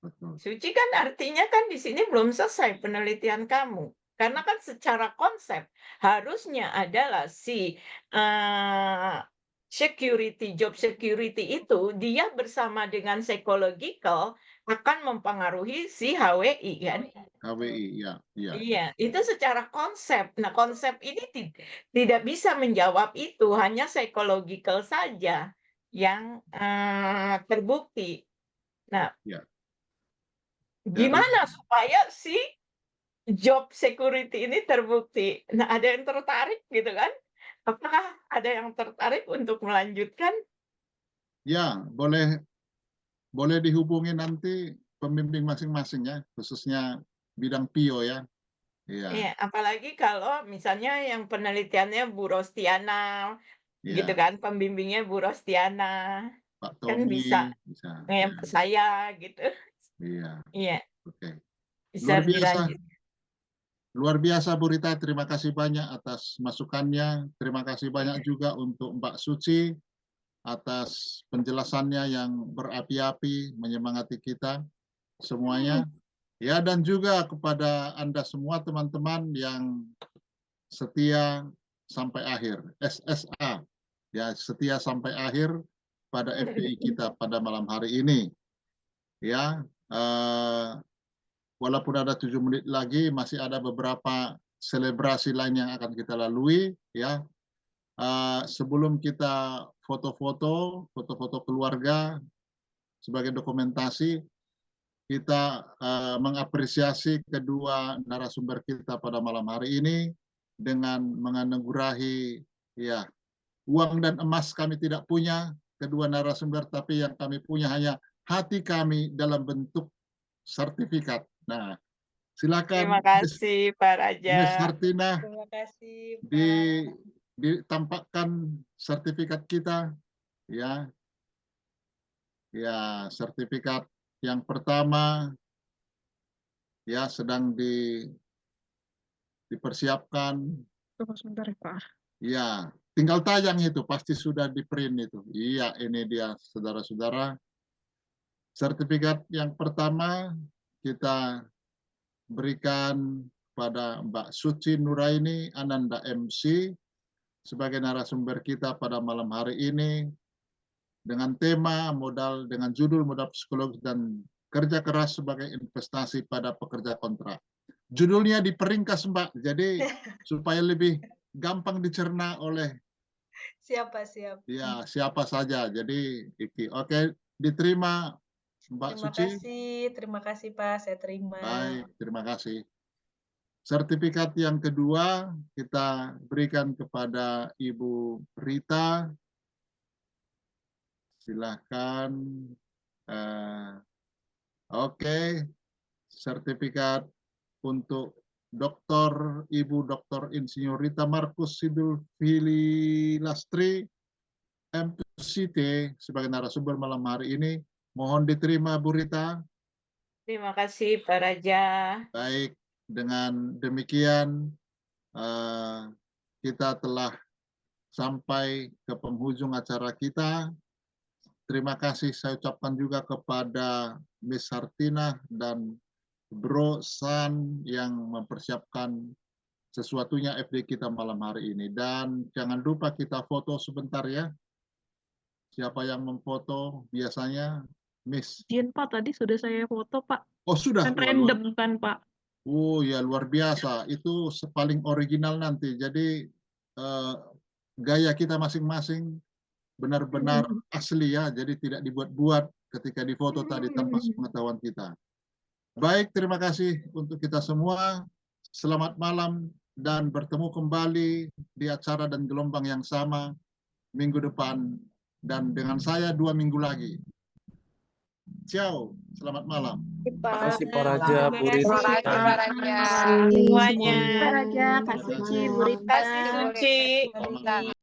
Betul. Suci kan artinya kan di sini belum selesai penelitian kamu. Karena kan secara konsep harusnya adalah si job security itu dia bersama dengan psychological akan mempengaruhi si HWI kan. HWI, ya. Iya, itu secara konsep. Nah, konsep ini tidak bisa menjawab itu, hanya psychological saja yang terbukti. Nah, Ya. gimana supaya si job security ini terbukti? Nah, ada yang tertarik gitu kan? Apakah ada yang tertarik untuk melanjutkan? Ya, boleh dihubungi nanti pembimbing masing-masing ya, khususnya bidang PIO ya. Iya, Iya, apalagi kalau misalnya yang penelitiannya Bu Rostiana, gitu iya. kan, pembimbingnya Bu Rostiana, Pak kan Tommy bisa. Ya. ke saya gitu. Iya, Iya, oke. bisa Luar biasa. dilanjut. Luar biasa Bu Rita, terima kasih banyak atas masukannya. Terima kasih banyak Iya. juga untuk Mbak Suci atas penjelasannya yang berapi-api, menyemangati kita semuanya. Ya, dan juga kepada Anda semua teman-teman yang setia sampai akhir, SSA, ya setia sampai akhir pada FPI kita pada malam hari ini. Ya, walaupun ada 7 menit lagi, masih ada beberapa selebrasi lain yang akan kita lalui. Ya, sebelum kita foto-foto keluarga sebagai dokumentasi, kita mengapresiasi kedua narasumber kita pada malam hari ini dengan menganugerahi ya uang dan emas kami tidak punya kedua narasumber, tapi yang kami punya hanya hati kami dalam bentuk sertifikat. Nah, Terima silakan kasih Pak Raja. Miss Hartina Terima kasih Pak. ditampakkan sertifikat kita ya. Ya, sertifikat yang pertama ya sedang dipersiapkan. Tunggu sebentar ya, Pak. Ya, tinggal tayang itu, pasti sudah di print itu. Iya, ini dia saudara-saudara. Sertifikat yang pertama kita berikan pada Mbak Suci Nuraini Ananda MC sebagai narasumber kita pada malam hari ini dengan tema dengan judul modal psikologis dan kerja keras sebagai investasi pada pekerja kontrak. Judulnya diperingkas Mbak, jadi supaya lebih gampang dicerna oleh Siapa? ya siapa saja. Jadi oke, diterima Mbak Suci. Terima kasih Pak, saya terima. Baik, terima kasih. Sertifikat yang kedua kita berikan kepada Ibu Rita. Silahkan. Oke, sertifikat untuk Ibu Dr. Insinyur Rita Markus Sidul Fili Lastri, MPCT sebagai narasumber malam hari ini. Mohon diterima Bu Rita. Terima kasih Pak Raja. Baik, dengan demikian kita telah sampai ke penghujung acara kita. Terima kasih saya ucapkan juga kepada Miss Hartina dan Bro San yang mempersiapkan sesuatunya FD kita malam hari ini. Dan jangan lupa kita foto sebentar ya. Siapa yang memfoto biasanya? Miss. Izin Pak, tadi sudah saya foto Pak. Oh sudah? Kan random kan Pak. Oh ya luar biasa. Itu paling original nanti. Jadi gaya kita masing-masing benar-benar asli ya. Jadi tidak dibuat-buat ketika difoto tadi tanpa pengetahuan kita. Baik, terima kasih untuk kita semua. Selamat malam dan bertemu kembali di acara dan gelombang yang sama minggu depan dan dengan saya 2 minggu lagi. Ciao, selamat malam. Terima kasih Pak Raja, Bu Terima Rita. kasih Pak Raja Semuanya. semuanya. Kak Raja, Kak Selamat Suci, malam. Bu Terima Rita. kasih Suci. Selamat malam.